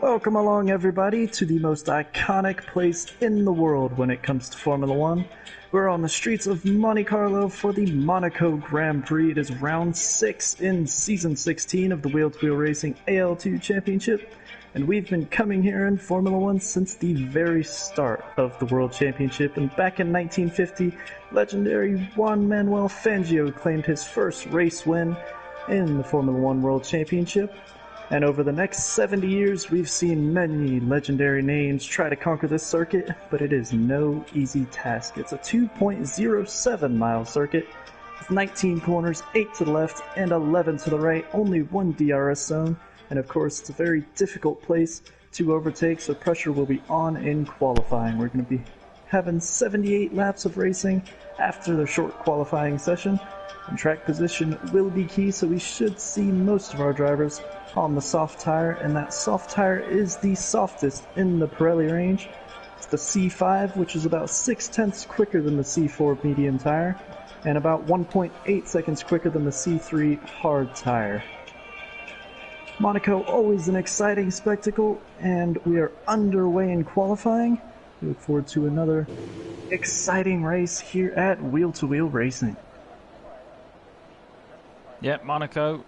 Welcome along, everybody, to the most iconic place in the world when it comes to Formula One. We're on the streets of Monte Carlo for the Monaco Grand Prix. It is round 6 in Season 16 of the W2WR Racing AL2 Championship, and we've been coming here in Formula One since the very start of the World Championship. And back in 1950, legendary Juan Manuel Fangio claimed his first race win in the Formula One World Championship. And over the next 70 years, we've seen many legendary names try to conquer this circuit, but it is no easy task. It's a 2.07 mile circuit with 19 corners, 8 to the left and 11 to the right, only one DRS zone, and of course it's a very difficult place to overtake, so pressure will be on in qualifying. We're going to be having 78 laps of racing after the short qualifying session, and track position will be key, so we should see most of our drivers on the soft tire, and that soft tire is the softest in the Pirelli range. It's the C5, which is about 0.6 quicker than the C4 medium tire, and about 1.8 seconds quicker than the C3 hard tire. Monaco, always an exciting spectacle, and we are underway in qualifying. We look forward to another exciting race here at Wheel2Wheel Racing. Yep, Monaco,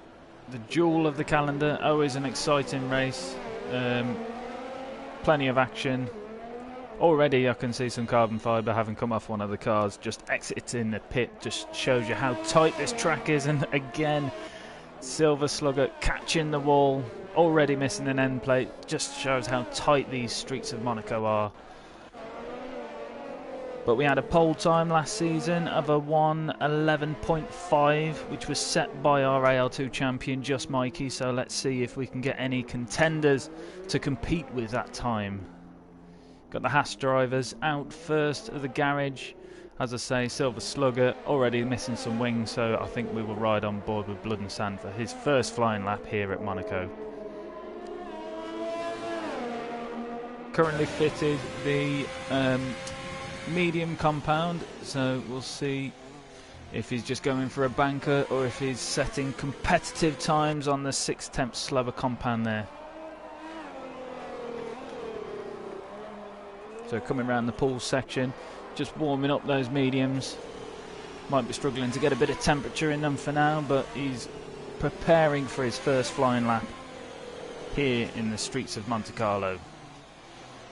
the jewel of the calendar, always an exciting race, plenty of action. Already I can see some carbon fibre having come off one of the cars, just exiting the pit, just shows you how tight this track is. And again, Silver Slugger catching the wall, already missing an end plate, just shows how tight these streets of Monaco are. But we had a pole time last season of a 1:11.5, which was set by our AL2 champion, Just Mikey. So let's see if we can get any contenders to compete with that time. Got the Haas drivers out first of the garage. As I say, Silver Slugger already missing some wings, so I think we will ride on board with Blood and Sand for his first flying lap here at Monaco. Currently fitted the medium compound, so we'll see if he's just going for a banker or if he's setting competitive times on the 0.6 slower compound there. So coming around the pool section, just warming up those mediums. Might be struggling to get a bit of temperature in them for now, but he's preparing for his first flying lap here in the streets of Monte Carlo.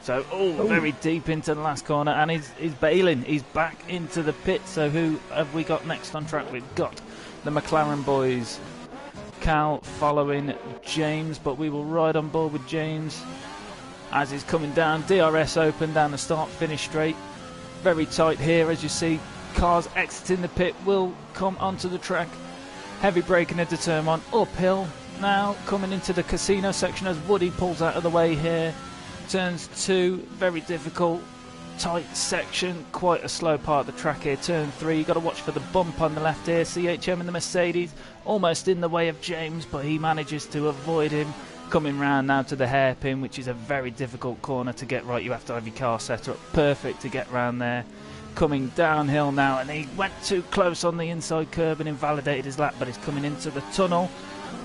So, very deep into the last corner, and he's bailing. He's back into the pit. So who have we got next on track? We've got the McLaren boys. Cal following James, but we will ride on board with James as he's coming down. DRS open down the start, finish straight. Very tight here, as you see. Cars exiting the pit will come onto the track. Heavy braking into turn one, uphill. Now coming into the casino section as Woody pulls out of the way here. Turns 2, very difficult, tight section, quite a slow part of the track here. Turn 3, you've got to watch for the bump on the left here. CHM and the Mercedes almost in the way of James, but he manages to avoid him. Coming round now to the hairpin, which is a very difficult corner to get right. You have to have your car set up perfect to get round there. Coming downhill now, and he went too close on the inside curb and invalidated his lap, but he's coming into the tunnel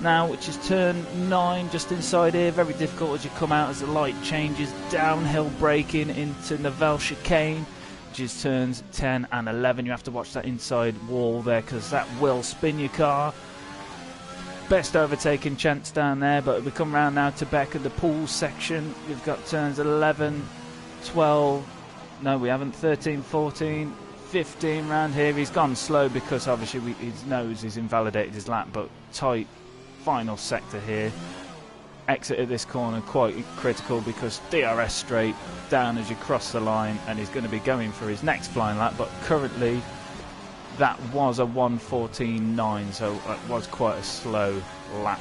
now, which is turn 9, just inside here. Very difficult as you come out as the light changes. Downhill braking into Nivelle chicane, which is turns 10 and 11. You have to watch that inside wall there, because that will spin your car. Best overtaking chance down there, but we come round now to back of the pool section. We've got turns 11, 12, no we haven't, 13, 14, 15 round here. He's gone slow because obviously his nose has invalidated his lap, but tight final sector here. Exit at this corner quite critical because DRS straight down as you cross the line, and he's going to be going for his next flying lap, but currently that was a 1:14.9, so it was quite a slow lap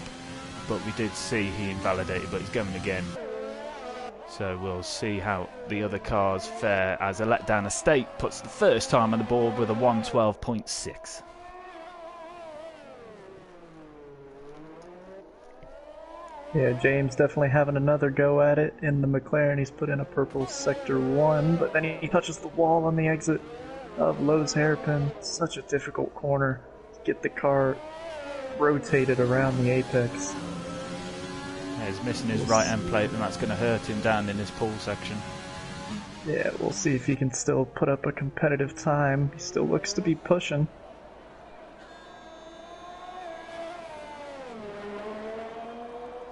but we did see he invalidated, but he's going again. So we'll see how the other cars fare as a letdown estate puts the first time on the board with a 112.6. Yeah, James definitely having another go at it in the McLaren. He's put in a purple sector 1, but then he touches the wall on the exit of Lowe's hairpin. Such a difficult corner to get the car rotated around the apex. Yeah, he's missing his right end plate, and that's going to hurt him down in his pool section. Yeah, we'll see if he can still put up a competitive time. He still looks to be pushing.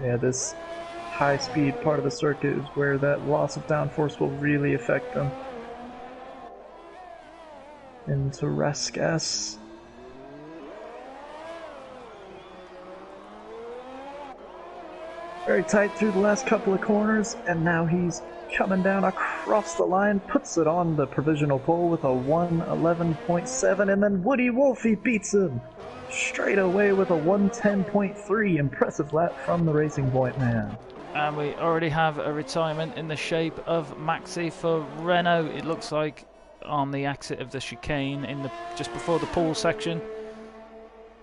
Yeah, this high-speed part of the circuit is where that loss of downforce will really affect them. Into Raskas. Very tight through the last couple of corners, and now he's coming down across the line, puts it on the provisional pole with a 111.7, and then Woody Wolfie beats him straight away with a 110.3. Impressive lap from the Racing Point man. And we already have a retirement in the shape of Maxi for Renault. It looks like on the exit of the chicane in the just before the pool section.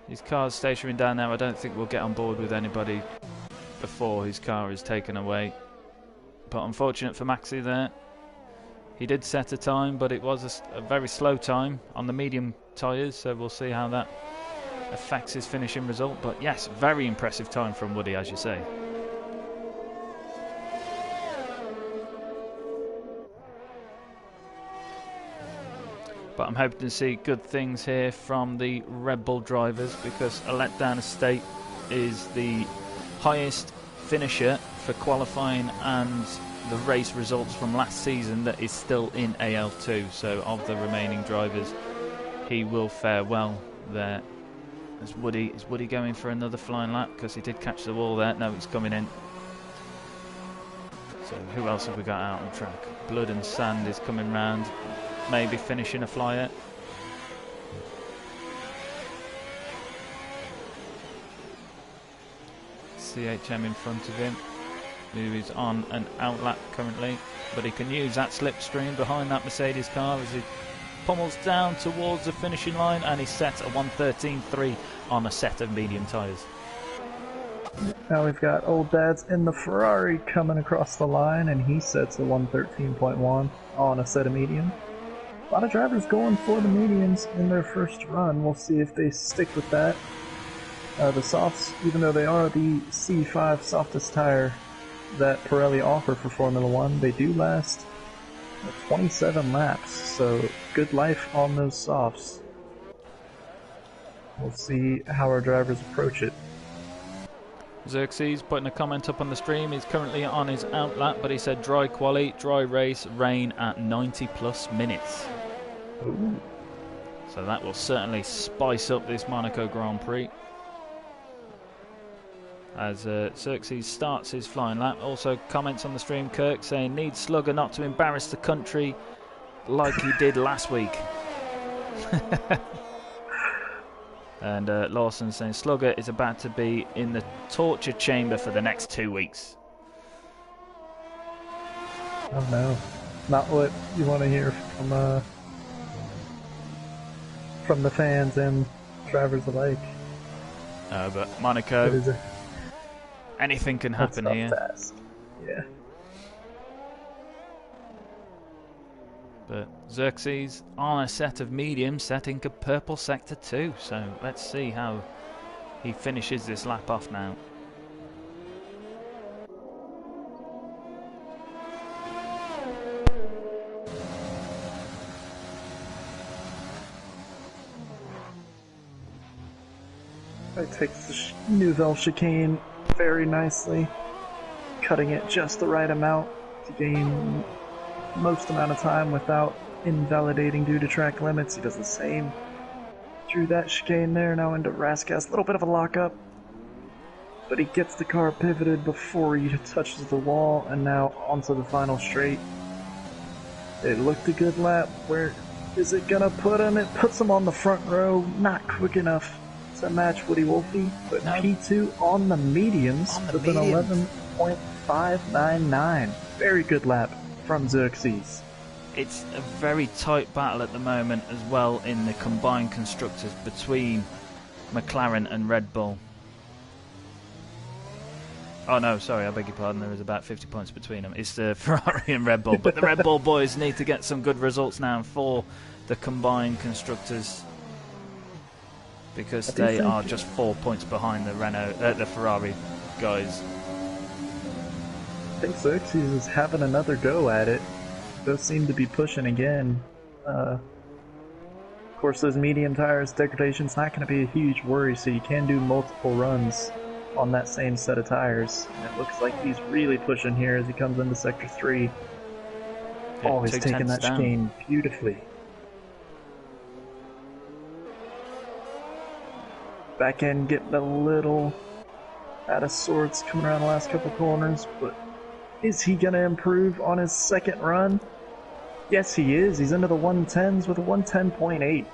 His car's stationary down there. I don't think we'll get on board with anybody before his car is taken away. But unfortunate for Maxi there. He did set a time, but it was a very slow time on the medium tyres, so we'll see how that affects his finishing result. But yes, very impressive time from Woody, as you say. But I'm hoping to see good things here from the Red Bull drivers, because a letdown estate is the highest finisher for qualifying and the race results from last season that is still in AL2. So of the remaining drivers, he will fare well there. Is Woody going for another flying lap? Because he did catch the wall there. No, he's coming in. So who else have we got out on track? Blood and Sand is coming round. Maybe finishing a flyer. CHM in front of him, who is on an outlap currently, but he can use that slipstream behind that Mercedes car as he pummels down towards the finishing line, and he sets a 113.3 on a set of medium tyres. Now we've got Old Dad's in the Ferrari coming across the line, and he sets a 113.1 on a set of medium. A lot of drivers going for the mediums in their first run. We'll see if they stick with that. The softs, even though they are the C5 softest tire that Pirelli offer for Formula One, they do last 27 laps, so good life on those softs. We'll see how our drivers approach it. Xerxes putting a comment up on the stream. He's currently on his outlap, but he said dry quali, dry race, rain at 90 plus minutes. Ooh. So that will certainly spice up this Monaco Grand Prix. As Xerxes starts his flying lap. Also comments on the stream, Kirk saying needs Slugger not to embarrass the country like he did last week. And Lawson saying Slugger is about to be in the torture chamber for the next 2 weeks. Oh no, not what you want to hear from the fans and drivers alike. But Monaco, anything can happen here. Task. Yeah. But Xerxes on a set of mediums, setting a purple sector 2. So let's see how he finishes this lap off now. It takes the Nouvelle chicane very nicely, cutting it just the right amount to gain most amount of time without invalidating due to track limits. He does the same through that chicane there. Now into Raskas, a little bit of a lockup, but he gets the car pivoted before he touches the wall, and now onto the final straight. It looked a good lap. Where is it gonna put him? It puts him on the front row. Not quick enough to match Woody Wolfie, but No. P2 on the mediums On the with mediums. an 11.599. Very good lap from Xerxes. It's a very tight battle at the moment as well in the combined constructors between McLaren and Red Bull. Oh no, sorry, I beg your pardon, there is about 50 points between them. It's the Ferrari and Red Bull, but the Red Bull boys need to get some good results now for the combined constructors, because they are just 4 points behind the Ferrari guys. I think Xerxes is having another go at it. Both seem to be pushing again. Of course, those medium tires, degradation's not going to be a huge worry, so you can do multiple runs on that same set of tires. And it looks like he's really pushing here as he comes into Sector 3. Yeah, Always taking that chicane beautifully. Back end getting a little out of sorts coming around the last couple corners, but is he going to improve on his second run? Yes, he is. He's into the 110s with a 110.8.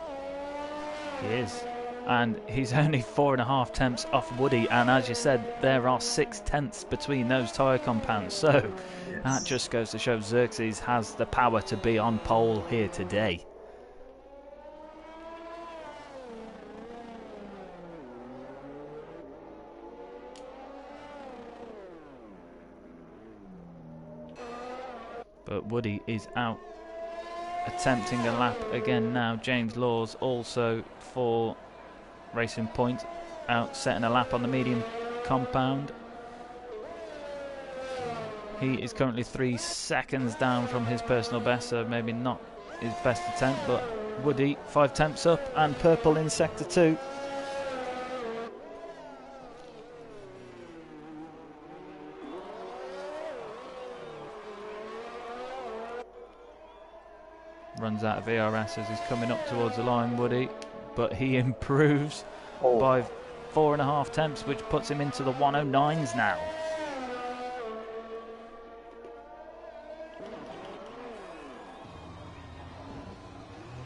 He is. And he's only 4.5 tenths off Woody, and as you said, there are 6 tenths between those tyre compounds, so Yes. that just goes to show Xerxes has the power to be on pole here today. But Woody is out attempting a lap again now. James Laws also for Racing Point out setting a lap on the medium compound. He is currently 3 seconds down from his personal best, so maybe not his best attempt, but Woody 5 tenths up and purple in Sector 2. Runs out of VRS as he's coming up towards the line, Woody, but he improves by 4.5 tenths, which puts him into the 109s now.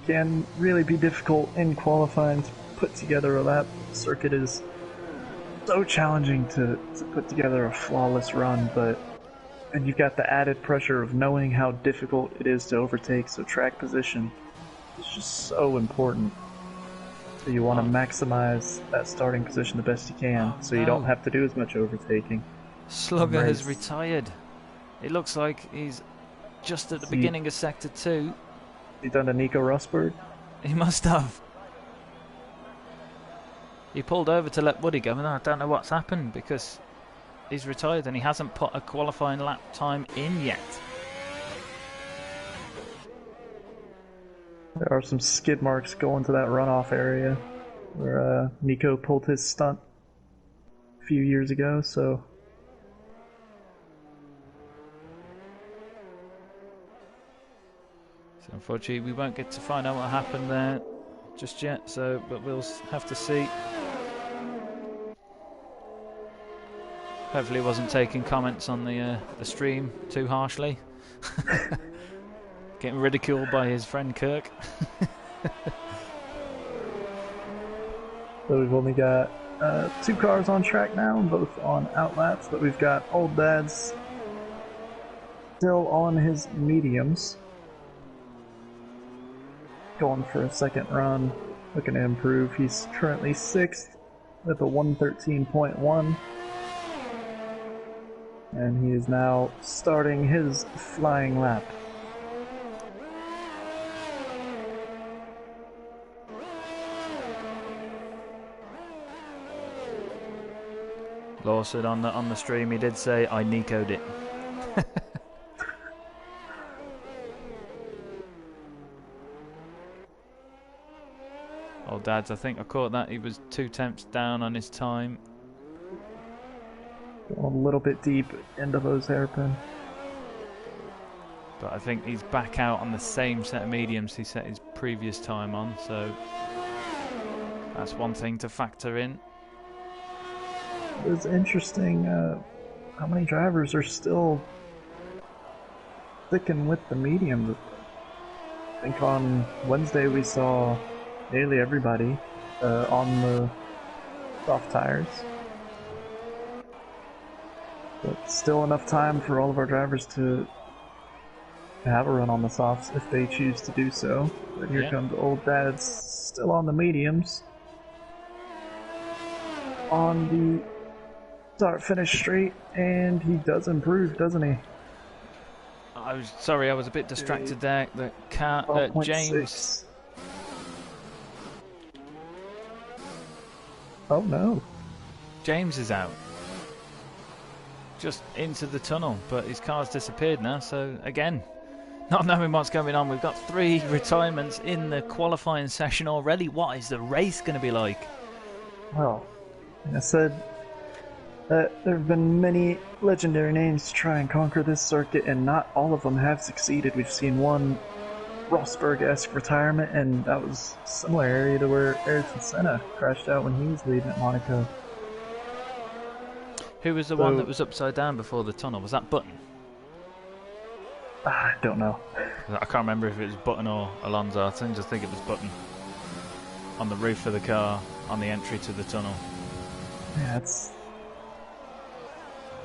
Can really be difficult in qualifying to put together a lap. The circuit is so challenging to put together a flawless run, and you've got the added pressure of knowing how difficult it is to overtake, so track position is just so important. So you want to maximize that starting position the best you can, so you don't have to do as much overtaking. Slugger has retired. It looks like he's just at the beginning of Sector 2. He done a Nico Rosberg? He must have. He pulled over to let Woody go, and I don't know what's happened, because he's retired and he hasn't put a qualifying lap time in yet. There are some skid marks going to that runoff area where Nico pulled his stunt a few years ago, so unfortunately we won't get to find out what happened there just yet, but we'll have to see. Hopefully he wasn't taking comments on the stream too harshly. Getting ridiculed by his friend Kirk. So we've only got 2 cars on track now, both on outlaps, but we've got Old Dad's still on his mediums. Going for a second run, looking to improve. He's currently 6th with a 113.1. And he is now starting his flying lap. Lawson on the stream, he did say, I Nico'd it. Old Dad's, I think I caught that. He was 2 tenths down on his time. Going a little bit deep into those hairpin. But I think he's back out on the same set of mediums he set his previous time on, so that's one thing to factor in. It's interesting how many drivers are still sticking with the mediums. I think on Wednesday we saw nearly everybody on the soft tires. But still enough time for all of our drivers to have a run on the softs if they choose to do so. But here comes Old Dad's still on the mediums. On the start-finish straight, and he does improve, doesn't he? I was a bit distracted there. The car, James. Oh no. James is out. Just into the tunnel, but his car's disappeared now, so again, not knowing what's going on. We've got 3 retirements in the qualifying session already. What is the race going to be like? Well, like I said, there have been many legendary names to try and conquer this circuit, and not all of them have succeeded. We've seen one Rosberg-esque retirement, and that was a similar area to where Ayrton Senna crashed out when he was leading at Monaco. Who was the one that was upside down before the tunnel? Was that Button? I don't know. I can't remember if it was Button or Alonso. I just think it was Button. On the roof of the car, on the entry to the tunnel. Yeah, it's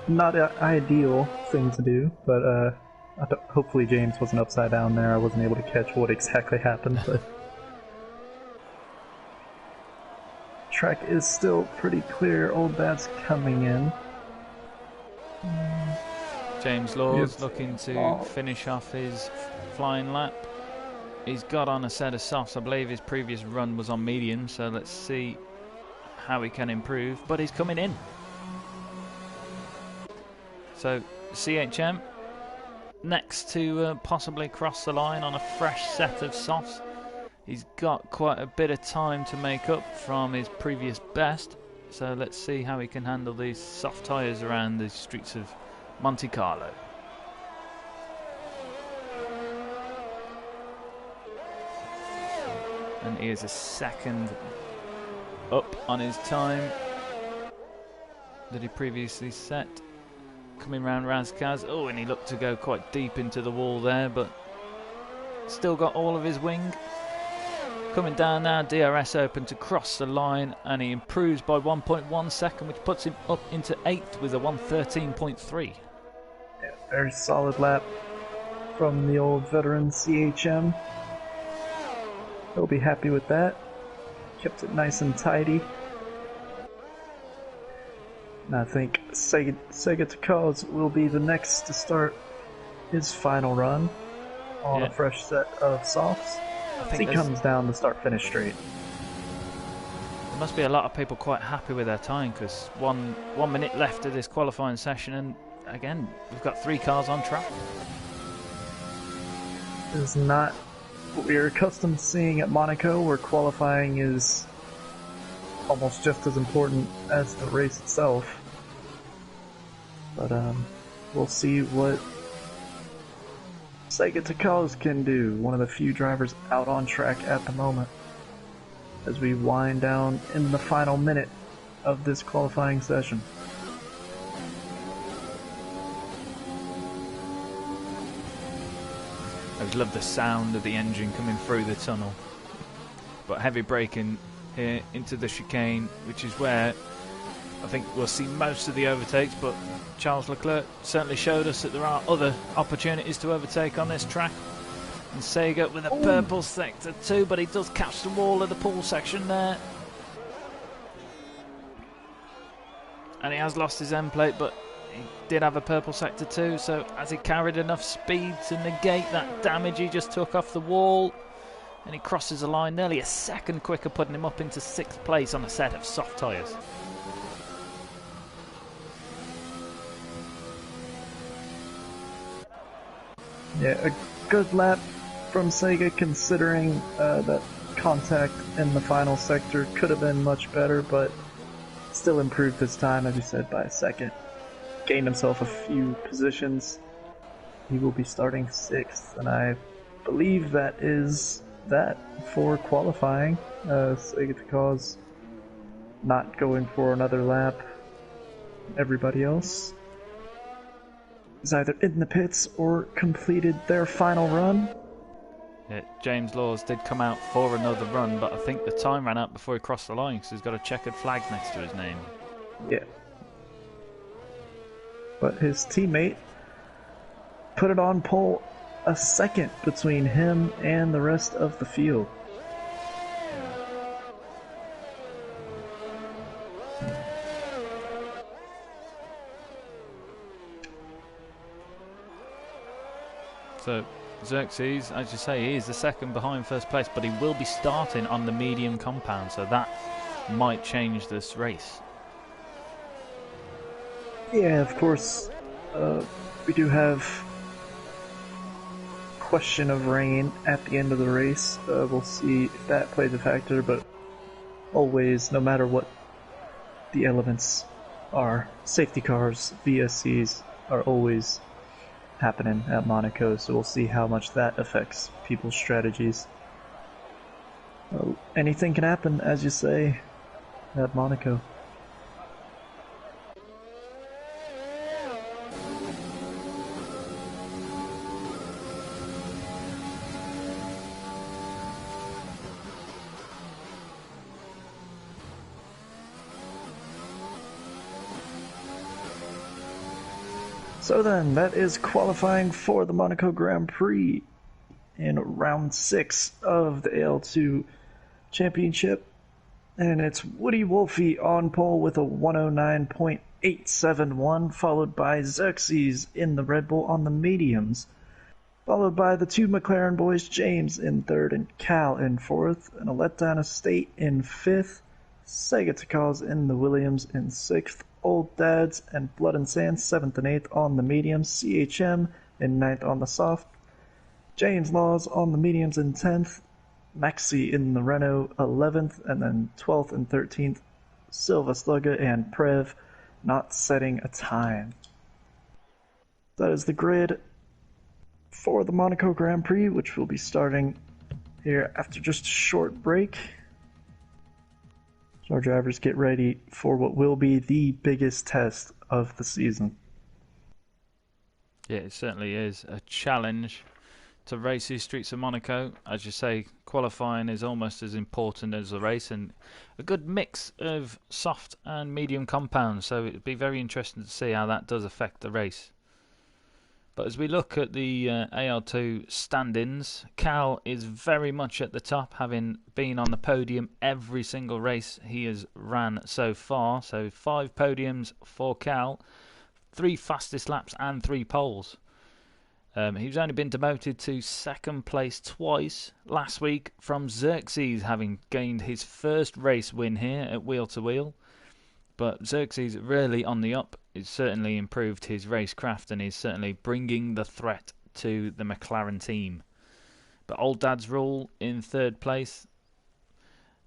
not an ideal thing to do, but hopefully James wasn't upside down there. I wasn't able to catch what exactly happened, but track is still pretty clear. Old Dad's coming in. James Law's looking to finish off his flying lap. He's got on a set of softs. I believe his previous run was on medium, so let's see how he can improve. But he's coming in. So CHM next to possibly cross the line on a fresh set of softs. He's got quite a bit of time to make up from his previous best, so let's see how he can handle these soft tyres around the streets of Monte Carlo. And he is a second up on his time that he previously set. Coming round Razkaz. Oh, and he looked to go quite deep into the wall there, but still got all of his wing. Coming down now, DRS open to cross the line, and he improves by 1.1 second, which puts him up into 8th with a 1:13.3. Yeah, very solid lap from the old veteran CHM. He'll be happy with that. Kept it nice and tidy. And I think Sega Takaz will be the next to his final run on a fresh set of softs. I think he comes down the start-finish straight. There must be a lot of people quite happy with their time, because one minute left of this qualifying session, and again, we've got 3 cars on track. It's not what we're accustomed to seeing at Monaco, where qualifying is almost just as important as the race itself. But we'll see what Sega Takaz can do, one of the few drivers out on track at the moment, as we wind down in the final minute of this qualifying session. I just love the sound of the engine coming through the tunnel. But heavy braking here into the chicane, which is where I think we'll see most of the overtakes, but Charles Leclerc certainly showed us that there are other opportunities to overtake on this track. And Sega with a purple sector too, but he does catch the wall of the pool section there. And he has lost his end plate, but he did have a purple sector too, so has he carried enough speed to negate that damage he just took off the wall? And he crosses the line nearly a second quicker, putting him up into 6th place on a set of soft tyres. Yeah, a good lap from Sega, considering that contact in the final sector could have been much better, but still improved his time, as you said, by a second. Gained himself a few positions. He will be starting 6th, and I believe that is that for qualifying. Sega Takaz not going for another lap. Everybody else is either in the pits or completed their final run. Yeah, James Laws did come out for another run, but I think the time ran out before he crossed the line because he's got a checkered flag next to his name. Yeah. But his teammate put it on pole a second between him and the rest of the field. So Xerxes, as you say, he is the second behind first place, but he will be starting on the medium compound, so that might change this race. Yeah, of course, we do have question of rain at the end of the race. We'll see if that plays a factor, but always, no matter what the elements are, safety cars, VSCs are always happening at Monaco, so we'll see how much that affects people's strategies. Anything can happen, as you say, at Monaco. So then, that is qualifying for the Monaco Grand Prix in round 6 of the AL2 Championship. And it's Woody Wolfie on pole with a 109.871, followed by Xerxes in the Red Bull on the mediums, followed by the two McLaren boys, James in 3rd and Cal in 4th, and a letdown Estate in 5th, Sega Takals in the Williams in 6th, Old Dads and Blood and Sand 7th and 8th on the mediums, CHM in 9th on the soft, James Laws on the mediums in 10th, Maxi in the Renault 11th, and then 12th and 13th, Silva Slugga and Prev not setting a time. That is the grid for the Monaco Grand Prix, which will be starting here after just a short break. So our drivers get ready for what will be the biggest test of the season. Yeah, it certainly is a challenge to race these streets of Monaco. As you say, qualifying is almost as important as the race, and a good mix of soft and medium compounds, so it'd be very interesting to see how that does affect the race. But as we look at the AL2 stand-ins, Cal is very much at the top, having been on the podium every single race he has ran so far. So 5 podiums for Cal, 3 fastest laps and 3 poles. He's only been demoted to 2nd place twice last week from Xerxes, having gained his first race win here at Wheel to Wheel. But Xerxes really on the up. He's certainly improved his racecraft and is certainly bringing the threat to the McLaren team. But Old Dad's Rule in 3rd place,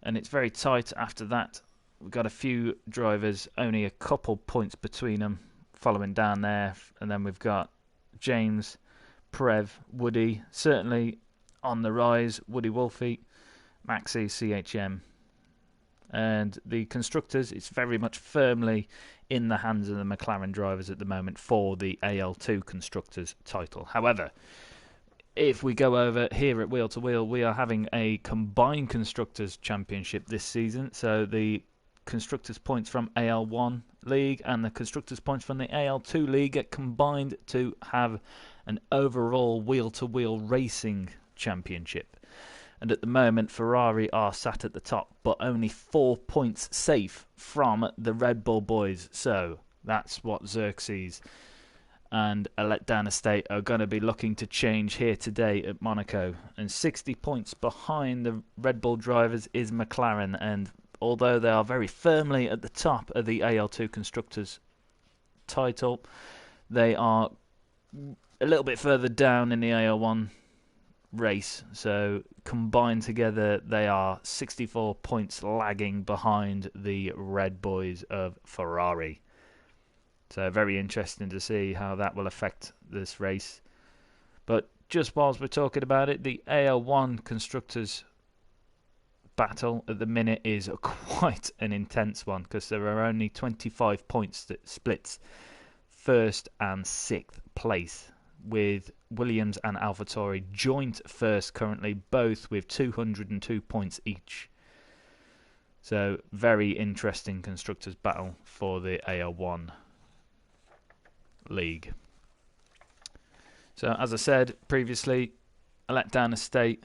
and it's very tight after that. We've got a few drivers, only a couple points between them, following down there. And then we've got James, Prev, Woody, certainly on the rise, Woody Wolfie, Maxi, CHM. And the constructors, it's very much firmly in the hands of the McLaren drivers at the moment for the AL2 constructors title. However, if we go over here at Wheel to Wheel, we are having a combined constructors championship this season. So the constructors points from AL1 league and the constructors points from the AL2 league get combined to have an overall Wheel to Wheel racing championship. And at the moment, Ferrari are sat at the top, but only 4 points safe from the Red Bull boys. So that's what Xerxes and a letdown Estate are going to be looking to change here today at Monaco. And 60 points behind the Red Bull drivers is McLaren. And although they are very firmly at the top of the AL2 Constructors title, they are a little bit further down in the AL1 race. So combined together, they are 64 points lagging behind the Red Boys of Ferrari. So very interesting to see how that will affect this race. But just whilst we're talking about it, the AL1 Constructors battle at the minute is quite an intense one, because there are only 25 points that splits 1st and 6th place. with Williams and AlphaTauri joint first currently, both with 202 points each. So very interesting constructors battle for the AL1 league. So as I said previously, a letdown estate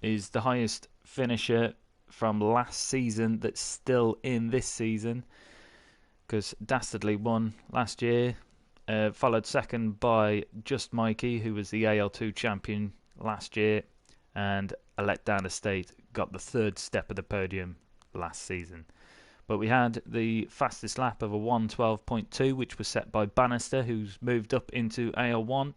is the highest finisher from last season that's still in this season, because Dastardly won last year, followed second by Just Mikey, who was the AL2 champion last year, and a letdown estate got the third step of the podium last season. But we had the fastest lap of a 1:12.2, which was set by Bannister, who's moved up into AL1.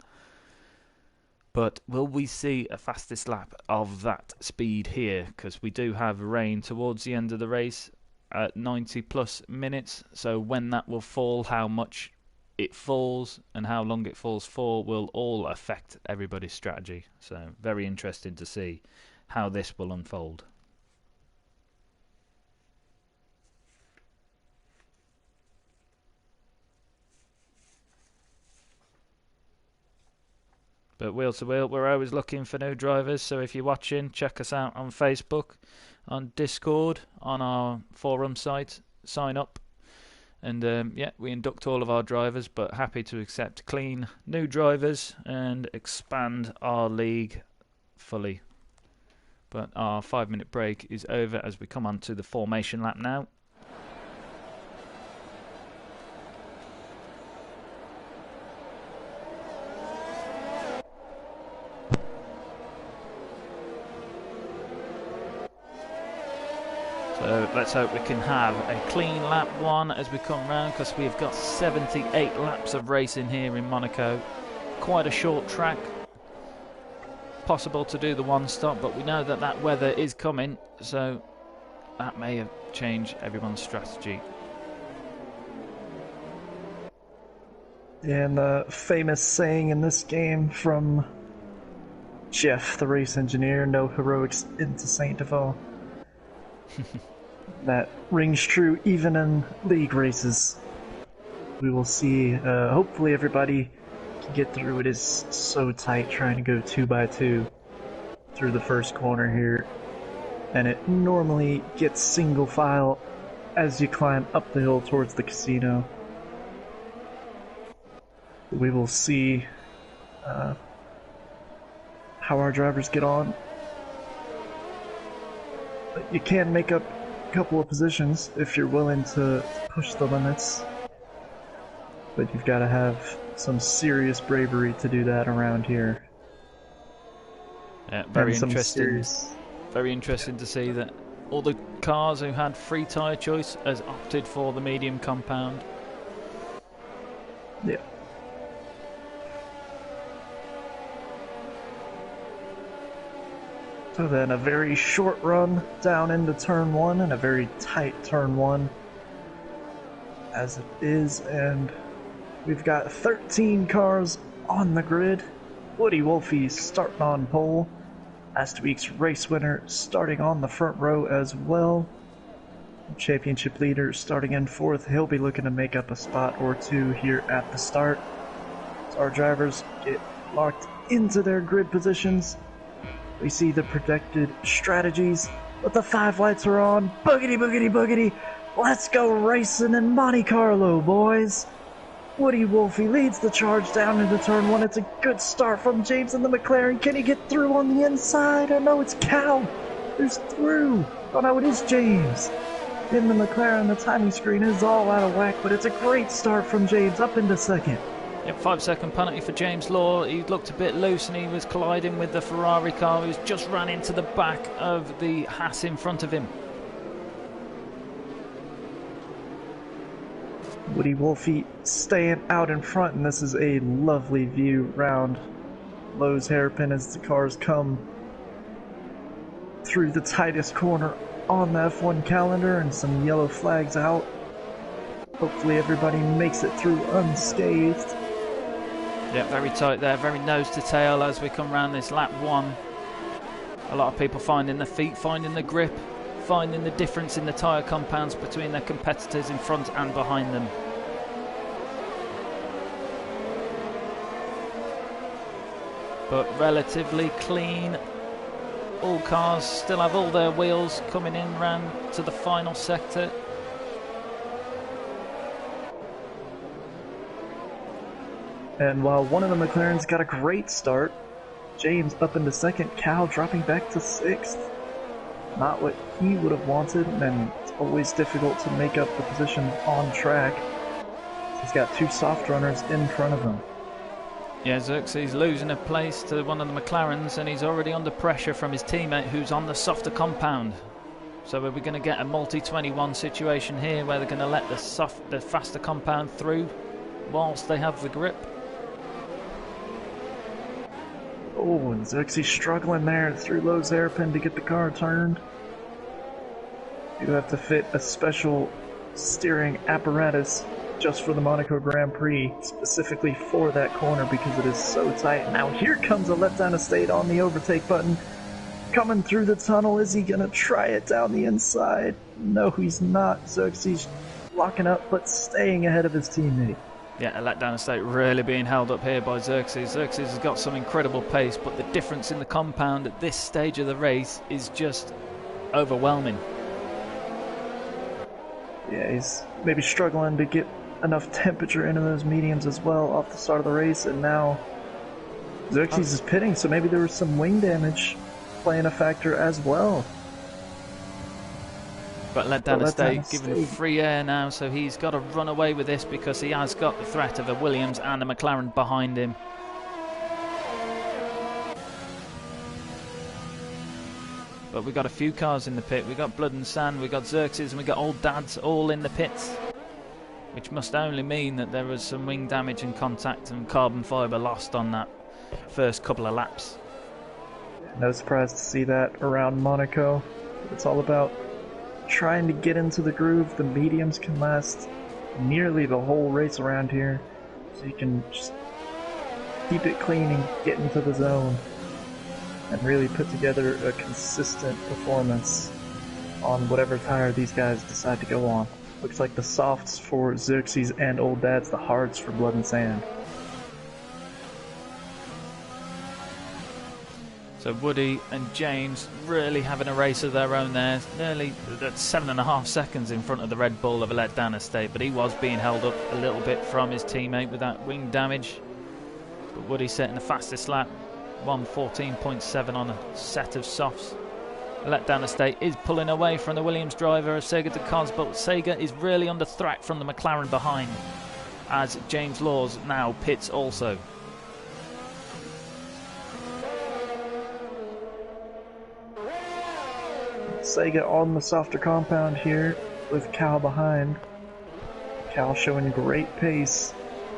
But will we see a fastest lap of that speed here? Because we do have rain towards the end of the race at 90 plus minutes. So when that will fall, how much it falls and how long it falls for will all affect everybody's strategy. So very interesting to see how this will unfold. But Wheel to Wheel, we're always looking for new drivers. So if you're watching, check us out on Facebook, on Discord, on our forum site. Sign up. And yeah, we induct all of our drivers, but happy to accept clean new drivers and expand our league fully. But our 5-minute break is over as we come on to the formation lap now. So let's hope we can have a clean lap one as we come round, because we've got 78 laps of racing here in Monaco. Quite a short track. Possible to do the one stop, but we know that that weather is coming, so that may have changed everyone's strategy. And the famous saying in this game from Jeff, the race engineer, no heroics into Saint-Deval. That rings true even in league races. We will see. Hopefully everybody can get through. It is so tight trying to go 2x2 through the first corner here, and it normally gets single file as you climb up the hill towards the casino. We will see how our drivers get on. But you can make up a couple of positions if you're willing to push the limits. But you've got to have some serious bravery to do that around here. Yeah, very interesting. Very interesting to see that all the cars who had free tyre choice has opted for the medium compound. Yeah. So then a very short run down into turn one, and a very tight turn one as it is, and we've got 13 cars on the grid. Woody Wolfie starting on pole. Last week's race winner starting on the front row as well. Championship leader starting in fourth. He'll be looking to make up a spot or two here at the start. So our drivers get locked into their grid positions. We see the protected strategies, but the 5 lights are on. Boogity, boogity, boogity. Let's go racing in Monte Carlo, boys. Woody Wolfie leads the charge down into turn one. It's a good start from James in the McLaren. Can he get through on the inside? Oh no, it's Cal who's through. Oh no, it is James. In the McLaren, the timing screen is all out of whack, but it's a great start from James up into second. Yep, 5-second penalty for James Law. He looked a bit loose and he was colliding with the Ferrari car, who's just ran into the back of the Haas in front of him. Woody Wolfie staying out in front, and this is a lovely view round Lowe's hairpin as the cars come through the tightest corner on the F1 calendar, and some yellow flags out. Hopefully everybody makes it through unscathed. Yeah, very tight there, very nose to tail as we come round this lap one. A lot of people finding the feet, finding the grip, finding the difference in the tyre compounds between their competitors in front and behind them. but relatively clean. All cars still have all their wheels coming in round to the final sector. And while one of the McLarens got a great start, James up into second, Cal dropping back to sixth. Not what he would have wanted, and it's always difficult to make up the position on track. He's got two soft runners in front of him. Yeah, Xerxes losing a place to one of the McLarens, and he's already under pressure from his teammate who's on the softer compound. So are we going to get a multi-21 situation here where they're going to let the faster compound through whilst they have the grip? Oh, and Xerxes struggling there through Lowe's hairpin to get the car turned. You have to fit a special steering apparatus just for the Monaco Grand Prix, specifically for that corner because it is so tight. Now here comes a letdown estate on the overtake button. Coming through the tunnel, is he going to try it down the inside? No, he's not. Xerxes locking up, but staying ahead of his teammate. Yeah, a letdown estate really being held up here by Xerxes. Xerxes has got some incredible pace, but the difference in the compound at this stage of the race is just overwhelming. Yeah, he's maybe struggling to get enough temperature into those mediums as well off the start of the race, and now Xerxes is pitting, so maybe there was some wing damage playing a factor as well. But letdown estate given free air now, so he's got to run away with this because he has got the threat of a Williams and a McLaren behind him. But we've got a few cars in the pit. We've got Blood and Sand, we've got Xerxes, and we've got Old Dads all in the pits, which must only mean that there was some wing damage and contact and carbon fibre lost on that first couple of laps. No surprise to see that around Monaco. It's all about trying to get into the groove. The mediums can last nearly the whole race around here, so you can just keep it clean and get into the zone and really put together a consistent performance on whatever tire these guys decide to go on. Looks like the softs for Xerxes and Old Dads, the hards for Blood and Sand. So Woody and James really having a race of their own there. Nearly 7.5 seconds in front of the Red Bull of a letdown estate, but he was being held up a little bit from his teammate with that wing damage. But Woody setting the fastest lap, 1:14.7 on a set of softs. The letdown estate is pulling away from the Williams driver of Sega de Cos, but Sega is really under threat from the McLaren behind, as James Laws now pits also. Sega on the softer compound here with Cal behind. Cal showing great pace.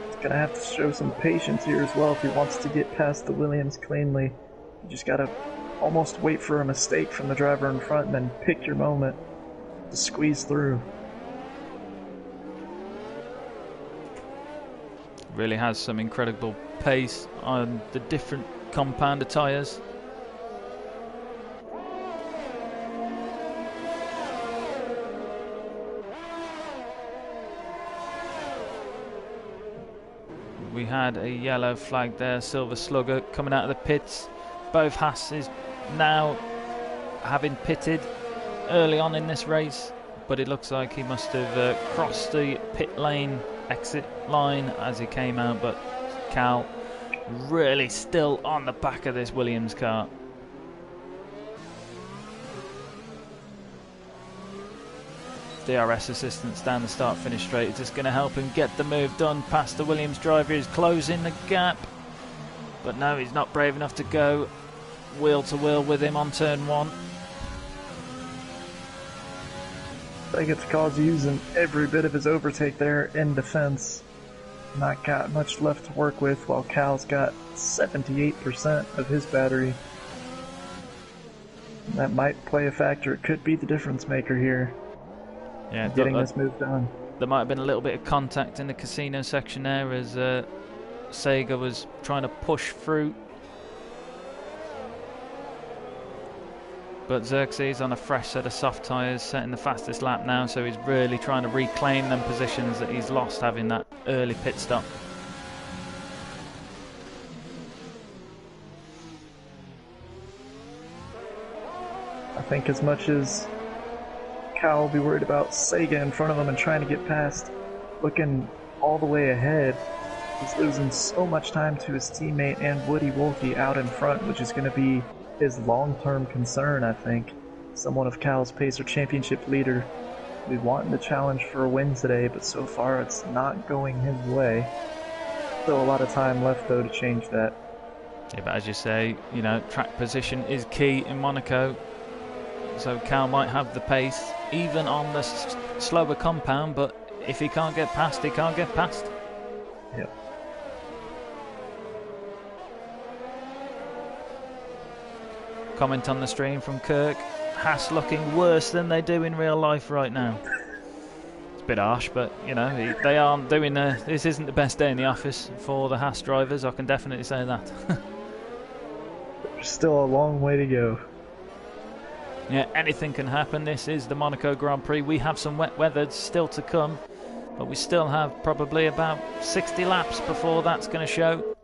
He's going to have to show some patience here as well if he wants to get past the Williams cleanly. You just got to almost wait for a mistake from the driver in front and then pick your moment to squeeze through. Really has some incredible pace on the different compound of tyres. We had a yellow flag there, Silver Slugger coming out of the pits. Both Haas's now having pitted early on in this race, but it looks like he must have crossed the pit lane exit line as he came out. But Cal really still on the back of this Williams car. DRS assistance down the start-finish straight is just going to help him get the move done past the Williams driver. He's closing the gap, but no, he's not brave enough to go wheel to wheel with him on turn one. Sega de Cos using every bit of his overtake there in defense. Not got much left to work with, while Cal's got 78% of his battery. That might play a factor. It could be the difference maker here. Yeah, getting this move done. There might have been a little bit of contact in the casino section there as Sega was trying to push through. But Xerxes on a fresh set of soft tyres, setting the fastest lap now, so he's really trying to reclaim them positions that he's lost having that early pit stop. think as much as Cal will be worried about Sega in front of him and trying to get past, looking all the way ahead, he's losing so much time to his teammate and Woody Wolfie out in front, which is going to be his long-term concern, I think. Someone of Cal's Pacer Championship leader. We want to challenge for a win today, but so far it's not going his way. Still a lot of time left, though, to change that. Yeah, but as you say, you know, track position is key in Monaco. So Cal might have the pace, even on the slower compound, but if he can't get past, he can't get past. Yep. Comment on the stream from Kirk. Haas looking worse than they do in real life right now. It's a bit harsh, but you know, they aren't doing this isn't the best day in the office for the Haas drivers, I can definitely say that. There's still a long way to go. Yeah, anything can happen. This is the Monaco Grand Prix. We have some wet weather still to come, but we still have probably about 60 laps before that's going to show.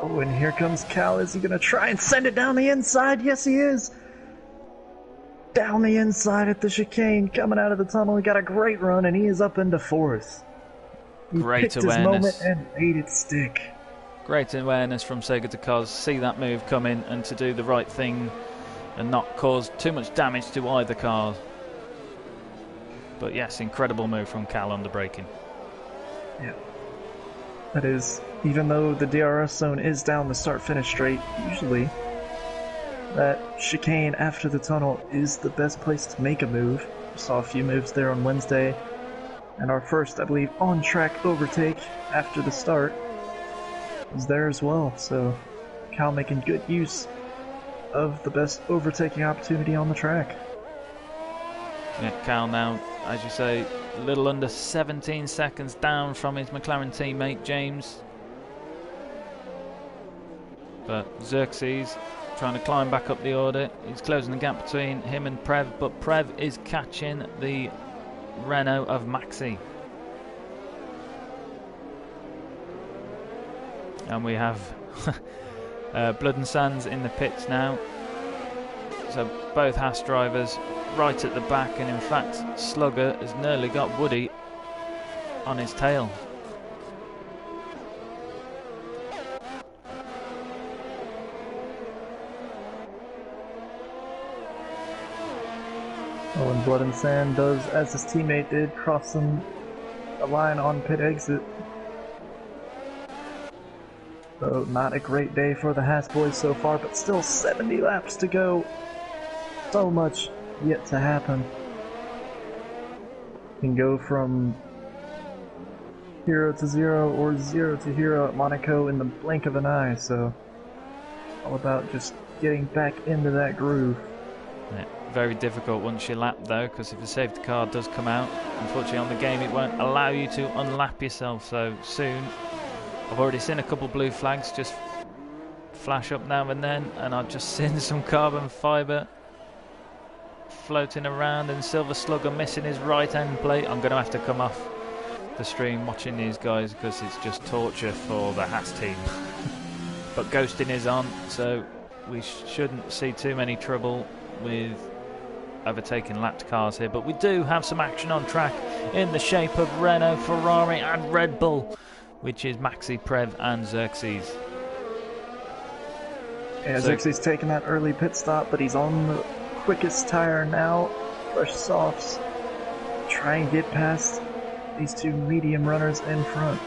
Oh, and here comes Cal. Is he going to try and send it down the inside? Yes, he is. Down the inside at the chicane, coming out of the tunnel. He got a great run, and he is up into fourth. He Great picked awareness. his moment and made it stick. Great awareness from Sega to Cos. See that move coming and to do the right thing and not cause too much damage to either car. But yes, incredible move from Cal on the braking. Yeah. That is, even though the DRS zone is down the start-finish straight, usually that chicane after the tunnel is the best place to make a move. We saw a few moves there on Wednesday, and our first, I believe, on-track overtake after the start was there as well. So Cal making good use of the best overtaking opportunity on the track. Yeah, Cal now, as you say, a little under 17 seconds down from his McLaren teammate James. But Xerxes trying to climb back up the order. He's closing the gap between him and Prev, but Prev is catching the Renault of Maxi. And we have Blood and Sands in the pits now. So both Haas drivers right at the back, and in fact Slugger has nearly got Woody on his tail. Oh, and Blood and Sand does as his teammate did, crossing a line on pit exit. So not a great day for the Haas boys so far, but still 70 laps to go. So much yet to happen. Can go from 0 to 0 or 0 to hero at Monaco in the blink of an eye, so all about just getting back into that groove. Yeah, very difficult once you lap though, because if the safety car does come out, unfortunately on the game it won't allow you to unlap yourself so soon. I've already seen a couple blue flags just flash up now and then, and I've just seen some carbon fibre floating around, and Silver Slugger missing his right end plate. I'm going to have to come off the stream watching these guys because it's just torture for the Haas team. But ghosting is on, so we shouldn't see too many trouble with overtaking lapped cars here. But we do have some action on track in the shape of Renault, Ferrari and Red Bull, which is Maxi, Prev and Xerxes. Yeah, Xerxes taking that early pit stop, but he's on the quickest tire now. Fresh softs. Try and get past these two medium runners in front.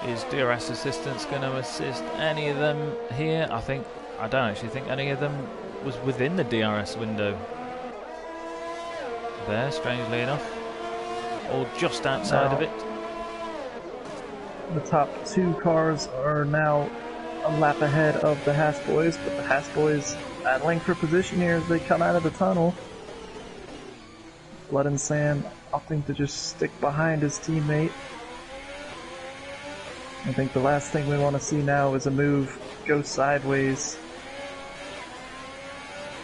Is DRS assistance going to assist any of them here? I don't actually think any of them was within the DRS window there, strangely enough, or just outside of it. The top two cars are now a lap ahead of the Haas boys, but the Haas boys battling for position here as they come out of the tunnel. Blood and Sand opting to just stick behind his teammate. I think the last thing we want to see now is a move go sideways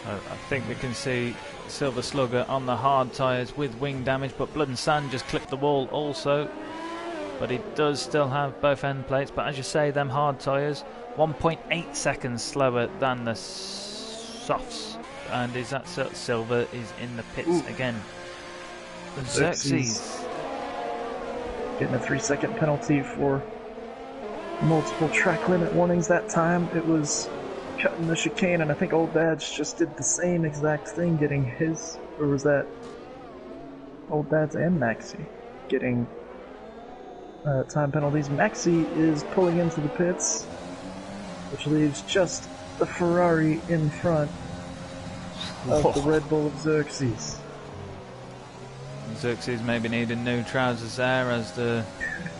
I think we can see Silver Slugger on the hard tyres with wing damage, but Blood and Sand just clipped the wall also. But he does still have both end plates, but as you say, them hard tyres, 1.8 seconds slower than the softs. And is that Silver is in the pits again. Xerxes getting a 3-second penalty for multiple track limit warnings that time. It was cutting the chicane, and I think Old Dad's just did the same exact thing, getting his, or was that Old Dad's and Maxi getting time penalties. Maxi is pulling into the pits, which leaves just the Ferrari in front of the Red Bull of Xerxes. Xerxes maybe needing new trousers there as the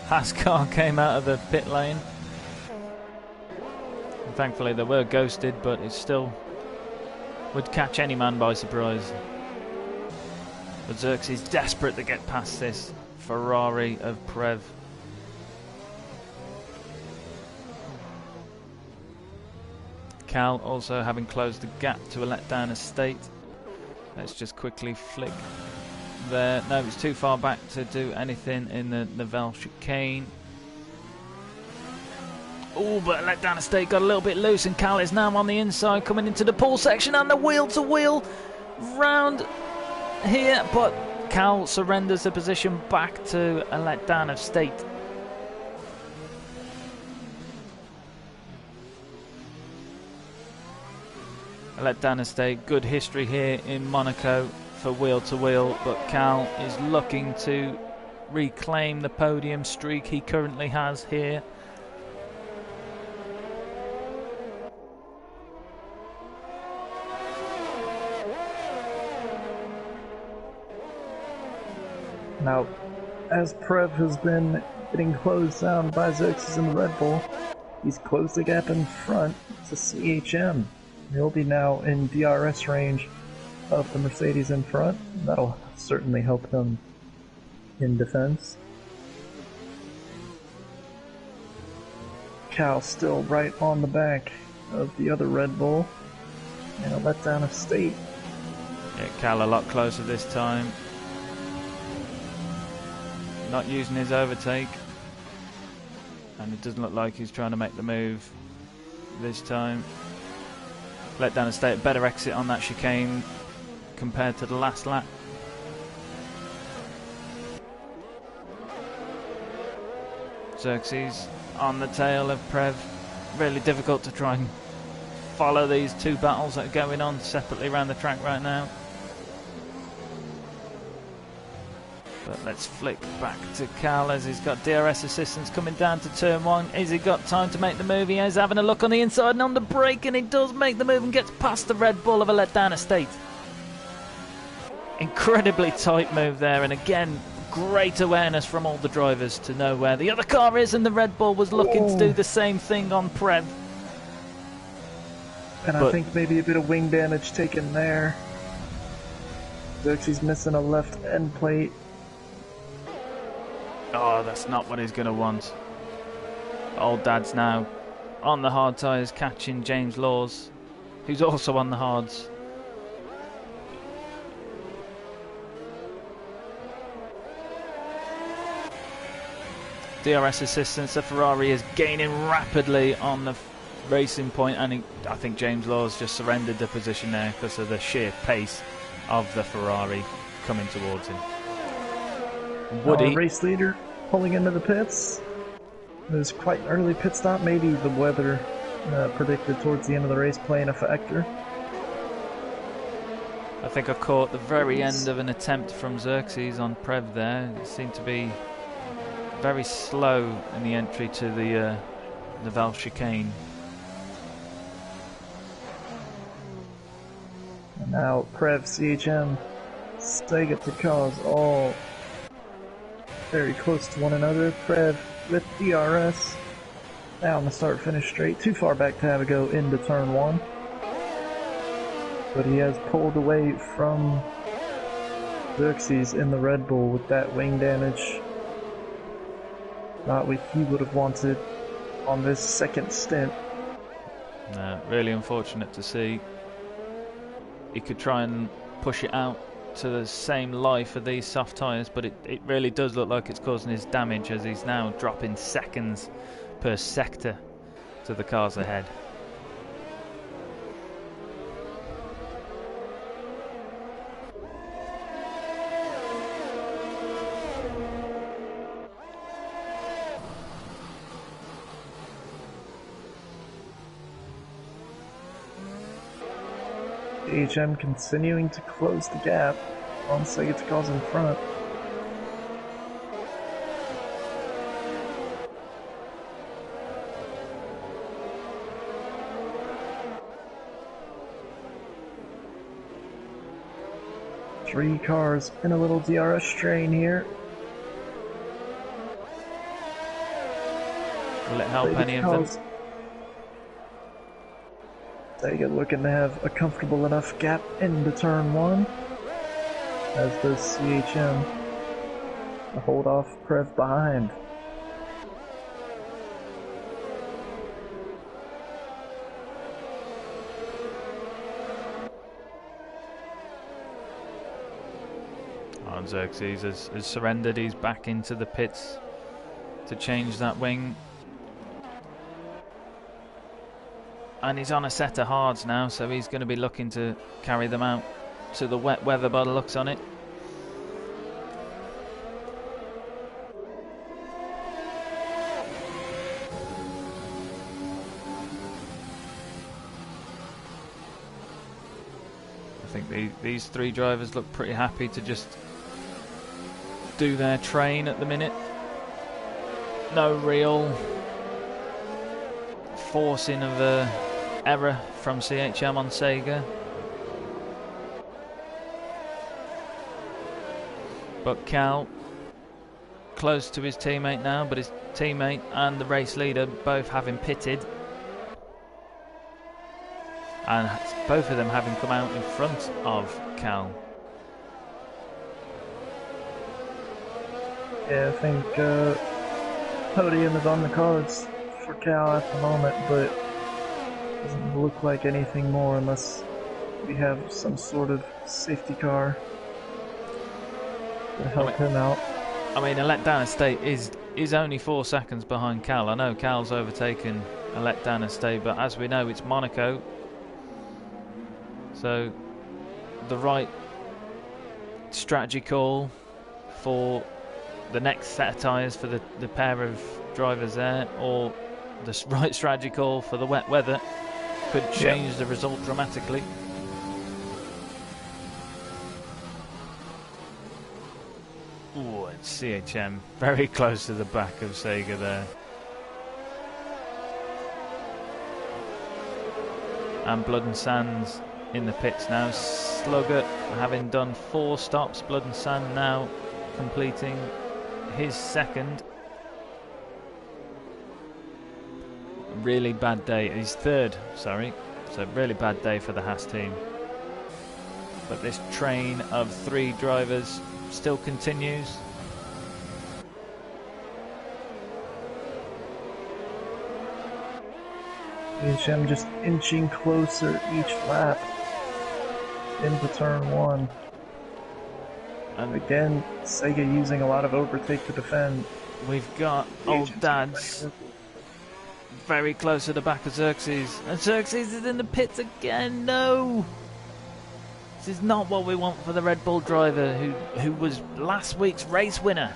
Haas car came out of the pit lane. And thankfully they were ghosted, but it still would catch any man by surprise. But Xerxes desperate to get past this Ferrari of Prev. Cal also having closed the gap to a letdown estate. Let's just quickly flick there. No, it's too far back to do anything in the Nivelle chicane. Oh, but letdown estate got a little bit loose, and Cal is now on the inside coming into the pole section and the wheel-to-wheel round here, but Cal surrenders the position back to a letdown of state. A letdown of state, good history here in Monaco for wheel-to-wheel, but Cal is looking to reclaim the podium streak he currently has here. Now, as Prev has been getting closed down by Xerxes in the Red Bull, he's closed the gap in front to CHM. He'll be now in DRS range of the Mercedes in front. That'll certainly help him in defense. Cal still right on the back of the other Red Bull, and a letdown of state. Yeah, Cal a lot closer this time. Not using his overtake, and it doesn't look like he's trying to make the move this time. Let down a state, better exit on that chicane compared to the last lap. Xerxes on the tail of Prev. Really difficult to try and follow these two battles that are going on separately around the track right now. But let's flick back to Cal as he's got DRS assistance coming down to turn one. Has he got time to make the move? He is having a look on the inside and on the brake, and he does make the move and gets past the Red Bull of a letdown estate. Incredibly tight move there, and again, great awareness from all the drivers to know where the other car is, and the Red Bull was looking to do the same thing on Prev. And I think maybe a bit of wing damage taken there. Xerxes missing a left end plate. Oh, that's not what he's going to want. Old Dad's now on the hard tyres, catching James Laws, who's also on the hards. DRS assistance, the Ferrari is gaining rapidly on the racing point, and I think James Laws just surrendered the position there because of the sheer pace of the Ferrari coming towards him. Woody, race leader, pulling into the pits. It was quite an early pit stop. Maybe the weather predicted towards the end of the race playing a factor. I think I caught the very end of an attempt from Xerxes on Prev there. It seemed to be very slow in the entry to the Nivelle chicane. And now Prev, CHM, Sega Cars all very close to one another. Prev with DRS now on the start-finish straight. Too far back to have a go into turn one. But he has pulled away from Xerxes in the Red Bull with that wing damage. Not what he would have wanted on this second stint. Really unfortunate to see. he could try and push it out to the same life of these soft tyres, but it really does look like it's causing his damage, as he's now dropping seconds per sector to the cars ahead. HM continuing to close the gap on Sega's cars in front. Three cars in a little DRS strain here. Will it help any of them? Sega looking to have a comfortable enough gap into turn one, as does CHM. A hold off Prev behind. Xerxes has surrendered. He's back into the pits to change that wing. And he's on a set of hards now, so he's going to be looking to carry them out to the wet weather by the looks on it. I think these three drivers look pretty happy to just do their train at the minute. No real forcing of error from CHM on Sega. But Cal close to his teammate now, but his teammate and the race leader both having pitted, and both of them having come out in front of Cal. Yeah, I think podium is on the cards for Cal at the moment, but doesn't look like anything more unless we have some sort of safety car to help him out. I mean, a letdown estate is only 4 seconds behind Cal. I know Cal's overtaken a letdown estate, but as we know, it's Monaco. So the right strategy call for the next set of tyres for the pair of drivers there, or the right strategy call for the wet weather, could change the result dramatically. Ooh, it's CHM very close to the back of Sega there. And Blood and Sand's in the pits now. Slugger having done 4 stops. Blood and Sand now completing his second. Really bad day. He's third, sorry. So really bad day for the Haas team. But this train of 3 drivers still continues. HM just inching closer each lap into turn 1. And again, Sega using a lot of overtake to defend. We've got Old Dads very close to the back of Xerxes. And Xerxes is in the pits again. No! This is not what we want for the Red Bull driver who was last week's race winner.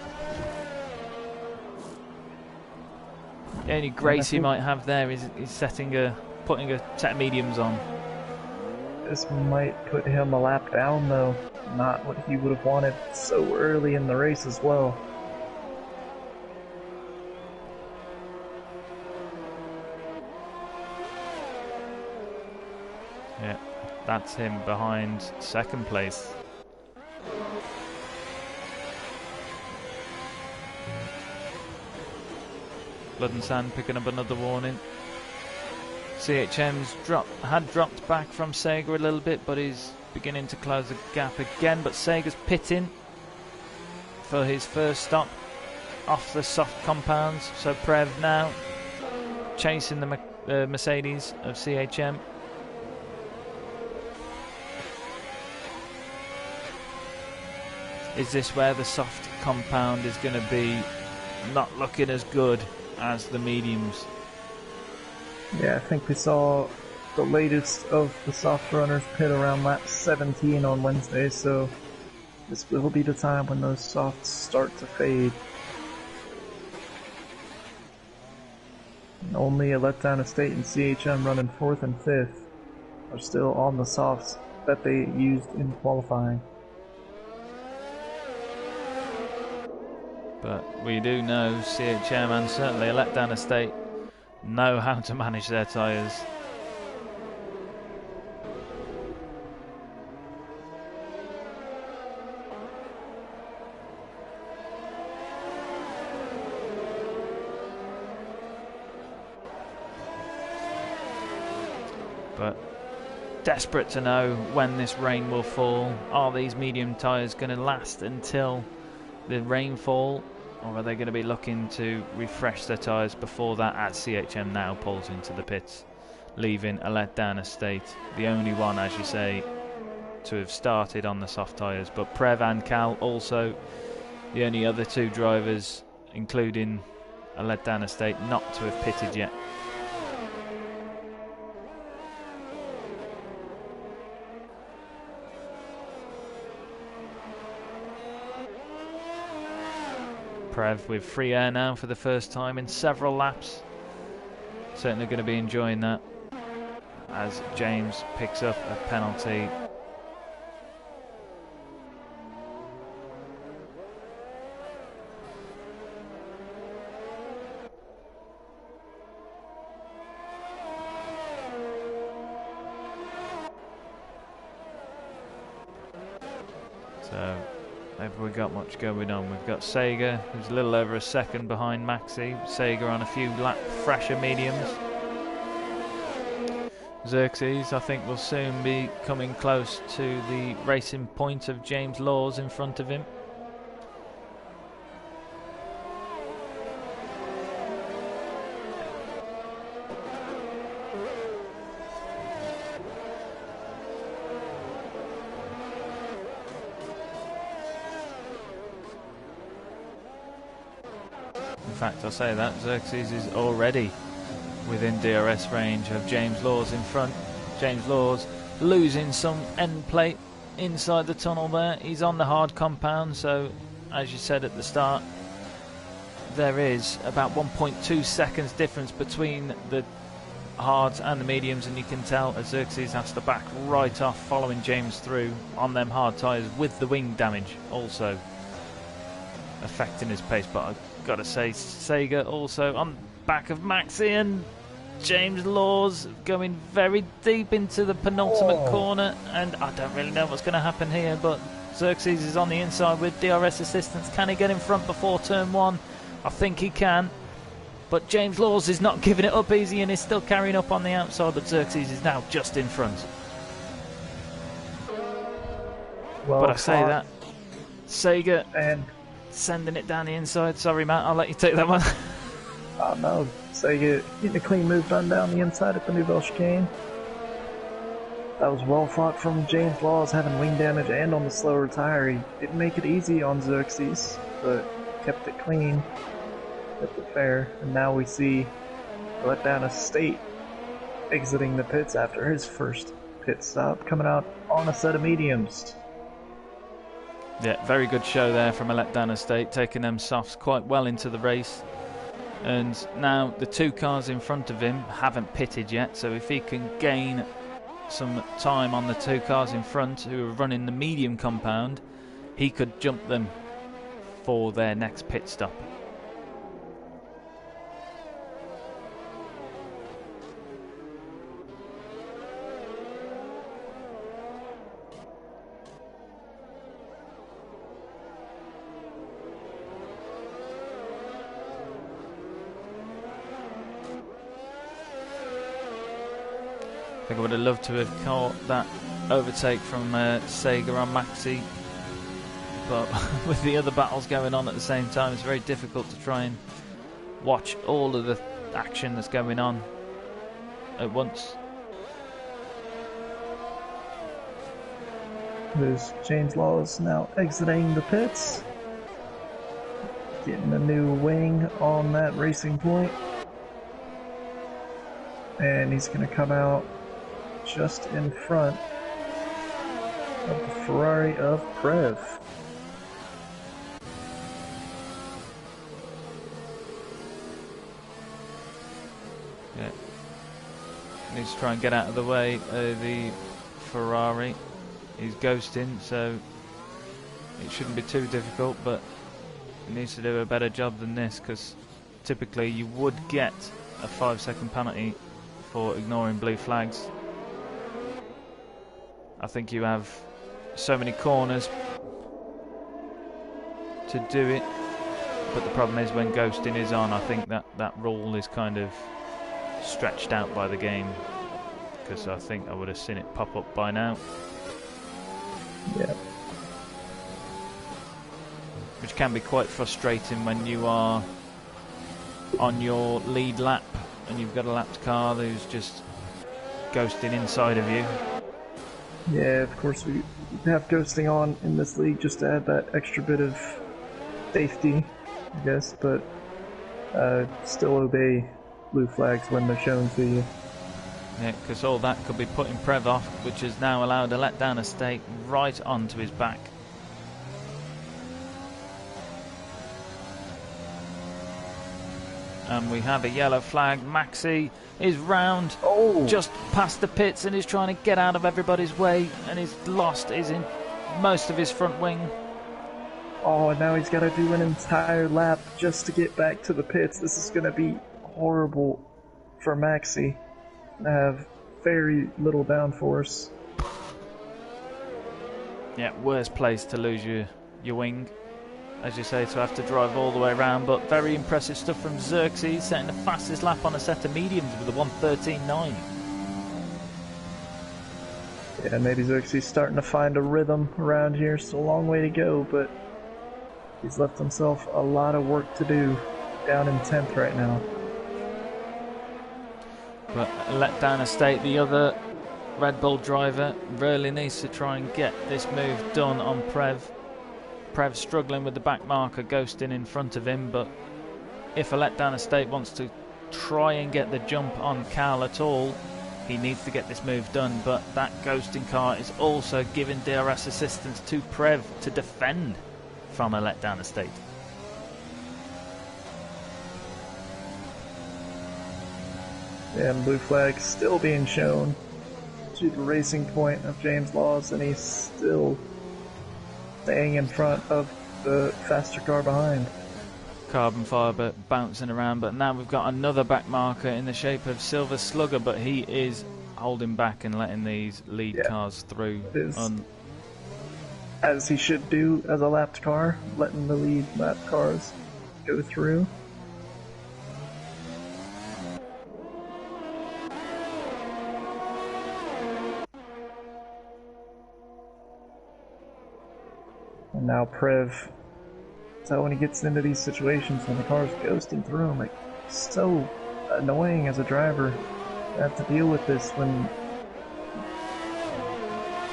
The only grace he might have there is putting a set of mediums on. This might put him a lap down though. Not what he would have wanted so early in the race as well. Yeah, that's him behind second place. Blood and Sand picking up another warning. CHM's had dropped back from Sega a little bit, but he's beginning to close the gap again. But Sega's pitting for his first stop off the soft compounds. So Prev now chasing the Mercedes of CHM. Is this where the soft compound is going to be not looking as good as the mediums? Yeah, I think we saw the latest of the soft runners pit around lap 17 on Wednesday, so this will be the time when those softs start to fade. And only a letdown estate and CHM running 4th and 5th are still on the softs that they used in qualifying. But we do know CHM and certainly a letdown estate know how to manage their tyres. But desperate to know when this rain will fall. Are these medium tyres going to last until the rainfall, or are they going to be looking to refresh their tyres before that, as CHM now pulls into the pits, leaving a letdown estate, the only one, as you say, to have started on the soft tyres. But Prev and Cal also the only other two drivers, including a letdown estate, not to have pitted yet. Prev with free air now for the first time in several laps. Certainly going to be enjoying that as James picks up a penalty. So have we got much going on? We've got Sega, who's a little over a second behind Maxi. Sega on a few fresher mediums. Xerxes, I think, will soon be coming close to the racing point of James Laws in front of him. In fact, I'll say that Xerxes is already within DRS range of James Laws in front. James Laws losing some end plate inside the tunnel there. He's on the hard compound, so as you said at the start, there is about 1.2 seconds difference between the hards and the mediums, and you can tell as Xerxes has to back right off following James through on them hard tyres, with the wing damage also affecting his pace. But I've got to say, Sega also on back of Maxi, and James Laws going very deep into the penultimate corner, and I don't really know what's going to happen here, but Xerxes is on the inside with DRS assistance. Can he get in front before turn one? I think he can, but James Laws is not giving it up easy and is still carrying up on the outside, but Xerxes is now just in front. Well, but I say that Sega and sending it down the inside. Sorry, Matt, I'll let you take that one. Oh no, Sega getting a clean move done down the inside at the Nouvelle chicane. That was well fought from James Laws, having wing damage and on the slower tire. He didn't make it easy on Xerxes, but kept it clean, kept it fair. And now we see letdown estate exiting the pits after his first pit stop, coming out on a set of mediums. Yeah, very good show there from a letdown estate, taking them softs quite well into the race. And now the two cars in front of him haven't pitted yet, so if he can gain some time on the two cars in front who are running the medium compound, he could jump them for their next pit stop. I think I would have loved to have caught that overtake from Sega on Maxi, but with the other battles going on at the same time, it's very difficult to try and watch all of the action that's going on at once. There's James Laws now exiting the pits. Getting a new wing on that racing point. And he's going to come out just in front of the Ferrari of Prev. Yeah. Needs to try and get out of the way of the Ferrari. He's ghosting, so it shouldn't be too difficult, but he needs to do a better job than this, because typically you would get a 5-second penalty for ignoring blue flags. I think you have so many corners to do it, but the problem is when ghosting is on, I think that rule is kind of stretched out by the game, because I think I would have seen it pop up by now. Yeah. Which can be quite frustrating when you are on your lead lap and you've got a lapped car who's just ghosting inside of you. Yeah, of course we have ghosting on in this league just to add that extra bit of safety, I guess, but still obey blue flags when they're shown to you. Yeah, because all that could be putting Prev off, which has now allowed a letdown estate right onto his back. And we have a yellow flag. Maxi is round, just past the pits, and is trying to get out of everybody's way, and he's lost most of his front wing. Oh, and now he's got to do an entire lap just to get back to the pits. This is going to be horrible for Maxi. Have very little downforce. Yeah, worst place to lose your wing, as you say, to have to drive all the way around. But very impressive stuff from Xerxes, setting the fastest lap on a set of mediums with a 1:13.9. Yeah, maybe Xerxes starting to find a rhythm around here. Still a long way to go, but he's left himself a lot of work to do. Down in 10th right now. But let down estate, the other Red Bull driver really needs to try and get this move done on Prev. Prev struggling with the back marker, ghosting in front of him, but if a letdown estate wants to try and get the jump on Cal at all, he needs to get this move done. But that ghosting car is also giving DRS assistance to Prev to defend from a letdown estate. And blue flag still being shown to the racing point of James Laws, and he's still staying in front of the faster car behind. Carbon fibre bouncing around, but now we've got another back marker in the shape of Silver Slugger, but he is holding back and letting these lead cars through. As he should do as a lapped car, letting the lead lap cars go through. And now Prev, so when he gets into these situations when the car's ghosting through him, it's so annoying as a driver to have to deal with this when,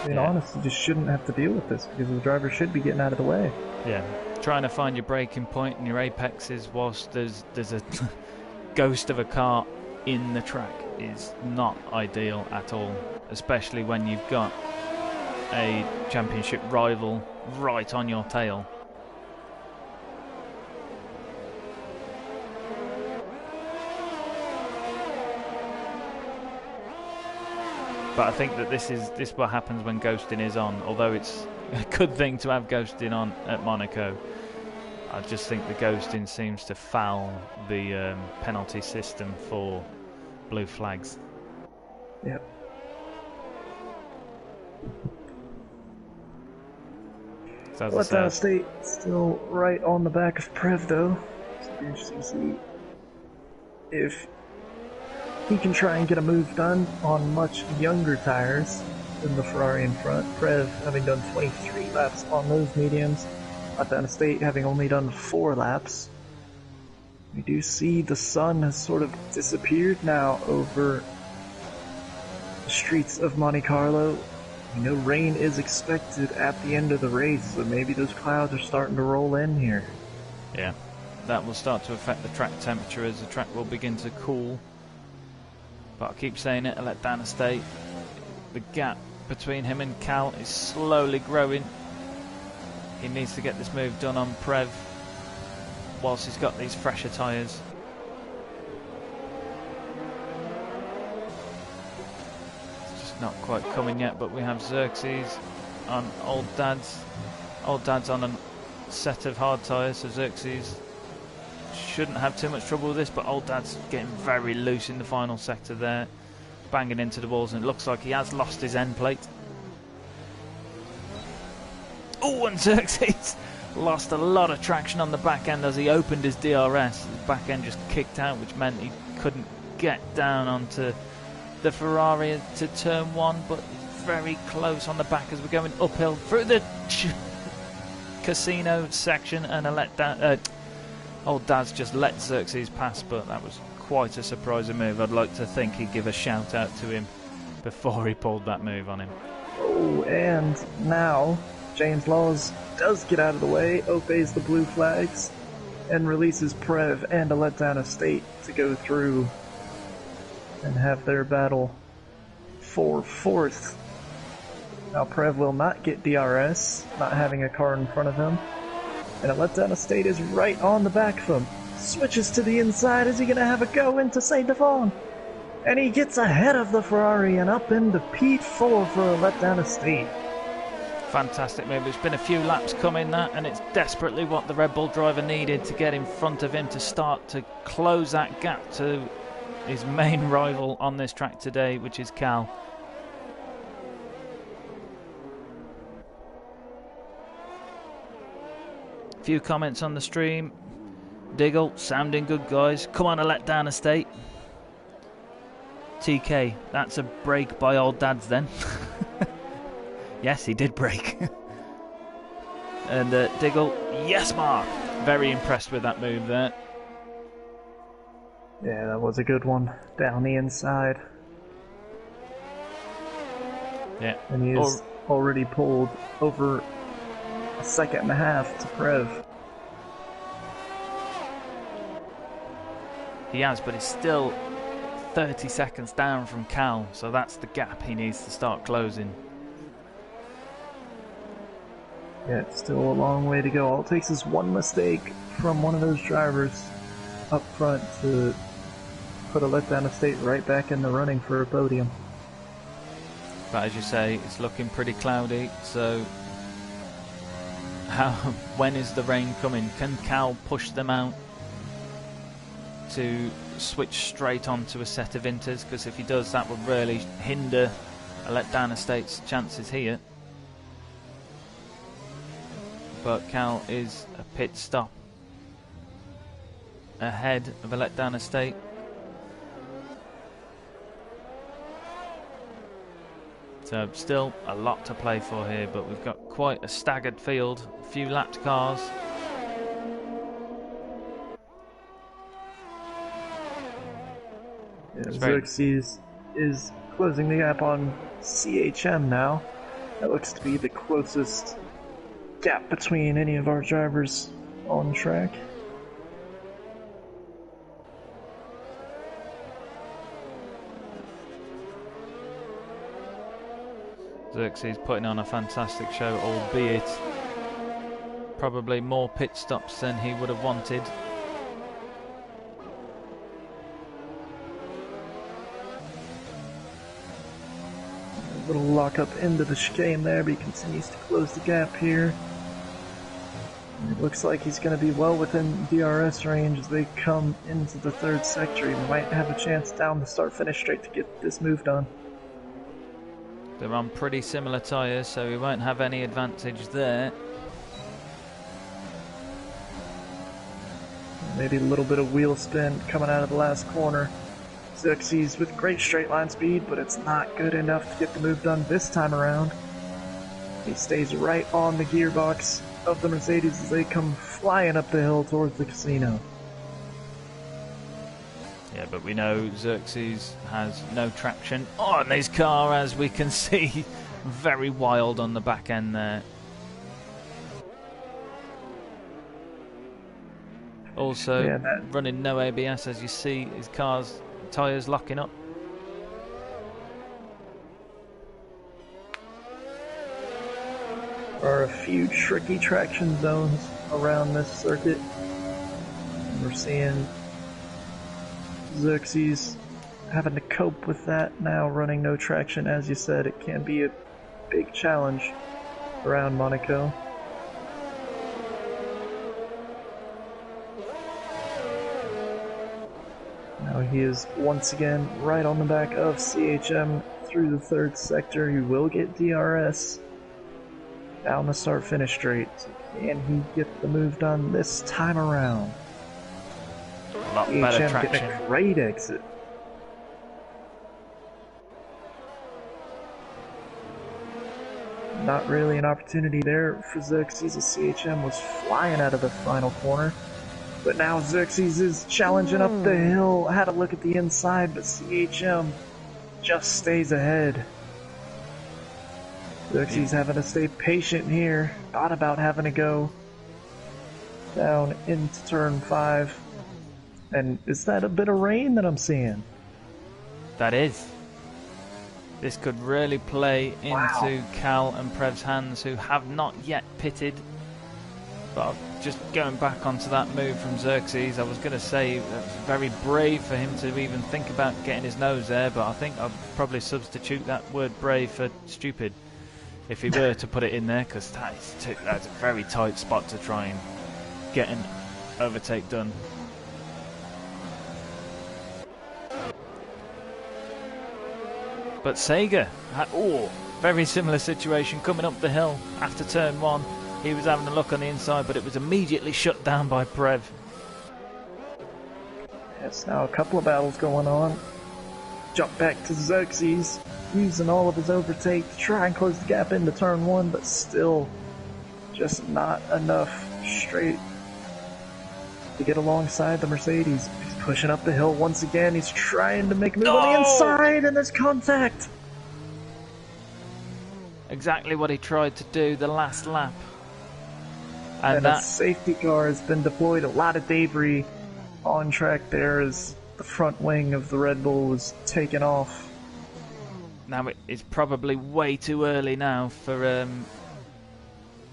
being honest, you just shouldn't have to deal with this because the driver should be getting out of the way. Yeah, trying to find your braking point and your apexes whilst there's a ghost of a car in the track is not ideal at all, especially when you've got a championship rival right on your tail. But I think that this is what happens when ghosting is on. Although it's a good thing to have ghosting on at Monaco, I just think the ghosting seems to foul the penalty system for blue flags. Yep. So Letdown State still right on the back of Prev though. It's be interesting to see if he can try and get a move done on much younger tires than the Ferrari in front. Prev having done 23 laps on those mediums. Letdown State having only done 4 laps. We do see the sun has sort of disappeared now over the streets of Monte Carlo. You know, rain is expected at the end of the race, so maybe those clouds are starting to roll in here. Yeah, that will start to affect the track temperature as the track will begin to cool. But I keep saying it, I let down a state. The gap between him and Cal is slowly growing. He needs to get this move done on Prev whilst he's got these fresher tyres. It's just not quite coming yet, but we have Xerxes on Old Dad's. Old Dad's on a set of hard tyres, so Xerxes shouldn't have too much trouble with this, but Old Dad's getting very loose in the final sector there, banging into the walls, and it looks like he has lost his end plate. Oh, and Xerxes lost a lot of traction on the back end as he opened his DRS. His back end just kicked out, which meant he couldn't get down onto the Ferrari to turn one, but very close on the back as we're going uphill through the casino section, and Old Dad's just let Xerxes pass, but that was quite a surprising move. I'd like to think he'd give a shout out to him before he pulled that move on him. Oh, and now James Laws does get out of the way, obeys the blue flags, and releases Prev and a letdown estate to go through and have their battle for fourth. Now Prev will not get DRS, not having a car in front of him. And a letdown estate is right on the back of him. Switches to the inside. Is he going to have a go into St. Devon? And he gets ahead of the Ferrari and up into P4 for a letdown estate. Fantastic move. It's been a few laps coming that, and it's desperately what the Red Bull driver needed to get in front of him to start to close that gap to his main rival on this track today, which is Cal. Few comments on the stream. Diggle, sounding good, guys. Come on, a letdown estate. TK, that's a break by Old Dad's then. Yes, he did break. And Diggle, yes, Mark. Very impressed with that move there. Yeah, that was a good one. Down the inside. Yeah. And he is already pulled over a second and a half to Prev. He has, but he's still 30 seconds down from Cal, so that's the gap he needs to start closing. Yeah, it's still a long way to go. All it takes is one mistake from one of those drivers up front to put a letdown estate right back in the running for a podium. But as you say, it's looking pretty cloudy, so when is the rain coming? Can Cal push them out to switch straight onto a set of inters? Because if he does, that would really hinder a letdown estate's chances here. But Cal is a pit stop ahead of a letdown estate. So still a lot to play for here, but we've got quite a staggered field, a few lapped cars. Yeah, Xerxes is closing the gap on CHM now. That looks to be the closest gap between any of our drivers on track. Xerxes putting on a fantastic show, albeit probably more pit stops than he would have wanted. A little lock up into the chicane there, but he continues to close the gap here. It looks like he's going to be well within DRS range as they come into the third sector. He might have a chance down the start-finish straight to get this move done. They're on pretty similar tyres, so he won't have any advantage there. Maybe a little bit of wheel spin coming out of the last corner. Xerxes with great straight line speed, but it's not good enough to get the move done this time around. He stays right on the gearbox of the Mercedes as they come flying up the hill towards the casino. Yeah, but we know Xerxes has no traction on his car, as we can see very wild on the back end there. Also, running no ABS, as you see his car's tyres locking up. There are a few tricky traction zones around this circuit. We're seeing Xerxes having to cope with that now, running no traction. As you said, it can be a big challenge around Monaco. Now he is once again right on the back of CHM through the third sector. He will get DRS down the start-finish straight. So can he get the move done this time around? A lot better traction. Getting a great exit. Not really an opportunity there for Xerxes, as CHM was flying out of the final corner. But now Xerxes is challenging up the hill. Had a look at the inside, but CHM just stays ahead. Xerxes having to stay patient here. Thought about having to go down into turn 5. And is that a bit of rain that I'm seeing? That is. This could really play into Cal and Prev's hands, who have not yet pitted. But just going back onto that move from Xerxes, I was going to say that's very brave for him to even think about getting his nose there, but I think I'd probably substitute that word brave for stupid if he were to put it in there, because that's a very tight spot to try and get an overtake done. But Sega, very similar situation coming up the hill after turn 1. He was having a look on the inside, but it was immediately shut down by Prev. Yes, now a couple of battles going on. Jump back to Xerxes, using all of his overtake to try and close the gap into turn 1, but still just not enough straight to get alongside the Mercedes. He's pushing up the hill once again. He's trying to make a move on the inside, and there's contact. Exactly what he tried to do the last lap. And that safety car has been deployed. A lot of debris on track there as the front wing of the Red Bull was taken off. Now it's probably way too early now for...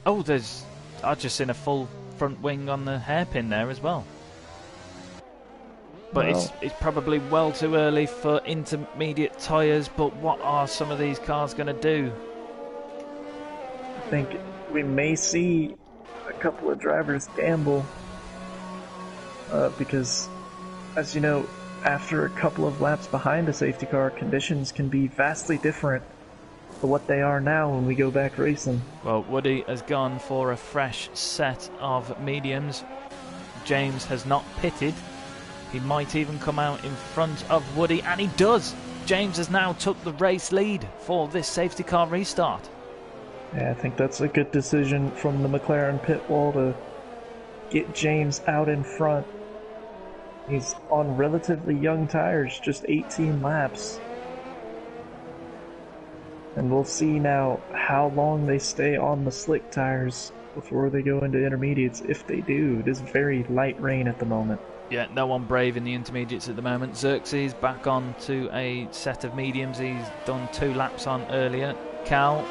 I've just seen a full front wing on the hairpin there as well. But it's probably well too early for intermediate tyres, but what are some of these cars going to do? I think we may see a couple of drivers gamble because, as you know, after a couple of laps behind a safety car, conditions can be vastly different to what they are now when we go back racing. Well, Woody has gone for a fresh set of mediums. James has not pitted. He might even come out in front of Woody, and he does! James has now took the race lead for this safety car restart. Yeah, I think that's a good decision from the McLaren pit wall to get James out in front. He's on relatively young tires, just 18 laps. And we'll see now how long they stay on the slick tires before they go into intermediates, if they do. It is very light rain at the moment. Yeah, no one brave in the intermediates at the moment. Xerxes back on to a set of mediums he's done 2 laps on earlier. Cal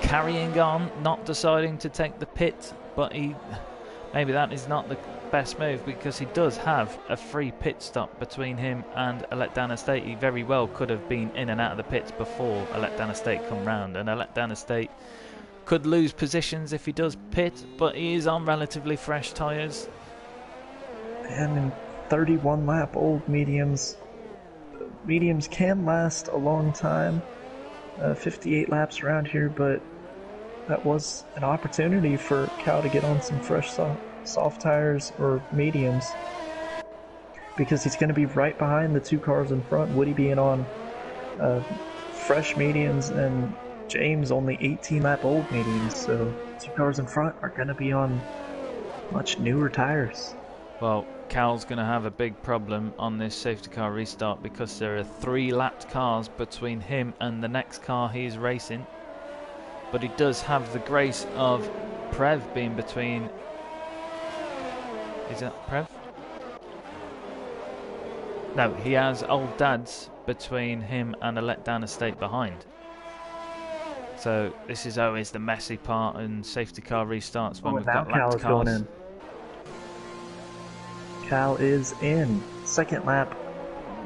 carrying on, not deciding to take the pit, but maybe that is not the best move, because he does have a free pit stop between him and Letdown Estate. He very well could have been in and out of the pits before Letdown Estate come round, and Letdown Estate could lose positions if he does pit, but he is on relatively fresh tyres. And in 31 lap old mediums can last a long time. 58 laps around here, but that was an opportunity for Cal to get on some fresh soft tires or mediums, because he's going to be right behind the 2 cars in front, Woody being on fresh mediums and James only 18 lap old mediums, so 2 cars in front are going to be on much newer tires. Well, Cal's going to have a big problem on this safety car restart, because there are 3 lapped cars between him and the next car he's racing. but he does have the grace of Prev being between. Is that Prev? No, he has Old Dad's between him and a letdown estate behind. So this is always the messy part, and safety car restarts when we've got Cal lapped is going cars. in. Cal is in. Second lap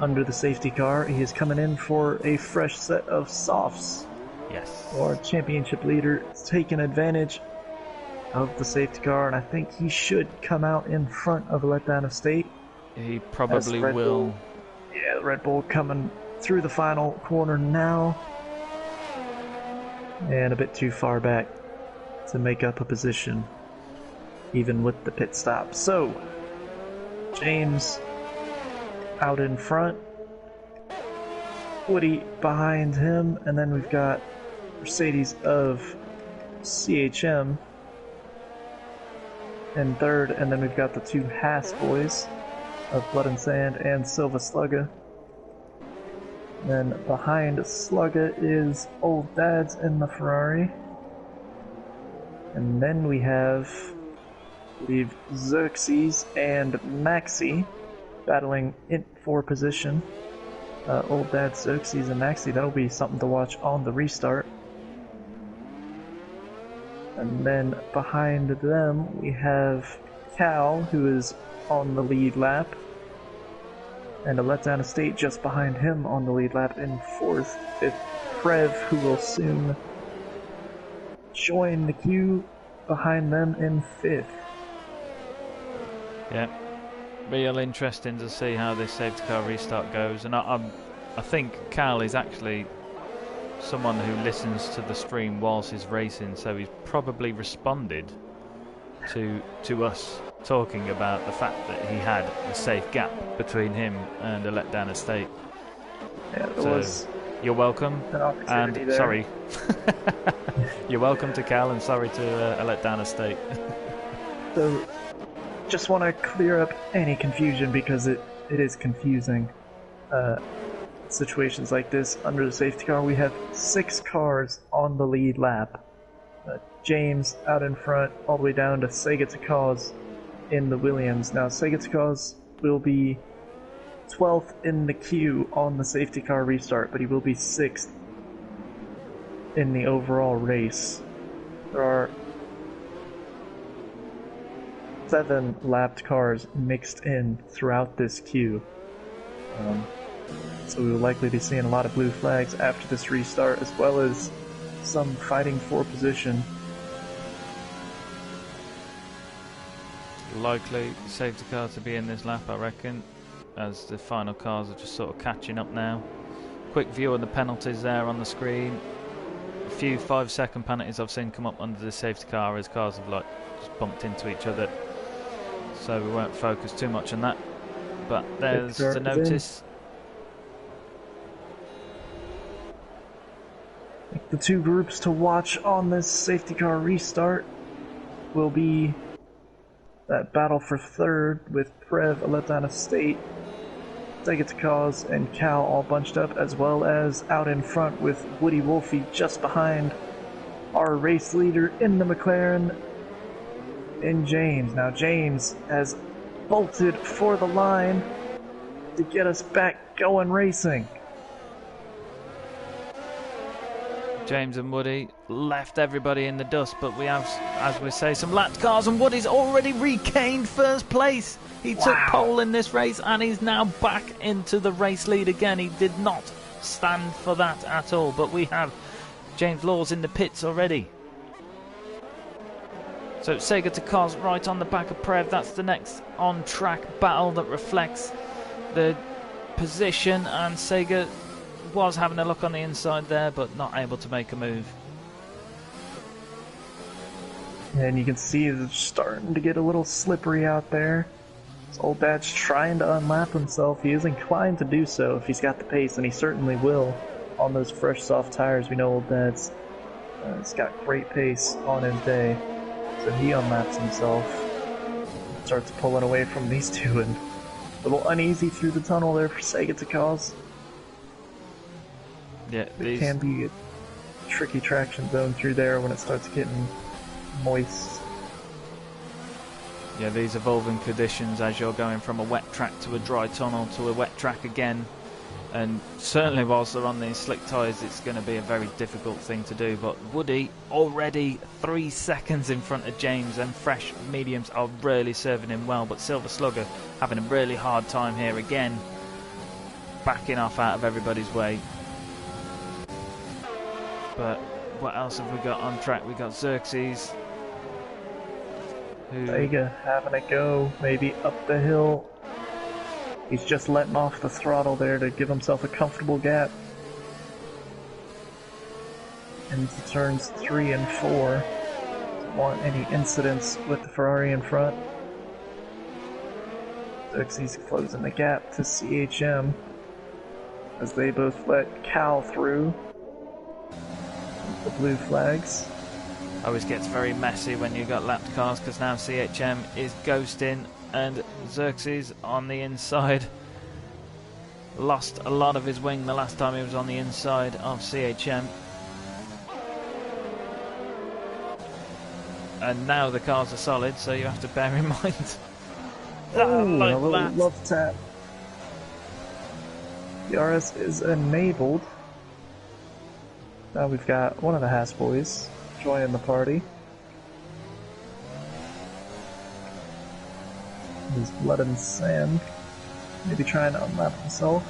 under the safety car. He is coming in for a fresh set of softs. Yes. Our championship leader is taking advantage of the safety car, and I think he should come out in front of a letdown estate. He probably will. Yeah, the Red Bull coming through the final corner now. And a bit too far back to make up a position, even with the pit stop. So, James out in front, Woody behind him, and then we've got Mercedes of CHM in third, and then we've got the two Haas boys of Blood and Sand and Silva Slugga. Then behind Slugga is Old Dad's in the Ferrari. And then we have, I believe, Xerxes and Maxi battling in for position. Old Dad, Xerxes, and Maxi, that'll be something to watch on the restart. And then behind them we have Cal, who is on the lead lap, and a letdown estate just behind him on the lead lap in fourth, with Prev, who will soon join the queue behind them in fifth. Yeah, real interesting to see how this safety car restart goes, and I think Cal is actually someone who listens to the stream whilst he's racing, so he's probably responded to us talking about the fact that he had a safe gap between him and a letdown estate. Yeah, there was you're welcome, and there. Sorry. You're welcome to Cal, and sorry to a letdown estate. So, just want to clear up any confusion, because it is confusing. Situations like this under the safety car, we have 6 cars on the lead lap. James out in front, all the way down to Sega Takaz in the Williams. Now, Sega Takaz will be 12th in the queue on the safety car restart, but he will be 6th in the overall race. There are 7 lapped cars mixed in throughout this queue. So we will likely be seeing a lot of blue flags after this restart, as well as some fighting for position. Likely safety car to be in this lap, I reckon, as the final cars are just sort of catching up now. Quick view of the penalties there on the screen. A few 5-second penalties I've seen come up under the safety car as cars have like just bumped into each other, so we won't focus too much on that. But there's the notice. The two groups to watch on this safety car restart will be that battle for third, with Prev, a letdown estate, Sega Takaz, and Cal all bunched up, as well as out in front with Woody Wolfie just behind our race leader in the McLaren, in James. Now James has bolted for the line to get us back going racing. James and Woody left everybody in the dust, but we have, as we say, some lapped cars, and Woody's already regained first place. He took pole in this race, and he's now back into the race lead again. He did not stand for that at all, but we have James Laws in the pits already. So Sega Takaz right on the back of Prev. That's the next on-track battle that reflects the position, and Sega was having a look on the inside there, but not able to make a move. And you can see it's starting to get a little slippery out there. Old Dad's trying to unlap himself. He is inclined to do so if he's got the pace, and he certainly will on those fresh soft tires. We know Old Dad's he's got great pace on his day, so he unlaps himself, starts pulling away from these two, and a little uneasy through the tunnel there for Sega Takaz. Yeah, it can be tricky traction zone through there when it starts getting moist. Yeah, these evolving conditions as you're going from a wet track to a dry tunnel to a wet track again. And certainly whilst they're on these slick tyres, it's going to be a very difficult thing to do. But Woody already 3 seconds in front of James, and fresh mediums are really serving him well. But Silver Slugger having a really hard time here again, backing off out of everybody's way. But what else have we got on track? We got Xerxes, who Vega having a go, maybe up the hill. He's just letting off the throttle there to give himself a comfortable gap. Into turns 3 and 4. Don't want any incidents with the Ferrari in front. Xerxes closing the gap to CHM as they both let Cal through the blue flags. always gets very messy when you got lapped cars, because now CHM is ghosting and Xerxes on the inside. Lost a lot of his wing the last time he was on the inside of CHM. And now the cars are solid, so you have to bear in mind. Oh, like a little love tap. The RS is enabled. Now we've got one of the Haas boys joining the party. He's blood and sand. Maybe trying to unlap himself.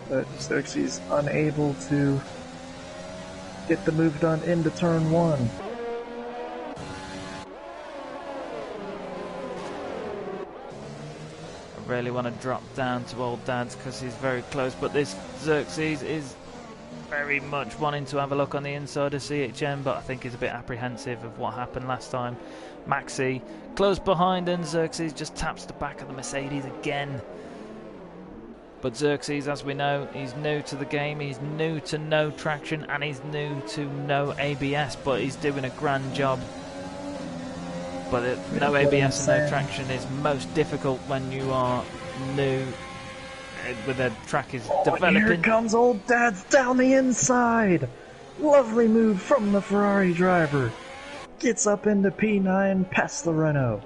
But Xerxes unable to get the move done into turn 1. I really want to drop down to old dad's because he's very close, but this Xerxes is very much wanting to have a look on the inside of CHM, but I think he's a bit apprehensive of what happened last time. Maxi close behind, and Xerxes just taps the back of the Mercedes again. But Xerxes, as we know, he's new to the game, he's new to no traction, and he's new to no ABS, but he's doing a grand job. But no ABS and no traction is most difficult when you are new, when the track is developing. Here comes old dad's down the inside. Lovely move from the Ferrari driver. Gets up into P9 past the Renault.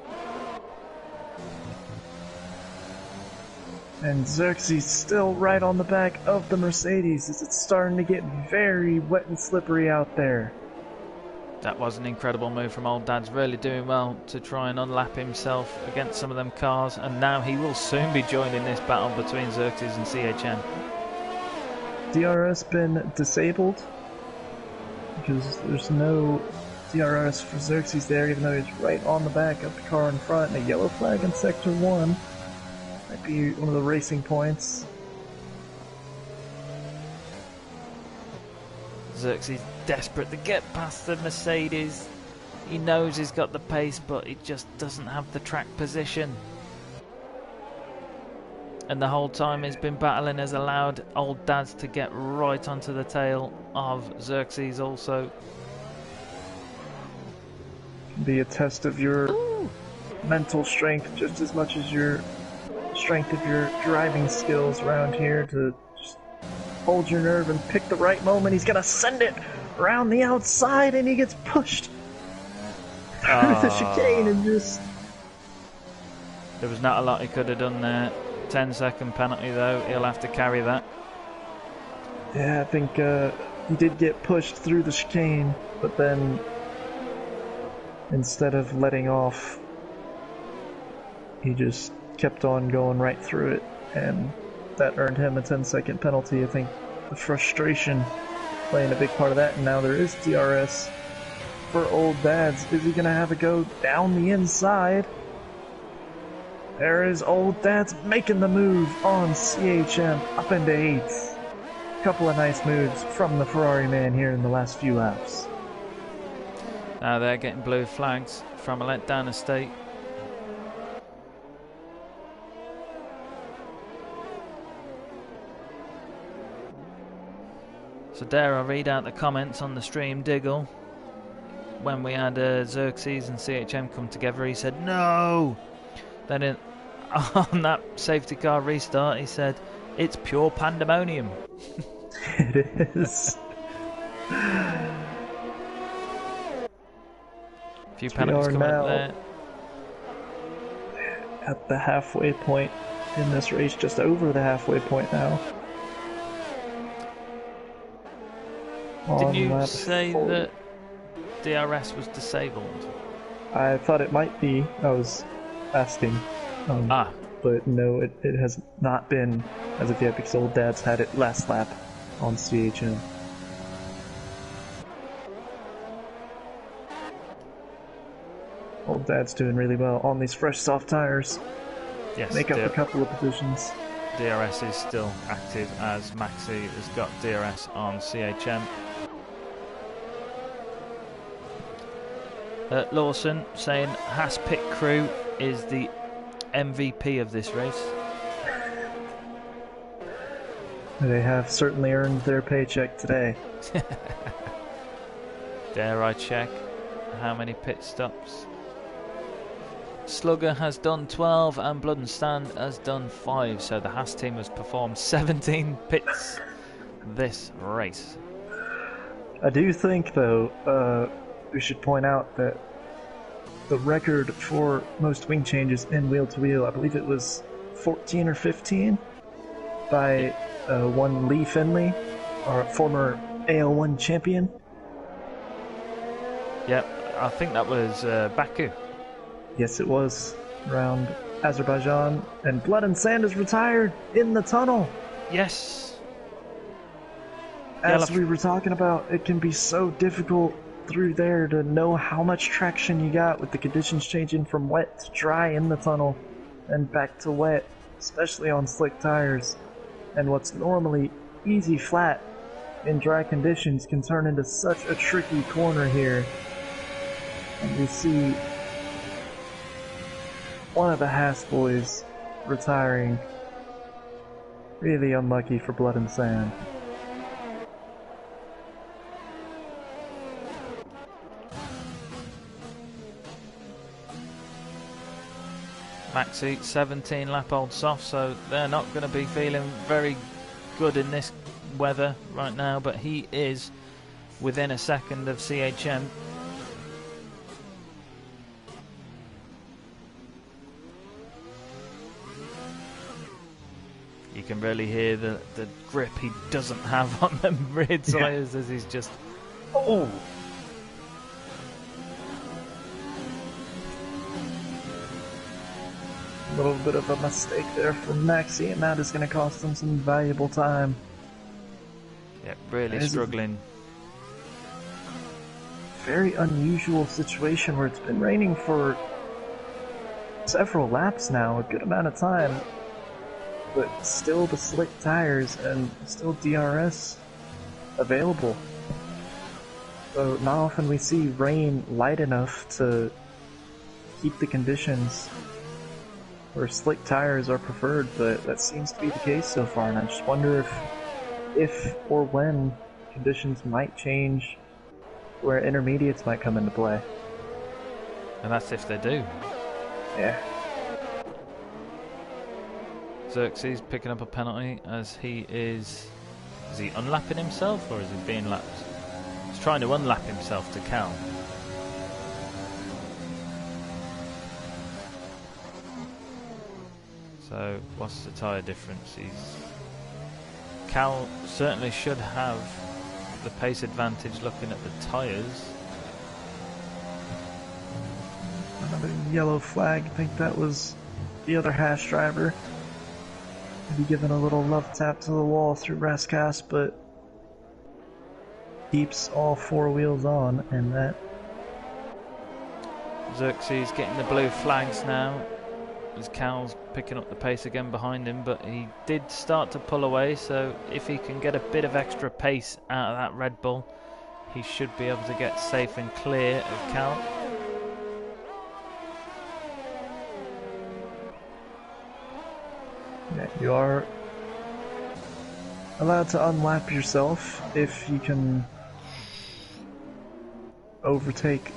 And Xerxes still right on the back of the Mercedes as it's starting to get very wet and slippery out there. That was an incredible move from old dad's, really doing well to try and unlap himself against some of them cars, and now he will soon be joining this battle between Xerxes and CHM. DRS been disabled because there's no DRS for Xerxes there, even though he's right on the back of the car in front. A yellow flag in sector 1 might be one of the racing points. Xerxes desperate to get past the Mercedes. He knows he's got the pace, but he just doesn't have the track position. And the whole time he's been battling has allowed old dads to get right onto the tail of Xerxes also. Can be a test of your mental strength just as much as your strength of your driving skills around here to just hold your nerve and pick the right moment. He's gonna send it around the outside and he gets pushed through the chicane and just... There was not a lot he could have done there. 10-second penalty though, he'll have to carry that. Yeah, I think he did get pushed through the chicane, but then instead of letting off, he just kept on going right through it, and that earned him a 10-second penalty. I think the frustration playing a big part of that, and now there is DRS for old dads. Is he gonna have a go down the inside? There is old dads making the move on CHM up into 8th. Couple of nice moves from the Ferrari man here in the last few laps. Now they're getting blue flags from a letdown estate. So dare I read out the comments on the stream, Diggle. When we had Xerxes and CHM come together, he said, no! Then on that safety car restart, he said, It's pure pandemonium. It is. A few We penalties are coming up now there. at the halfway point in this race, just over the halfway point now. Didn't On you lap say 40. that DRS was disabled? I thought it might be. I was asking. Ah, But no, it has not been as of yet because Old Dad's had it last lap on CHM. Old Dad's doing really well on these fresh soft tires. yes. Make up a couple of positions. DRS is still active as Maxi has got DRS on CHM. Lawson saying Haas pit crew is the MVP of this race. They have certainly earned their paycheck today. Dare I check how many pit stops? Slugger has done 12 and Blood and Stand has done 5, so the Haas team has performed 17 pits this race. I do think, though, we should point out that the record for most wing changes in wheel-to-wheel, I believe it was 14 or 15 by one Lee Finley, our former AL1 champion. Yep, I think that was Baku. Yes, it was around Azerbaijan, and Blood and Sand is retired in the tunnel. Yes. As we were talking about, it can be so difficult through there to know how much traction you got with the conditions changing from wet to dry in the tunnel and back to wet, especially on slick tires. And what's normally easy flat in dry conditions can turn into such a tricky corner here. And we see one of the Haas boys retiring. Really unlucky for Blood and Sand. Maxi, 17 lap old soft, so they're not going to be feeling very good in this weather right now, but he is within a second of CHM. You can really hear the grip he doesn't have on them rear tyres as he's just... Oh! A little bit of a mistake there from Maxi, and that is going to cost him some valuable time. Yeah, really struggling. Very unusual situation where it's been raining for several laps now, a good amount of time, but still the slick tires and still DRS available. So not often we see rain light enough to keep the conditions where slick tires are preferred, but that seems to be the case so far, and I just wonder if or when conditions might change where intermediates might come into play. And that's if they do. Yeah. Xerxes picking up a penalty as he is he unlapping himself or is he being lapped? He's trying to unlap himself to Cal. So what's the tyre difference? Cal certainly should have the pace advantage looking at the tyres. Another yellow flag. I think that was the other Haas driver. Maybe giving a little love tap to the wall through Raskas, but keeps all four wheels on, and that... Xerxes getting the blue flags now as Cal's picking up the pace again behind him, but he did start to pull away, so if he can get a bit of extra pace out of that Red Bull, he should be able to get safe and clear of Cal. Yeah, you are allowed to unlap yourself if you can overtake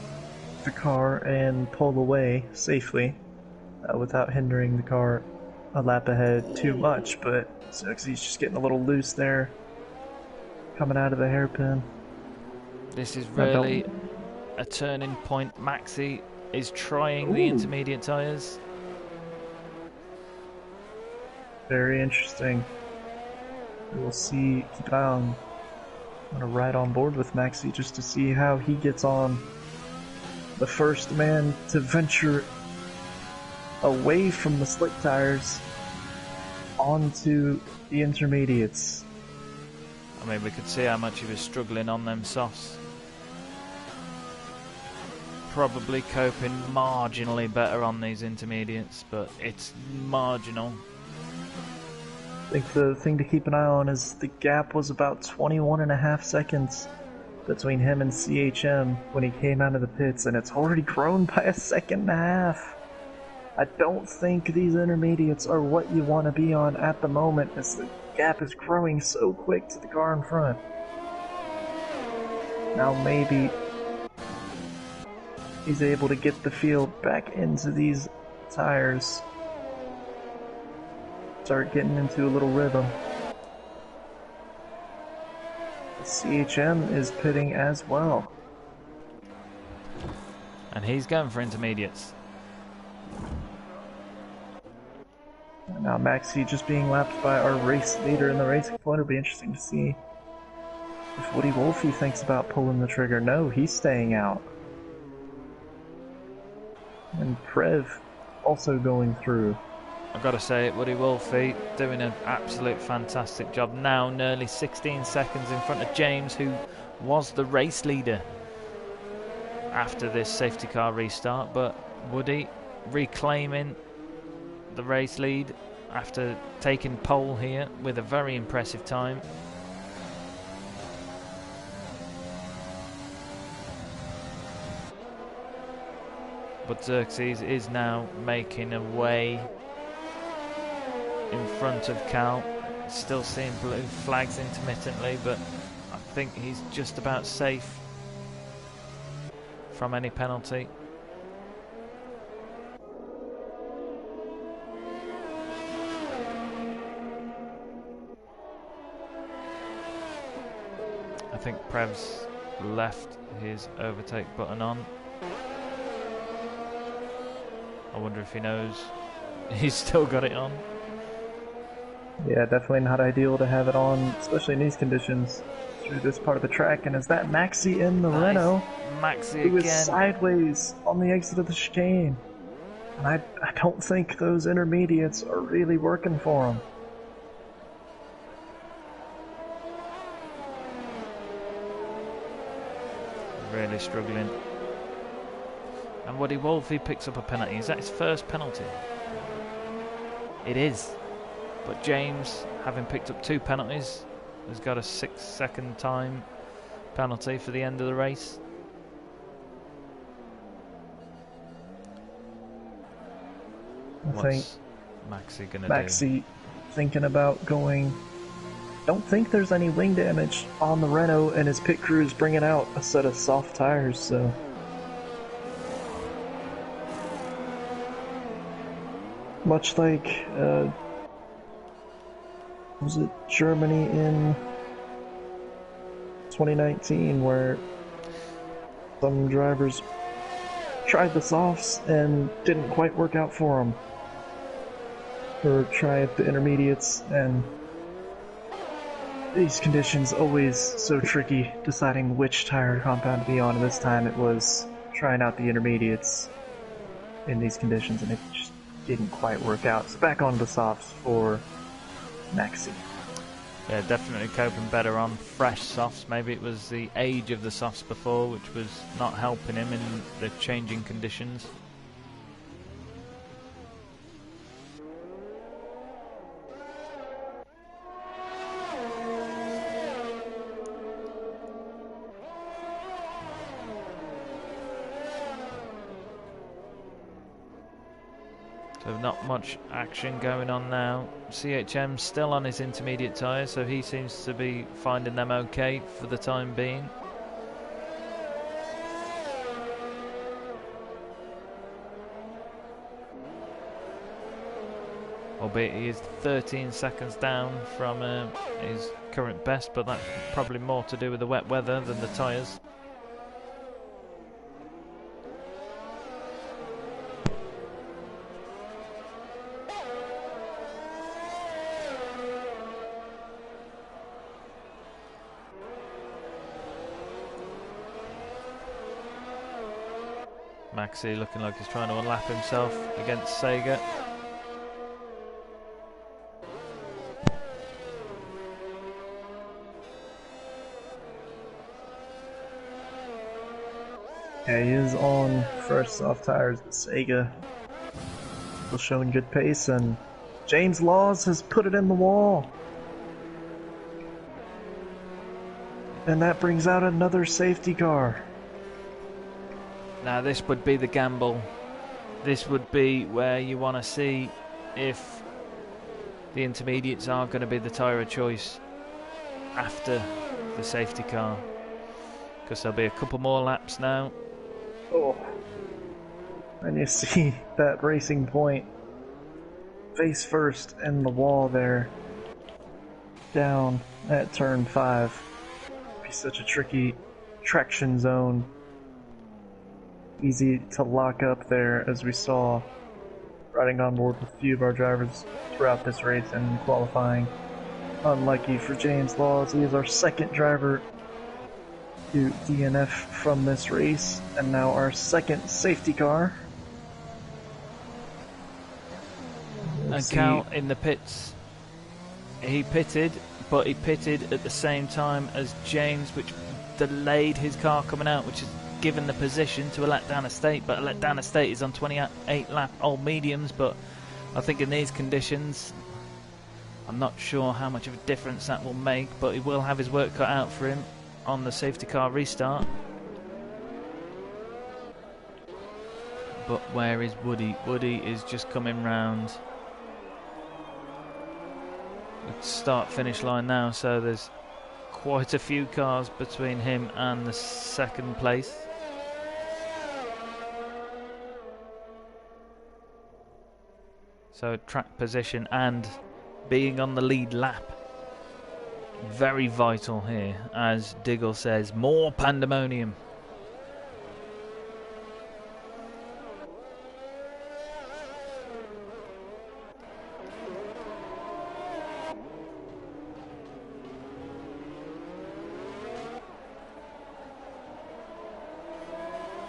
the car and pull away safely without hindering the car a lap ahead too much, but Xerxes just getting a little loose there, coming out of the hairpin. This is really a turning point. Maxi is trying the intermediate tyres. Very interesting. We will see. Keep an eye on. I'm gonna ride on board with Maxi just to see how he gets on. The first man to venture away from the slick tires onto the intermediates. I mean, we could see how much he was struggling on them softs. Probably coping marginally better on these intermediates, but it's marginal. I think the thing to keep an eye on is the gap was about 21.5 seconds between him and CHM when he came out of the pits, and it's already grown by 1.5 seconds. I don't think these intermediates are what you want to be on at the moment, as the gap is growing so quick to the car in front. Now maybe he's able to get the field back into these tires, start getting into a little rhythm. CHM is pitting as well. And he's going for intermediates. Now Maxi just being lapped by our race leader in the racing point. It'll be interesting to see if Woody Wolfie thinks about pulling the trigger. No, he's staying out. And Prev also going through. I've got to say, Woody Wolfie doing an absolute fantastic job. Now nearly 16 seconds in front of James, who was the race leader after this safety car restart. But Woody reclaiming the race lead after taking pole here with a very impressive time. But Xerxes is now making a way in front of Cal. Still seeing blue flags intermittently, but I think he's just about safe from any penalty. I think Prev's left his overtake button on. I wonder if he knows he's still got it on. Yeah, definitely not ideal to have it on, especially in these conditions, through this part of the track. And is that Maxi in the Renault? Maxi who again. is sideways on the exit of the chicane. And I don't think those intermediates are really working for him. Really struggling. And Woody Wolfie picks up a penalty. Is that his first penalty? It is. But James, having picked up 2 penalties, has got a 6-second time penalty for the end of the race. I think Maxi gonna Maxi thinking about going. Don't think there's any wing damage on the Renault, and his pit crew is bringing out a set of soft tires, so. Much like, was it Germany in 2019, where some drivers tried the softs and didn't quite work out for them, or tried the intermediates, and these conditions always so tricky deciding which tire compound to be on, and this time it was trying out the intermediates in these conditions, and it just didn't quite work out. So back on the softs for Maxi. Yeah, definitely coping better on fresh softs. Maybe it was the age of the softs before which was not helping him in the changing conditions. So not much action going on now. CHM still on his intermediate tyres, so he seems to be finding them okay for the time being. albeit he is 13 seconds down from his current best, but that's probably more to do with the wet weather than the tyres. Maxi looking like he's trying to unlap himself against Sega. Yeah, he is on fresh soft tires, but Sega still showing good pace, and James Laws has put it in the wall. And that brings out another safety car. Now this would be the gamble. This would be where you want to see if the intermediates are going to be the tyre of choice after the safety car, because there'll be a couple more laps now. Oh, and you see that Racing Point face first in the wall there, down at turn 5. Be such a tricky traction zone. Easy to lock up there, as we saw riding on board with a few of our drivers throughout this race and qualifying. Unlucky for James Laws, he is our second driver to DNF from this race, and now our second safety car. And Cal in the pits, he pitted, but he pitted at the same time as James, which delayed his car coming out, which has given the position to a letdown estate. But a letdown estate is on 28 lap old mediums, but I think in these conditions I'm not sure how much of a difference that will make, but he will have his work cut out for him on the safety car restart. But where is Woody? Woody is just coming round. It's start-finish line now, so there's quite a few cars between him and the second place. So track position and being on the lead lap, very vital here, as Diggle says, more pandemonium.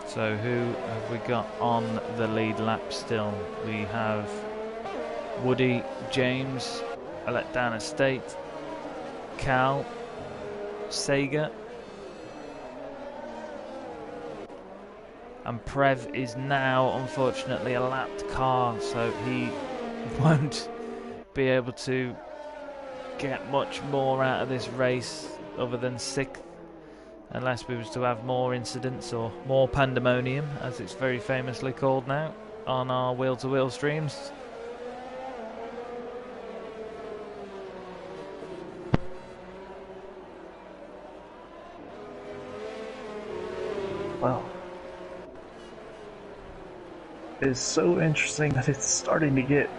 So who have we got on the lead lap still? We have Woody, James, a letdown estate, Cal, Sega, and Prev is now unfortunately a lapped car, so he won't be able to get much more out of this race other than 6th, unless we was to have more incidents or more pandemonium, as it's very famously called now on our wheel-to-wheel streams. Wow. It is so interesting that it's starting to get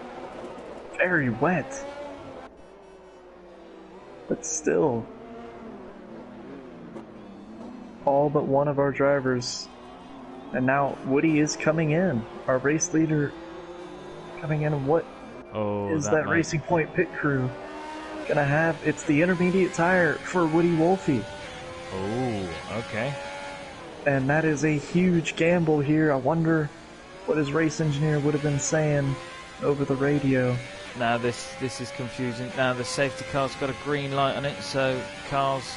very wet. But still, all but one of our drivers, and now Woody is coming in, our race leader coming in. What is that Racing Point pit crew gonna have? It's the intermediate tire for Woody Wolfie. Oh, okay. And that is a huge gamble here. I wonder what his race engineer would have been saying over the radio. Now this is confusing. Now the safety car's got a green light on it, so cars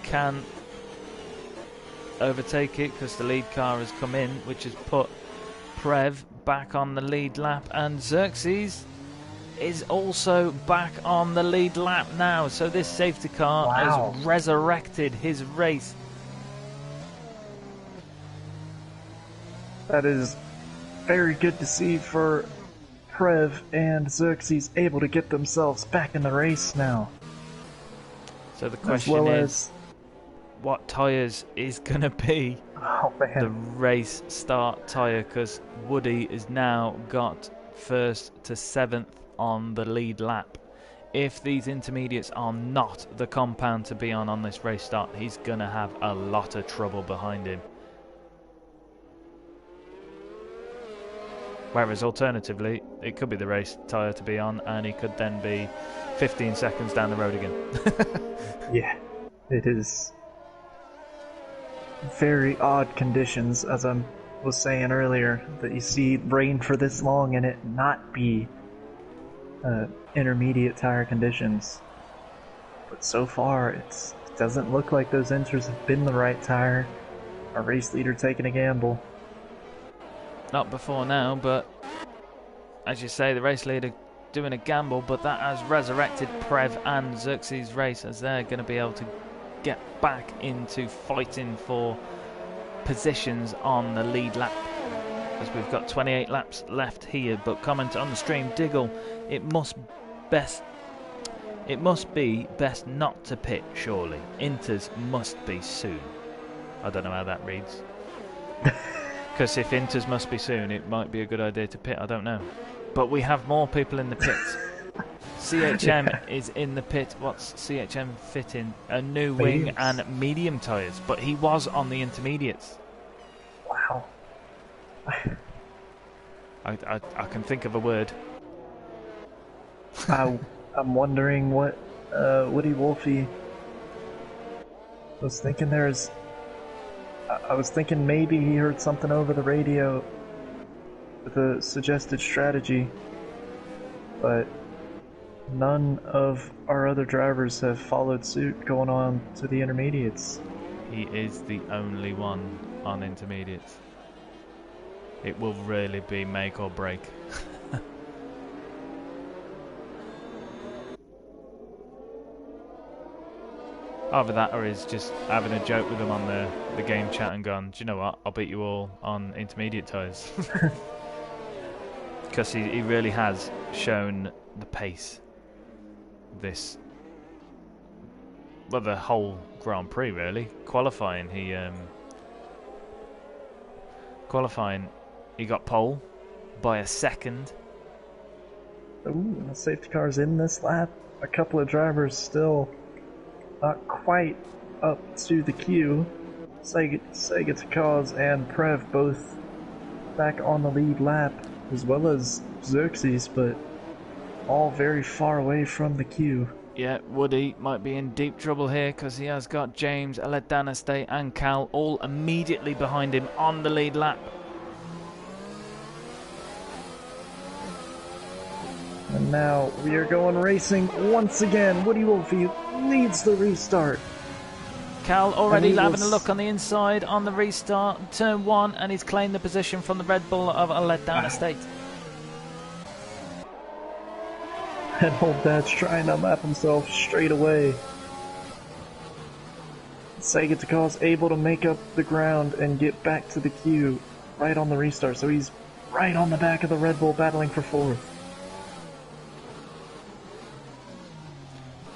can overtake it because the lead car has come in, which has put Prev back on the lead lap, and Xerxes is also back on the lead lap now. So this safety car has resurrected his race. That is very good to see for Prev and Xerxes, able to get themselves back in the race now. So the question is, what tyres is going to be the race start tyre? Because Woody has now got 1st to 7th on the lead lap. If these intermediates are not the compound to be on this race start, he's going to have a lot of trouble behind him. Whereas alternatively, it could be the race tyre to be on, and he could then be 15 seconds down the road again. Yeah, it is very odd conditions, as I was saying earlier, that you see rain for this long and it not be intermediate tire conditions. But so far, it doesn't look like those inters have been the right tire. Our race leader taking a gamble. Not before now, but as you say, the race leader doing a gamble, but that has resurrected Prev and Xerxes' race, as they're going to be able to get back into fighting for positions on the lead lap, as we've got 28 laps left here. But comment on the stream, Diggle, it must be best not to pit, surely. Inters must be soon. I don't know how that reads. Because if Inters must be soon, it might be a good idea to pit, I don't know. But we have more people in the pit. CHM is in the pit. What's CHM fitting? A new wing and medium tyres. But he was on the intermediates. Wow. I can think of a word. I'm wondering what Woody Wolfie was thinking. I was thinking maybe he heard something over the radio with a suggested strategy, but none of our other drivers have followed suit going on to the intermediates. He is the only one on intermediates. It will really be make or break. Either that or he's just having a joke with them on the game chat and gone, do you know what, I'll beat you all on intermediate tyres. Because he really has shown the pace this, well, the whole Grand Prix really. Qualifying he got pole by a second. Ooh, the safety car's in this lap. A couple of drivers still not quite up to the queue. Sega Cause and Prev both back on the lead lap, as well as Xerxes, but all very far away from the queue. Yeah, Woody might be in deep trouble here because he has got James, Aledana State and Cal all immediately behind him on the lead lap. And now we are going racing once again. Woody Wolfie leads the restart. Cal already having a look on the inside on the restart, turn 1, and he's claimed the position from the Red Bull of Aledana State. And old Dad's trying to map himself straight away. Sega Takaw's able to make up the ground and get back to the queue right on the restart, so he's right on the back of the Red Bull battling for 4th.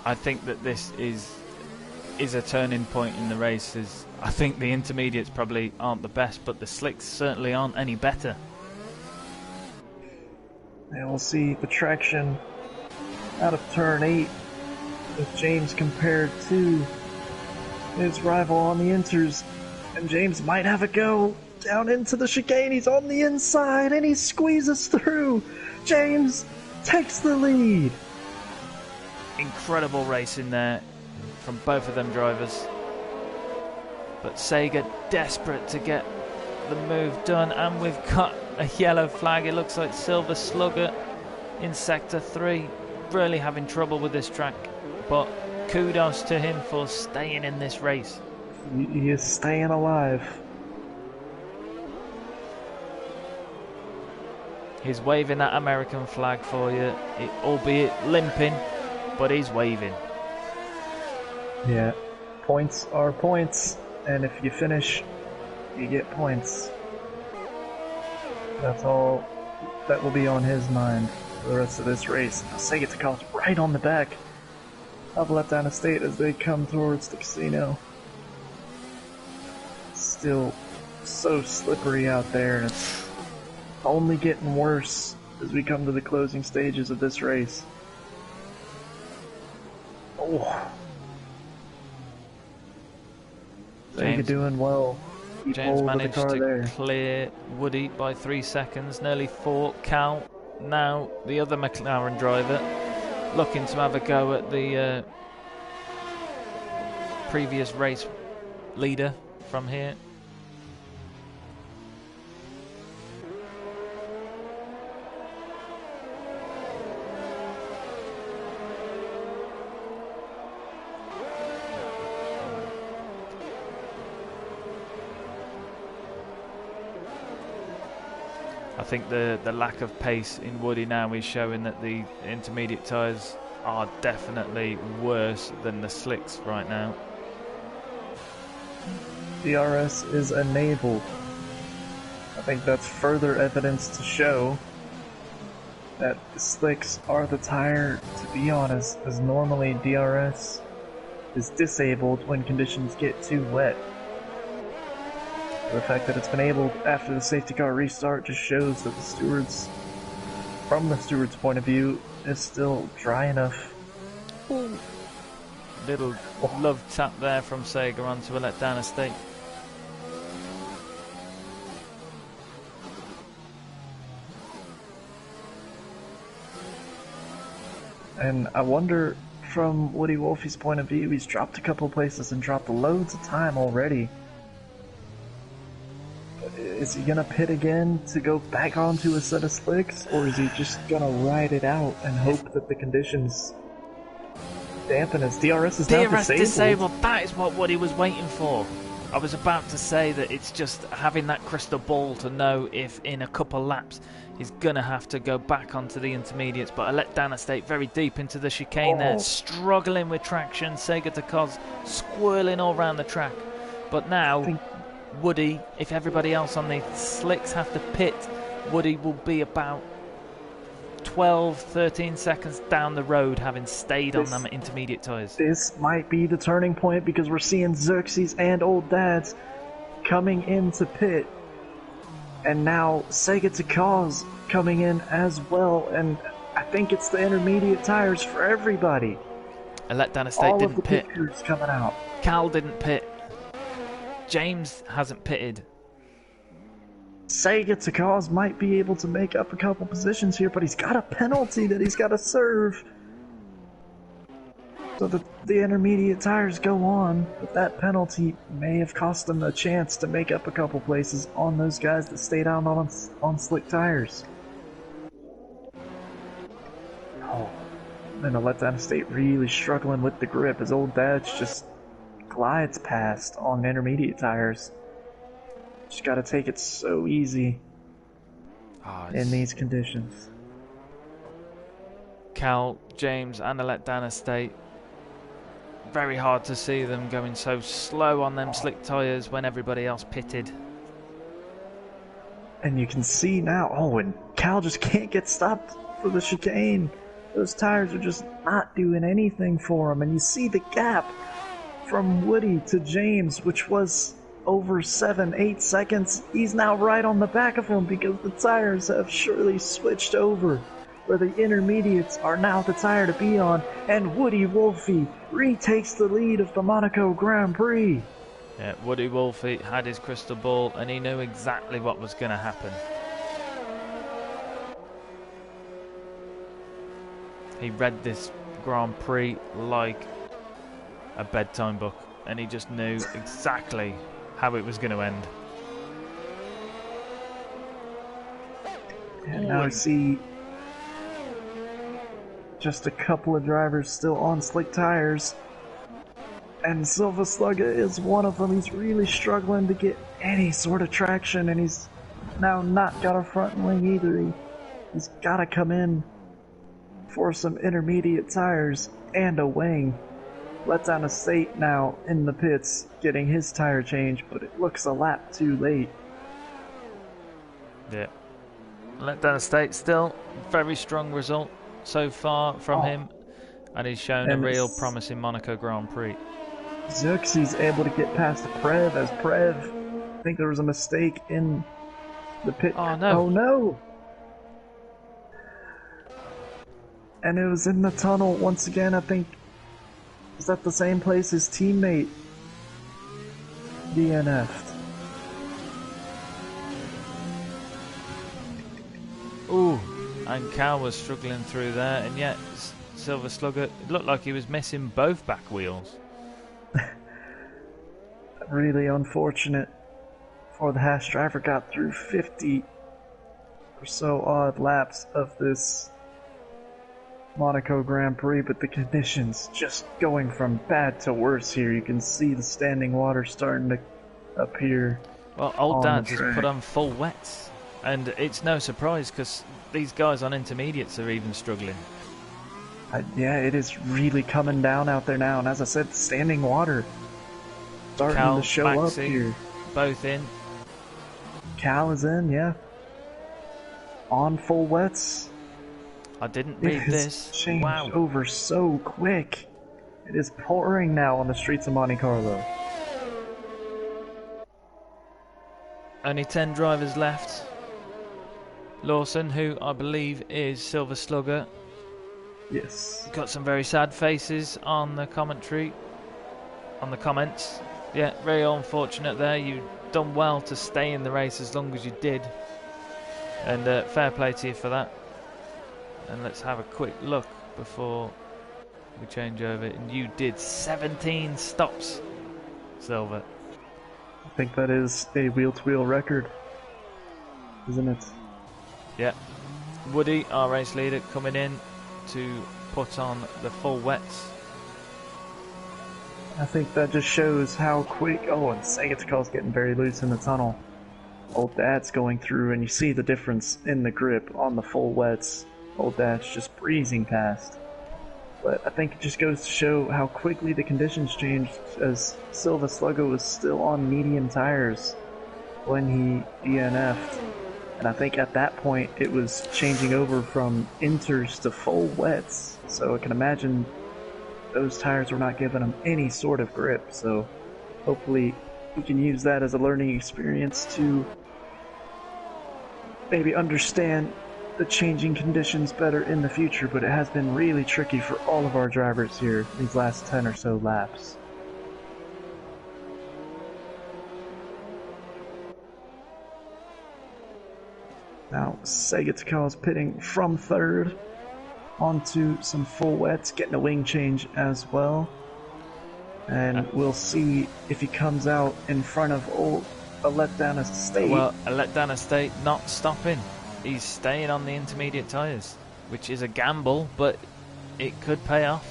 I think that this is a turning point in the race. I think the intermediates probably aren't the best, but the slicks certainly aren't any better. And we'll see the traction out of turn 8 with James compared to his rival on the inters, and James might have a go down into the chicane. He's on the inside and he squeezes through. James takes the lead. Incredible racing there from both of them drivers, but Sega desperate to get the move done, and we've got a yellow flag. It looks like Silver Slugger in sector 3 really having trouble with this track, but kudos to him for staying in this race. He is staying alive. He's waving that American flag for you, albeit limping, but he's waving. Yeah, points are points, and if you finish, you get points. That's all that will be on his mind for the rest of this race. Sega Takaw's right on the back of Aledana State as they come towards the casino. Still so slippery out there, and it's only getting worse as we come to the closing stages of this race. Oh. Sega doing well. James managed to clear Woody by 3 seconds, nearly 4. Cal, now the other McLaren driver, looking to have a go at the previous race leader from here. I think the lack of pace in Woody now is showing that the intermediate tyres are definitely worse than the slicks right now. DRS is enabled. I think that's further evidence to show that the slicks are the tire to be on, as normally DRS is disabled when conditions get too wet. The fact that it's been enabled after the safety car restart just shows that the stewards, from the steward's point of view, is still dry enough. Ooh. Little love tap there from Sega onto a letdown estate. And I wonder, from Woody Wolfie's point of view, he's dropped a couple of places and dropped loads of time already. Is he gonna pit again to go back onto a set of slicks, or is he just gonna ride it out and hope that the conditions dampen his DRS is now disabled? That is what Woody was waiting for. I was about to say that it's just having that crystal ball to know if in a couple laps he's gonna have to go back onto the intermediates, but I let down a state very deep into the chicane there, struggling with traction. Sega to Cos squirreling all around the track, but now Woody, if everybody else on the slicks have to pit, Woody will be about 12, 13 seconds down the road, having stayed on them intermediate tyres. This might be the turning point, because we're seeing Xerxes and Old Dads coming into pit, and now Sega to Cause coming in as well, and I think it's the intermediate tires for everybody. A letdown estate didn't pit. Coming out. Cal didn't pit. James hasn't pitted. Sega to Cause might be able to make up a couple positions here, but he's got a penalty that he's got to serve. So the intermediate tires go on, but that penalty may have cost him a chance to make up a couple places on those guys that stayed out on slick tires. Oh, and a letdown state really struggling with the grip as Old Dad's just glides past on intermediate tires. Just gotta take it so easy in these conditions. Cal, James, and a letdown estate. Very hard to see them going so slow on them slick tyres when everybody else pitted. And you can see now, and Cal just can't get stopped for the chicane. Those tires are just not doing anything for him, and you see the gap from Woody to James, which was over 7-8 seconds. He's now right on the back of him because the tires have surely switched over, where the intermediates are now the tire to be on, and Woody Wolfie retakes the lead of the Monaco Grand Prix. Yeah, Woody Wolfie had his crystal ball and he knew exactly what was going to happen. He read this Grand Prix like a bedtime book, and he just knew exactly how it was going to end. And now we see just a couple of drivers still on slick tires, and Silva Slugga is one of them. He's really struggling to get any sort of traction, and he's now not got a front wing either. He's got to come in for some intermediate tires and a wing. Letdown estate now in the pits getting his tire change, but it looks a lap too late. Yeah. Letdown estate still very strong result so far from him, and he's shown a real promising Monaco Grand Prix. Xerxes able to get past Prev, as Prev, I think there was a mistake in the pit. Oh no. Oh no! And it was in the tunnel once again. I think, is that the same place his teammate DNF'd? Ooh, and Cal was struggling through there, and yet Silver Slugger, it looked like he was missing both back wheels. Really unfortunate for the Haas driver. Got through 50 or so odd laps of this Monaco Grand Prix, but the conditions just going from bad to worse here. You can see the standing water starting to appear. Well, Old Dad's has put on full wets, and it's no surprise because these guys on intermediates are even struggling. Yeah, it is really coming down out there now, and as I said, standing water starting Cal, to show Maxi, up here. Both in. Cal is in, yeah. On full wets. I didn't read this. Changed Wow. over so quick. It is pouring now on the streets of Monte Carlo. Only 10 drivers left. Lawson, who I believe is Silver Slugger. Yes. Got some very sad faces on the commentary, on the comments. Yeah, very unfortunate there. You've done well to stay in the race as long as you did. And fair play to you for that. And let's have a quick look before we change over. And you did 17 stops, Silver. I think that is a wheel-to-wheel record, isn't it? Yeah. Woody, our race leader, coming in to put on the full wets. I think that just shows how quick. Oh, and Segatical's getting very loose in the tunnel. Old Dad's going through, and you see the difference in the grip on the full wets. Old Dad's just breezing past. But I think it just goes to show how quickly the conditions changed, as Silva Sluggo was still on medium tires when he DNF'd. And I think at that point it was changing over from inters to full wets. So I can imagine those tires were not giving him any sort of grip. So hopefully we can use that as a learning experience to maybe understand the changing conditions better in the future. But it has been really tricky for all of our drivers here these last 10 or so laps. Now Segatical is pitting from third onto some full wets, getting a wing change as well. And we'll see if he comes out in front of a letdown estate. Well, a letdown estate not stopping. He's staying on the intermediate tyres, which is a gamble, but it could pay off.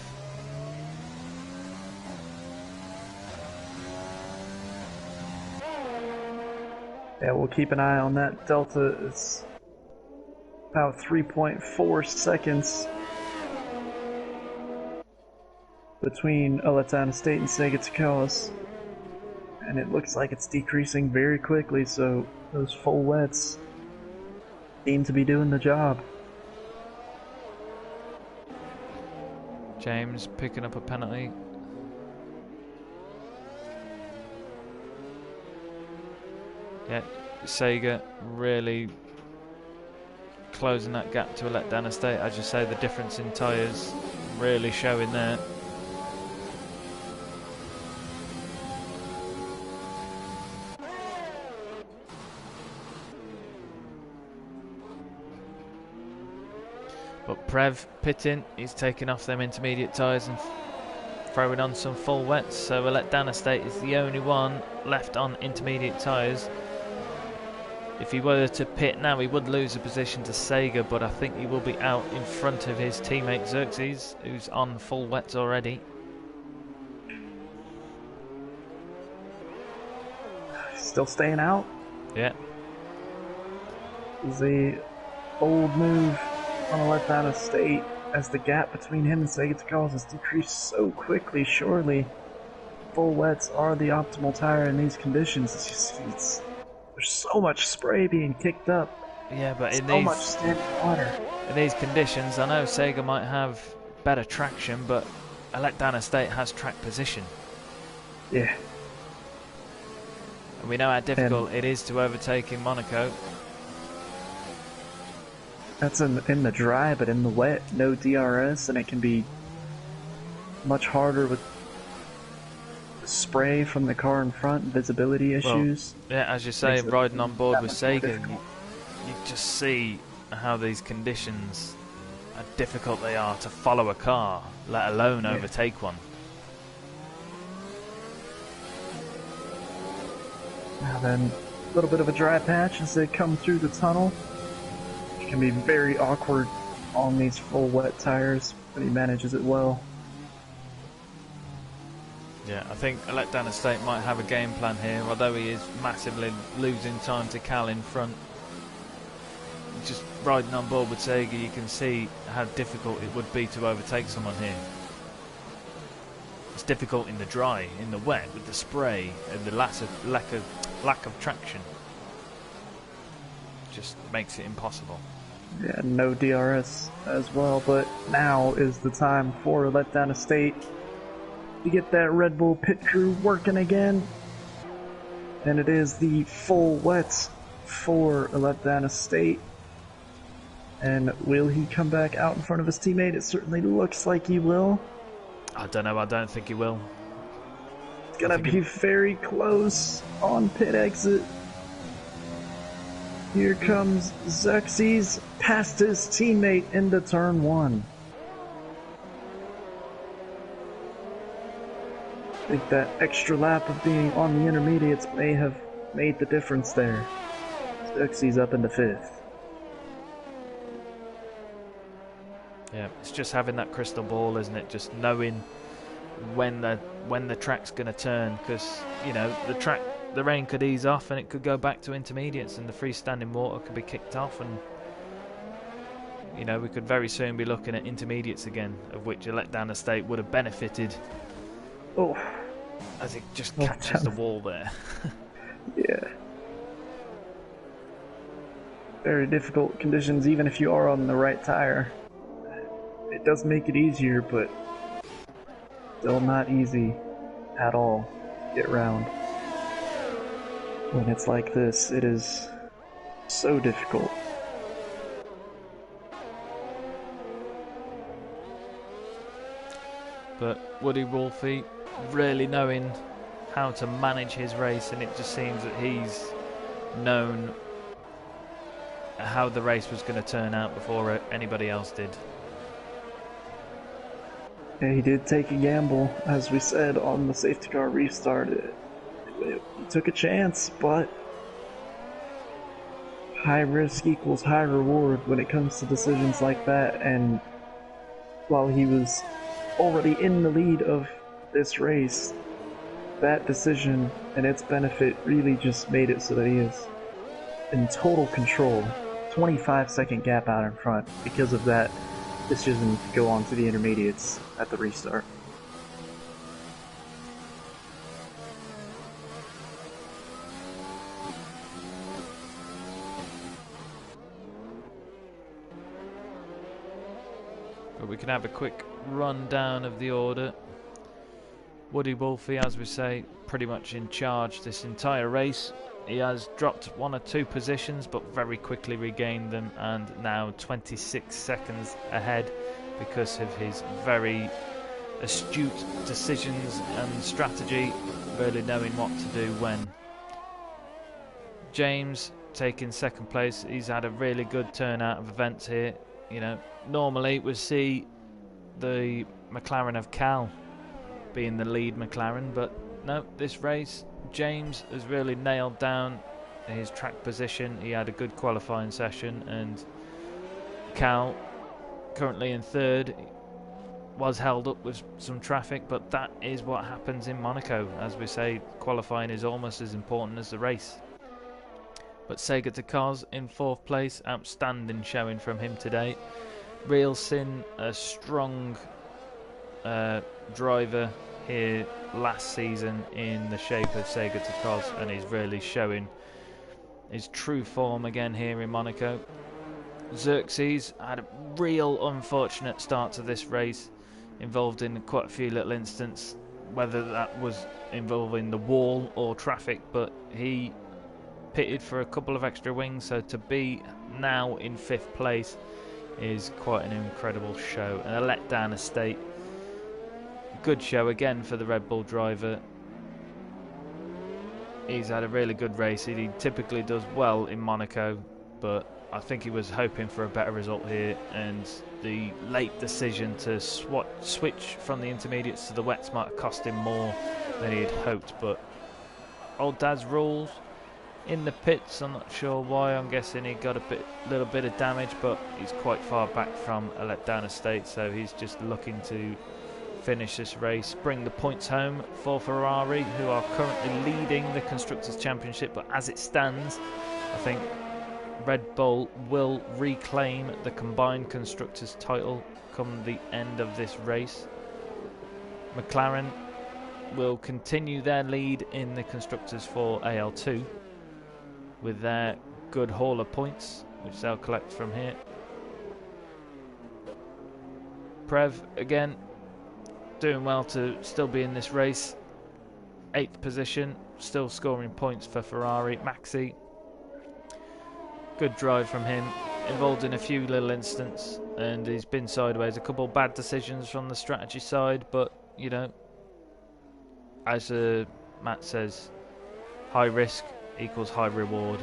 Yeah, we'll keep an eye on that. Delta is about 3.4 seconds between Letdown Estate and Segaticalis. And it looks like it's decreasing very quickly, so those full wets seem to be doing the job. James picking up a penalty. Yeah, Sega really closing that gap to a letdown estate. As you say, the difference in tyres really showing there. But Prev pitting, he's taking off them intermediate tyres and throwing on some full wets. So a letdown estate is the only one left on intermediate tyres. If he were to pit now, he would lose a position to Sega, but I think he will be out in front of his teammate Xerxes, who's on full wets already. Still staying out? Yeah. The old move on a letdown estate, as the gap between him and Segatical has decreased so quickly. Surely full wets are the optimal tire in these conditions. There's so much spray being kicked up. Yeah, but in so much standing water. In these conditions, I know Sega might have better traction, but a letdown estate has track position. Yeah. And we know how difficult it is to overtake in Monaco. That's in the dry, but in the wet, no DRS, and it can be much harder with spray from the car in front, visibility issues. Well, yeah, as you say, riding on board with Sega, you just see how these conditions, how difficult they are to follow a car, let alone overtake one. Now then, a little bit of a dry patch as they come through the tunnel, which can be very awkward on these full wet tires, but he manages it well. Yeah, I think Letdown Estate might have a game plan here, although he is massively losing time to Cal in front. Just riding on board with Sega, you can see how difficult it would be to overtake someone here. It's difficult in the dry, in the wet, with the spray and the lack of traction. Just makes it impossible. Yeah, no DRS as well, but now is the time for Letdown Estate to get that Red Bull pit crew working again. And it is the full wet for Letdown Estate. And will he come back out in front of his teammate? It certainly looks like he will. I don't know, I don't think he will. It's gonna be very close on pit exit. Here comes Xerxes past his teammate into turn 1. I think that extra lap of being on the intermediates may have made the difference there. Xerxes up into 5th. Yeah, it's just having that crystal ball, isn't it? Just knowing when the track's going to turn, because you know the rain could ease off and it could go back to intermediates, and the freestanding water could be kicked off, and you know we could very soon be looking at intermediates again, of which a Letdown Estate would have benefited. Oh, as it just catches the wall there. Yeah. Very difficult conditions, even if you are on the right tire. It does make it easier, but still not easy at all to get around. When it's like this, it is so difficult. But Woody Wolfie really knowing how to manage his race, and it just seems that he's known how the race was going to turn out before anybody else did. Yeah, he did take a gamble, as we said, on the safety car restart. He took a chance, but high risk equals high reward when it comes to decisions like that, and while he was already in the lead of this race, that decision and its benefit really just made it so that he is in total control. 25-second gap out in front because of that decision to go on to the intermediates at the restart. But we can have a quick rundown of the order. Woody Wolfie, as we say, pretty much in charge this entire race. He has dropped 1 or 2 positions, but very quickly regained them, and now 26 seconds ahead because of his very astute decisions and strategy, really knowing what to do when. James taking 2nd place. He's had a really good turnout of events here. You know, normally we see the McLaren of Cal being the lead McLaren, but no, this race James has really nailed down his track position. He had a good qualifying session, and Cal, currently in 3rd, was held up with some traffic, but that is what happens in Monaco. As we say, qualifying is almost as important as the race. But Sega Takaz in 4th place, outstanding showing from him today. Real Sin, a strong driver here last season in the shape of Sega Takaz, and he's really showing his true form again here in Monaco. Xerxes had a real unfortunate start to this race, involved in quite a few little incidents, whether that was involving the wall or traffic, but he pitted for a couple of extra wings, so to be now in 5th place is quite an incredible show, and a letdown estate. Good show again for the Red Bull driver. He's had a really good race. He typically does well in Monaco, but I think he was hoping for a better result here, and the late decision to switch from the intermediates to the wets might have cost him more than he had hoped. But old dad's rules in the pits. I'm not sure why. I'm guessing he got a little bit of damage, but he's quite far back from a letdown estate, so he's just looking to finish this race, bring the points home for Ferrari, who are currently leading the Constructors' Championship. But as it stands, I think Red Bull will reclaim the combined Constructors' title come the end of this race. McLaren will continue their lead in the Constructors for AL2 with their good haul of points, which they'll collect from here. Prev, again, doing well to still be in this race. 8th position, still scoring points for Ferrari. Maxi, good drive from him, involved in a few little incidents, and he's been sideways. A couple bad decisions from the strategy side, but, you know, as Matt says, high risk equals high reward.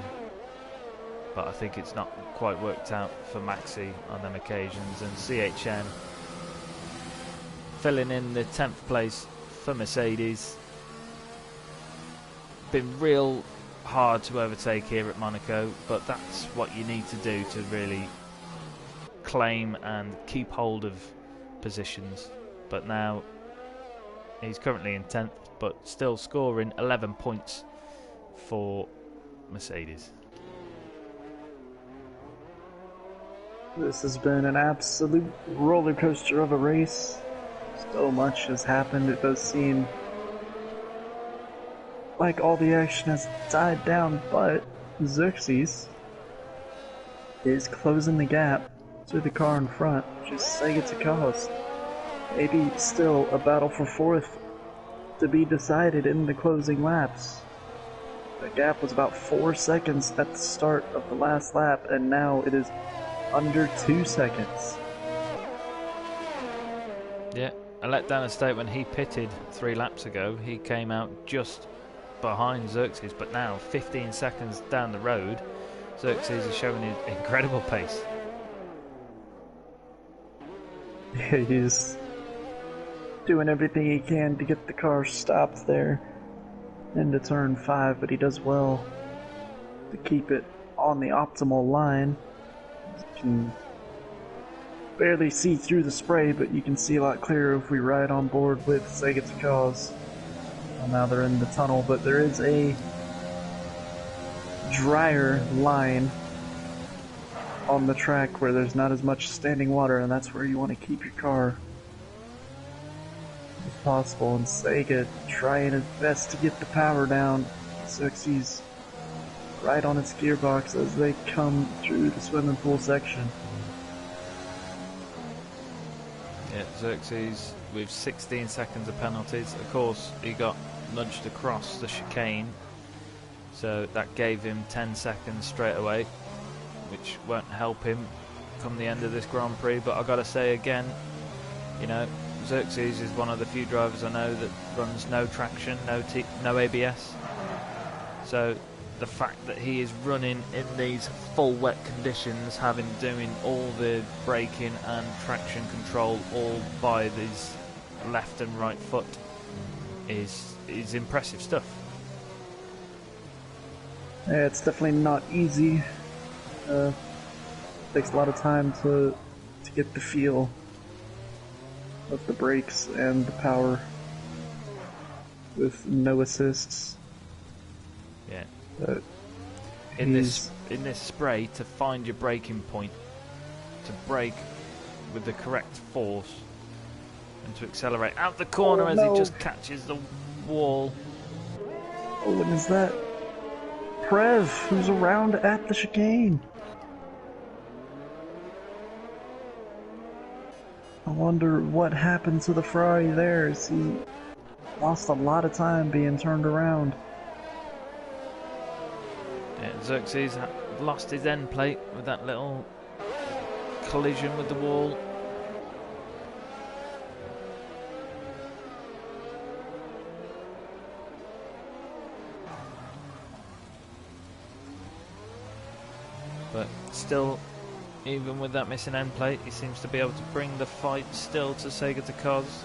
But I think it's not quite worked out for Maxi on them occasions. And CHM filling in the 10th place for Mercedes. Been real hard to overtake here at Monaco, but that's what you need to do to really claim and keep hold of positions. But now he's currently in 10th, but still scoring 11 points for Mercedes. This has been an absolute roller coaster of a race. So much has happened. It does seem like all the action has died down, but Xerxes is closing the gap to the car in front, just saying it's a cause. Maybe still a battle for 4th to be decided in the closing laps. The gap was about 4 seconds at the start of the last lap, and now it is under 2 seconds. Yeah, a letdown estate. When he pitted 3 laps ago, he came out just behind Xerxes, but now 15 seconds down the road, Xerxes is showing his incredible pace. Yeah, he's doing everything he can to get the car stopped there into turn 5, but he does well to keep it on the optimal line. You can barely see through the spray, but you can see a lot clearer if we ride on board with Sega to Cause. Well, now they're in the tunnel, but there is a drier line on the track where there's not as much standing water, and that's where you want to keep your car if possible. And Sega trying his best to get the power down. Xerxes right on its gearbox as they come through the swimming pool section. Yeah, Xerxes with 16 seconds of penalties. Of course, he got nudged across the chicane, so that gave him 10 seconds straight away, which won't help him come the end of this Grand Prix. But I gotta say again, you know, Xerxes is one of the few drivers I know that runs no traction, no ABS. So the fact that he is running in these full wet conditions, doing all the braking and traction control all by his left and right foot, is impressive stuff. Yeah, it's definitely not easy. Takes a lot of time to get the feel of the brakes and the power with no assists. Yeah. In this spray, to find your braking point, to brake with the correct force, and to accelerate out the corner as he just catches the wall. Oh, and is that Prev, who's around at the chicane? I wonder what happened to the Ferrari there, as he lost a lot of time being turned around. Yeah, Xerxes lost his end plate with that little collision with the wall. But still, even with that missing end plate, he seems to be able to bring the fight still to Sega to Cos.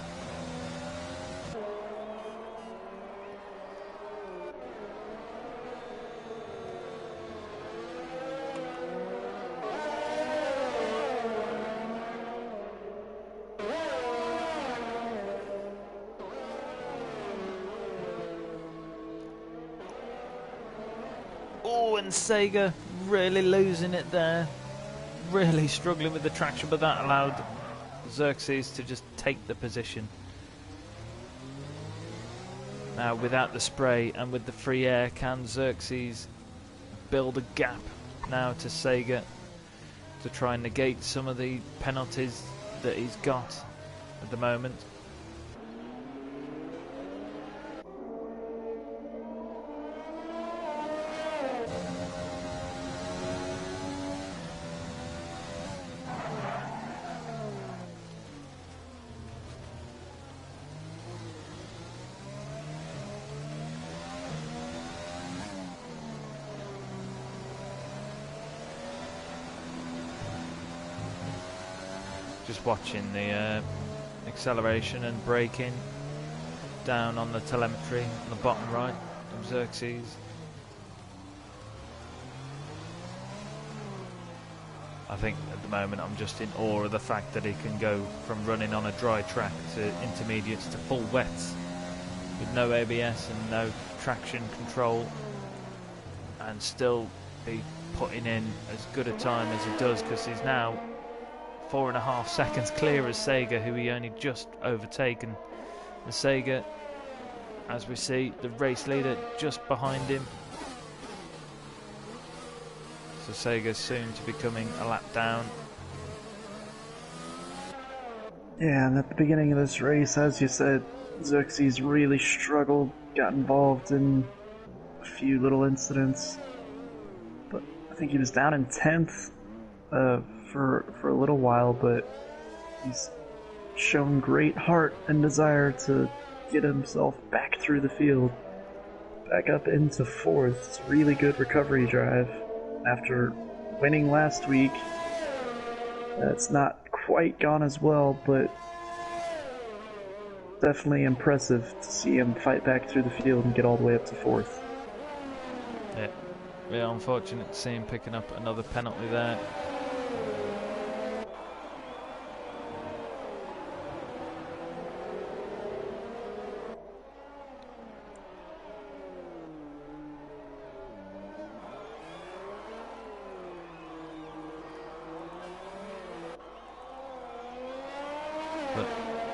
Oh, and Sega really losing it there. Really struggling with the traction, but that allowed Xerxes to just take the position. Now, without the spray and with the free air, can Xerxes build a gap now to Sega to try and negate some of the penalties that he's got at the moment? Just watching the acceleration and braking down on the telemetry on the bottom right of Xerxes. I think at the moment I'm just in awe of the fact that he can go from running on a dry track to intermediates to full wets with no ABS and no traction control, and still be putting in as good a time as he does, because he's now 4.5 seconds clear as Sega, who he only just overtaken. And Sega, as we see, the race leader just behind him. So Sega's soon to be coming a lap down. Yeah, and at the beginning of this race, as you said, Xerxes really struggled, got involved in a few little incidents. But I think he was down in 10th for a little while, but he's shown great heart and desire to get himself back through the field, back up into 4th. It's a really good recovery drive. After winning last week, it's not quite gone as well, but definitely impressive to see him fight back through the field and get all the way up to 4th. Yeah, real unfortunate to see him picking up another penalty there.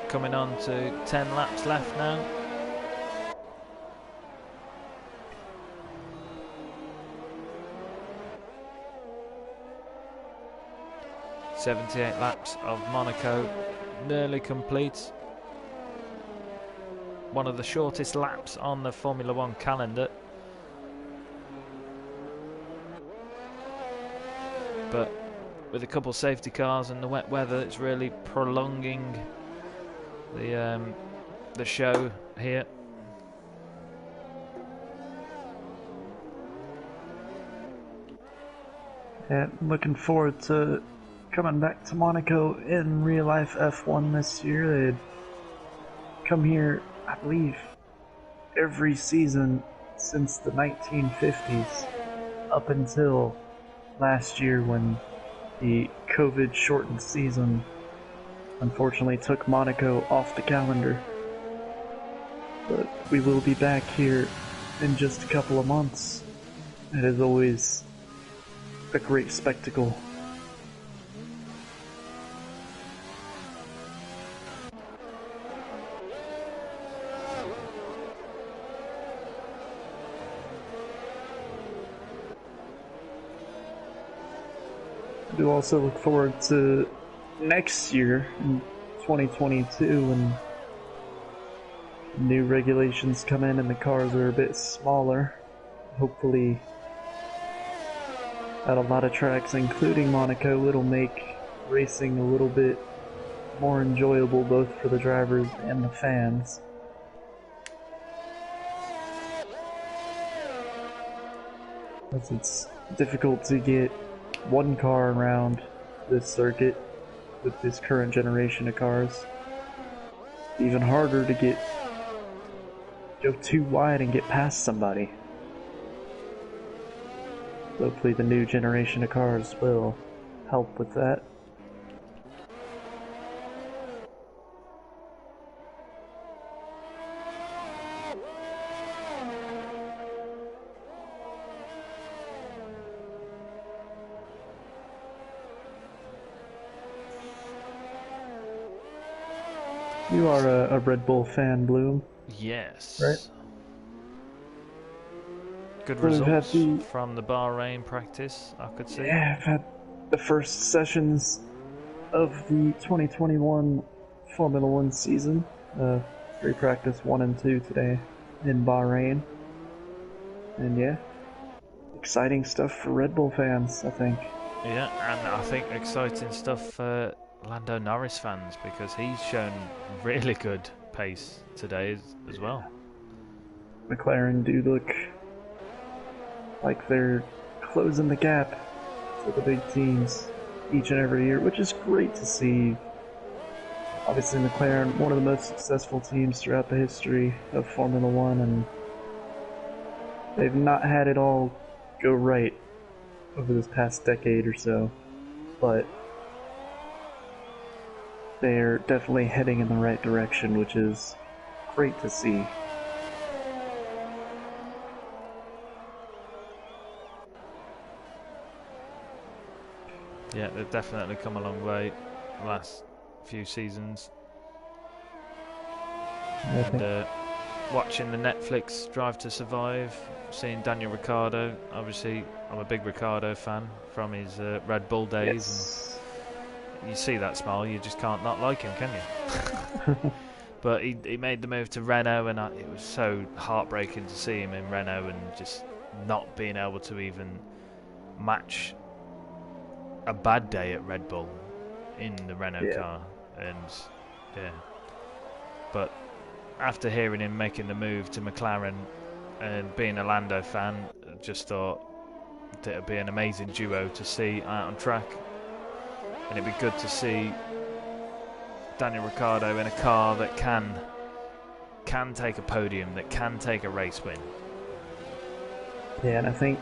Coming on to 10 laps left now. "78 laps of Monaco, nearly complete. One of the shortest laps on the Formula One calendar. But with a couple safety cars and the wet weather, it's really prolonging the show here. Yeah, looking forward to coming back to Monaco in real life F1 this year. They'd come here, I believe, every season since the 1950s, up until last year when the COVID shortened season unfortunately took Monaco off the calendar. But we will be back here in just a couple of months. It is always a great spectacle. I do also look forward to next year in 2022 when new regulations come in and the cars are a bit smaller. Hopefully At a lot of tracks, including Monaco, it'll make racing a little bit more enjoyable both for the drivers and the fans. As it's difficult to get one car around this circuit with this current generation of cars. Even harder to go too wide and get past somebody. Hopefully the new generation of cars will help with that. You are a Red Bull fan, Bloom. Yes. Right? Good So we've had results from the Bahrain practice, I could see. Yeah, I've had the first sessions of the 2021 Formula One season. Free practice 1 and 2 today in Bahrain. And yeah, exciting stuff for Red Bull fans, I think. Yeah, and I think exciting stuff for Lando Norris fans because he's shown really good pace today as well. McLaren do look like they're closing the gap to the big teams each and every year, which is great to see. Obviously McLaren, one of the most successful teams throughout the history of Formula One, and they've not had it all go right over this past decade or so, but they're definitely heading in the right direction, which is great to see. Yeah, they've definitely come a long way the last few seasons. And watching the Netflix Drive to Survive, seeing Daniel Ricciardo, obviously I'm a big Ricciardo fan from his Red Bull days. Yes. And you see that smile, you just can't not like him, can you? But he made the move to Renault, and it was so heartbreaking to see him in Renault and just not being able to even match a bad day at Red Bull in the Renault car. And yeah, but after hearing him making the move to McLaren and being a Lando fan, I just thought that it'd be an amazing duo to see out on track, and it'd be good to see Daniel Ricciardo in a car that can take a podium, that can take a race win. Yeah, and I think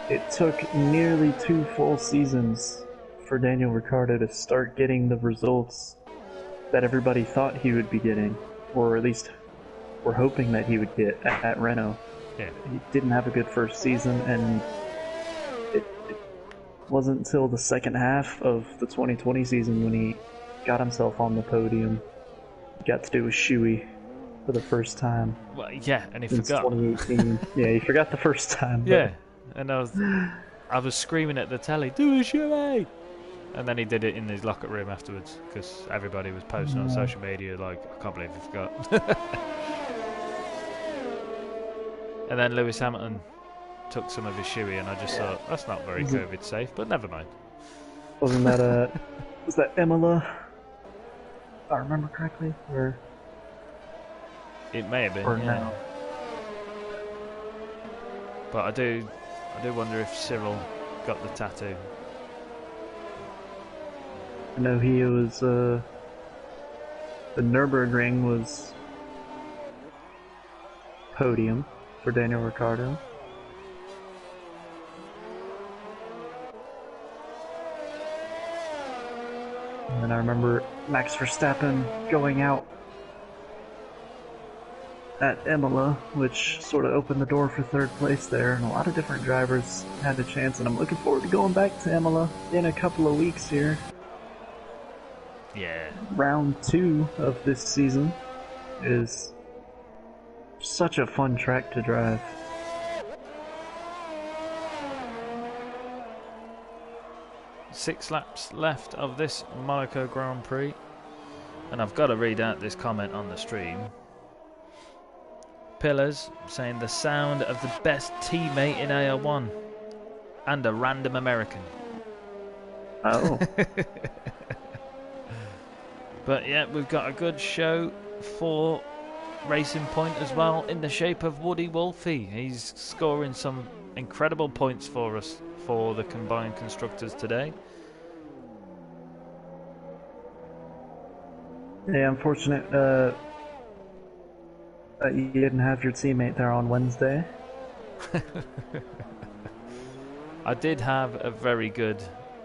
it took nearly 2 full seasons for Daniel Ricciardo to start getting the results that everybody thought he would be getting, or at least were hoping that he would get at Renault. Yeah. He didn't have a good first season, and it wasn't until the second half of the 2020 season when he got himself on the podium. He got to do a shoey for the first time. Well, yeah, and he since forgot. 2018. Yeah, he forgot the first time. Yeah, and I was screaming at the telly, "Do a shoey!" And then he did it in his locker room afterwards because everybody was posting on social media like, "I can't believe he forgot." And then Lewis Hamilton took some of his shoey, and I just thought, that's not very COVID safe, but never mind. Wasn't that was that Imola? If I remember correctly, or it may have been, or yeah. no? But I do wonder if Cyril got the tattoo. I know he was the Nürburgring was podium for Daniel Ricciardo. And then I remember Max Verstappen going out at Imola, which sort of opened the door for third place there, and a lot of different drivers had a chance, and I'm looking forward to going back to Imola in a couple of weeks here. Yeah. Round 2 of this season is such a fun track to drive. Six laps left of this Monaco Grand Prix, and I've got to read out this comment on the stream. Pillars saying the sound of the best teammate in AL1. and a random American. Oh. But yeah, we've got a good show for Racing Point as well, in the shape of Woody Wolfie. He's scoring some incredible points for us for the combined constructors today. Yeah, unfortunate that you didn't have your teammate there on Wednesday. I did have a very good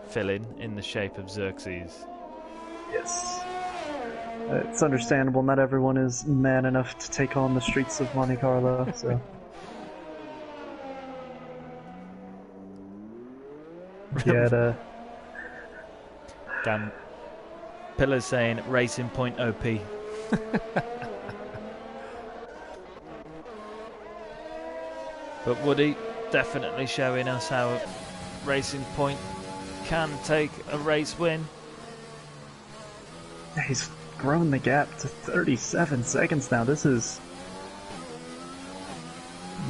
fill-in in the shape of Xerxes. Yes. It's understandable, not everyone is man enough to take on the streets of Monte Carlo, so... Yeah, Dan Pillar's saying Racing Point OP. But Woody definitely showing us how Racing Point can take a race win. he's grown the gap to 37 seconds now. This is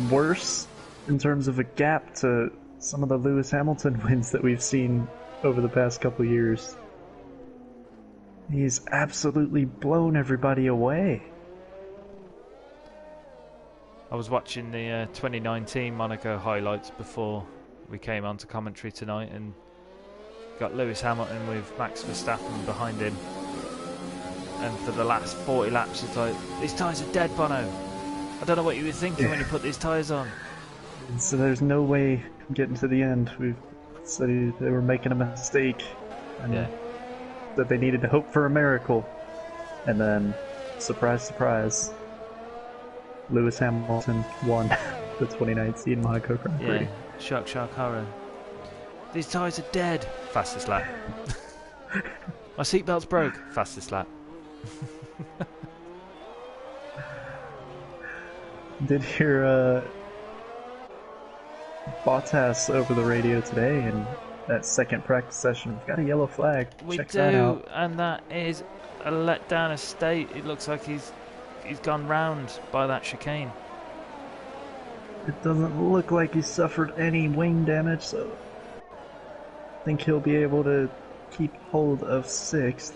worse in terms of a gap to some of the Lewis Hamilton wins that we've seen over the past couple years. He's absolutely blown everybody away. I was watching the 2019 Monaco highlights before we came on to commentary tonight, and got Lewis Hamilton with Max Verstappen behind him. And for the last 40 laps, it's like, these tyres are dead, Bono. I don't know what you were thinking when you put these tyres on. So there's no way getting to the end. We said they were making a mistake, and that they needed to hope for a miracle. And then, surprise, surprise, Lewis Hamilton won the 2019 Monaco Grand Prix. Yeah, shock, shock, horror. These tyres are dead. Fastest lap. My seatbelt's broke. Fastest lap. Did hear Bottas over the radio today in that second practice session. We've got a yellow flag. We Check do, that out. and that is a letdown estate. It looks like he's gone round by that chicane. It doesn't look like he suffered any wing damage, so I think he'll be able to keep hold of 6th.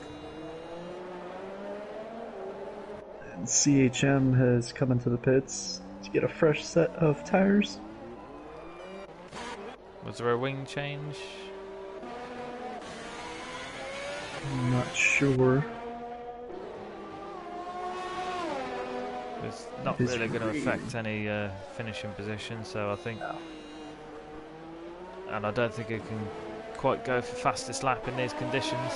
And CHM has come into the pits to get a fresh set of tires. Was there a wing change? I'm not sure. It's not really going to affect any finishing position, so I think... No. And I don't think it can quite go for fastest lap in these conditions.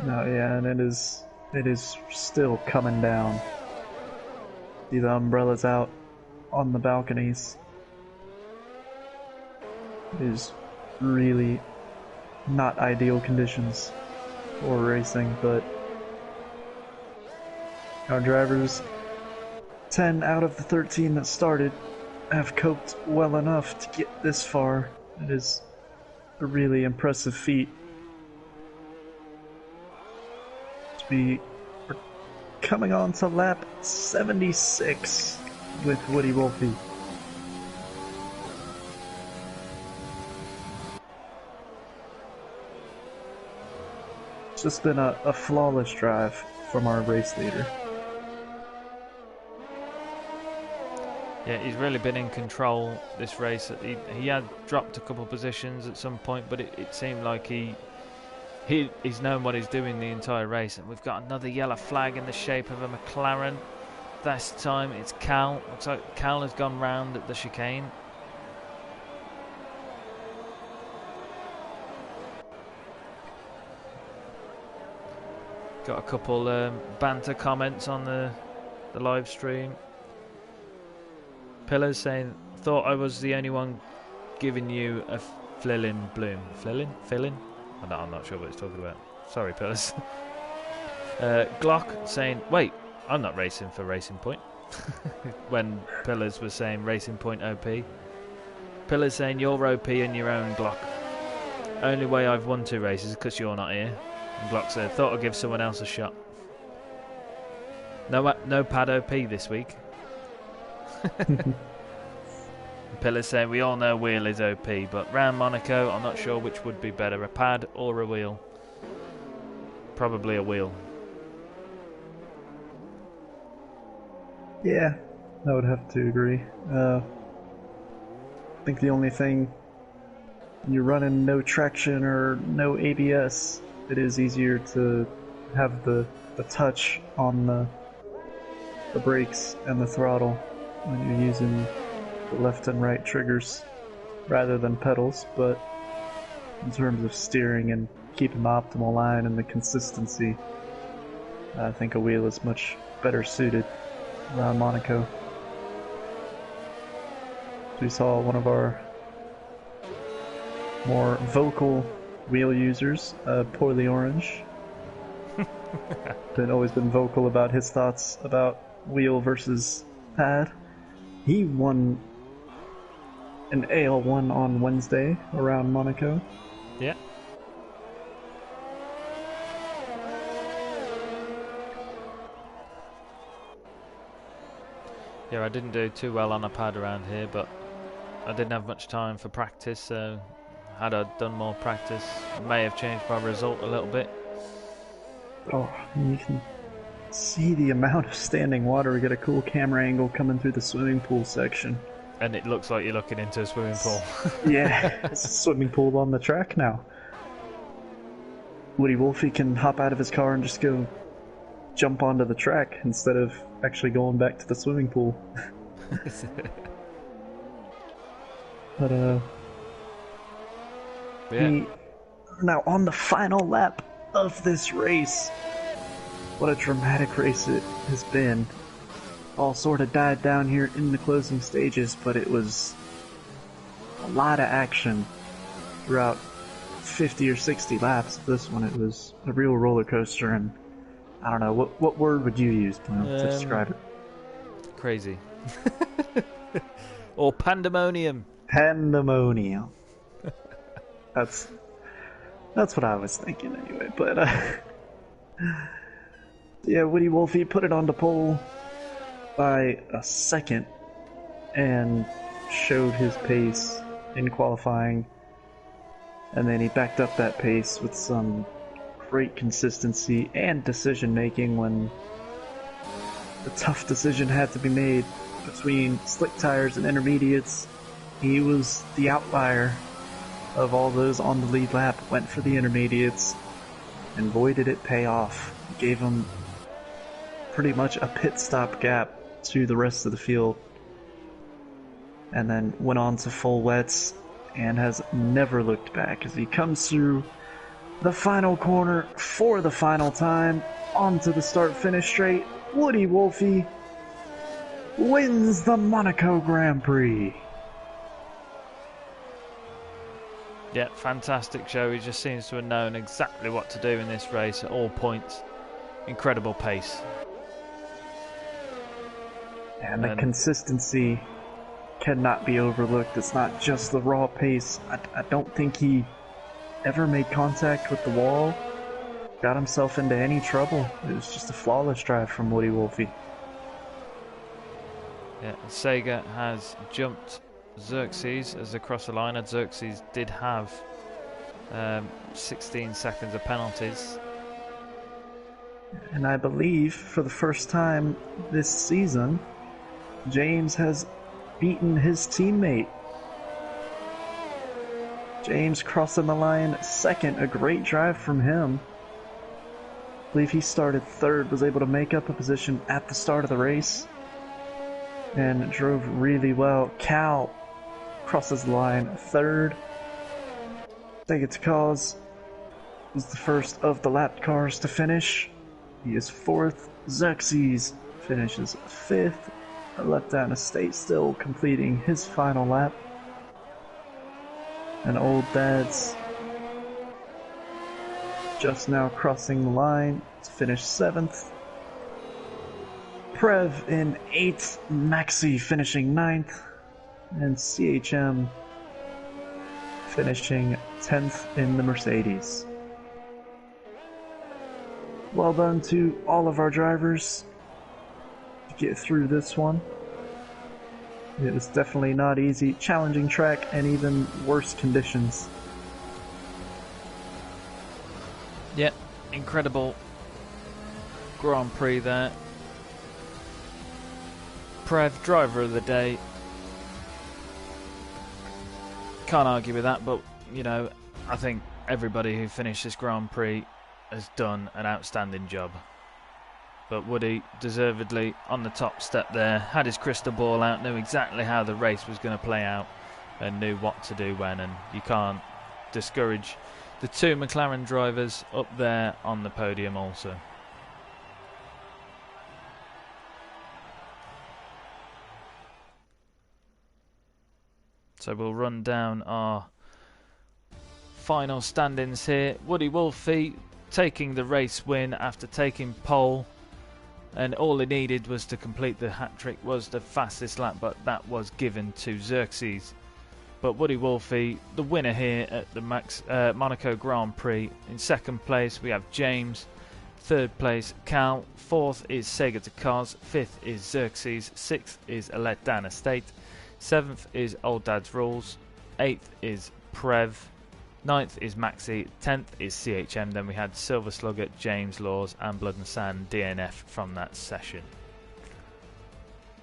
No, yeah, and it is still coming down. See the umbrellas out on the balconies. It is really not ideal conditions for racing, but our drivers, 10 out of the 13 that started, have coped well enough to get this far. It is a really impressive feat. We're coming on to lap 76 with Woody Wolfie. It's just been a flawless drive from our race leader. Yeah, he's really been in control this race. He had dropped a couple positions at some point, but it seemed like he's known what he's doing the entire race. And we've got another yellow flag in the shape of a McLaren. This time it's Cal. Looks like Cal has gone round at the chicane. Got a couple banter comments on the live stream. Pillars saying, thought I was the only one giving you a Flillin bloom. Flillin? I'm not sure what he's talking about. Sorry, Pillars. Glock saying, wait, I'm not racing for Racing Point. When Pillars was saying Racing Point OP. Pillars saying, you're OP in your own, Glock. Only way I've won 2 races is because you're not here. And Glock said, thought I'd give someone else a shot. No pad OP this week. Pillar's saying we all know wheel is OP, but round Monaco, I'm not sure which would be better, a pad or a wheel. Probably a wheel. Yeah, I would have to agree. I think the only thing, when you're running no traction or no ABS, it is easier to have the touch on the brakes and the throttle when you're using the left and right triggers rather than pedals, but in terms of steering and keeping the optimal line and the consistency, I think a wheel is much better suited around Monaco. We saw one of our more vocal wheel users, Poorly Orange. Always been vocal about his thoughts about wheel versus pad. He won an AL1 on Wednesday around Monaco. Yeah. Yeah, I didn't do too well on a pad around here, but I didn't have much time for practice, so had I done more practice, it may have changed my result a little bit. Oh, you can see the amount of standing water. We get a cool camera angle coming through the swimming pool section. And it looks like you're looking into a swimming pool. Yeah, it's a swimming pool on the track now. Woody Wolfie can hop out of his car and just go jump onto the track instead of actually going back to the swimming pool. But yeah. Now on the final lap of this race, what a dramatic race it has been. All sort of died down here in the closing stages, but it was a lot of action throughout 50 or 60 laps of this one. It was a real roller coaster, and I don't know, what word would you use to describe it? Crazy. Or pandemonium. Pandemonium. That's what I was thinking anyway, but yeah, Woody Wolfie put it on the pole by a second and showed his pace in qualifying, and then he backed up that pace with some great consistency and decision making when the tough decision had to be made between slick tires and intermediates. He was the outlier of all those on the lead lap, went for the intermediates, and boy did it pay off. It gave him pretty much a pit stop gap to the rest of the field, and then went on to full wets and has never looked back as he comes through the final corner for the final time onto the start-finish straight. Woody Wolfie wins the Monaco Grand Prix. Yeah, fantastic show. He just seems to have known exactly what to do in this race at all points. Incredible pace. And the consistency cannot be overlooked. It's not just the raw pace. I don't think he ever made contact with the wall, got himself into any trouble. It was just a flawless drive from Woody Wolfie. Yeah, Sega has jumped Xerxes as across the line. And Xerxes did have 16 seconds of penalties. And I believe for the first time this season, James has beaten his teammate. James crossing the line second, a great drive from him. I believe he started third, was able to make up a position at the start of the race, and drove really well. Cal crosses the line third. Sega Cause was the first of the lapped cars to finish. He is fourth. Xerxes finishes fifth. Left down estate still completing his final lap. And Old Dad's just now crossing the line to finish seventh. Prev in eighth. Maxi finishing ninth. And CHM finishing 10th in the Mercedes. Well done to all of our drivers to get through this one. It was definitely not easy, challenging track, and even worse conditions. Yep, incredible Grand Prix there. Prev, driver of the day. Can't argue with that, but, you know, I think everybody who finished this Grand Prix has done an outstanding job. But Woody, deservedly on the top step there, had his crystal ball out, knew exactly how the race was going to play out, and knew what to do when, and you can't discourage the two McLaren drivers up there on the podium also. So we'll run down our final standings here. Woody Wolfie taking the race win after taking pole, and all he needed was to complete the hat-trick, was the fastest lap, but that was given to Xerxes. But Woody Wolfie, the winner here at the Monaco Grand Prix. In second place we have James, third place Cal, fourth is Sega to Cars, fifth is Xerxes, sixth is A Let Down Estate, seventh is Old Dad's Rules, eighth is Prev, ninth is Maxi, 10th is CHM. Then we had Silver Slugger, James Laws and Blood and Sand DNF from that session.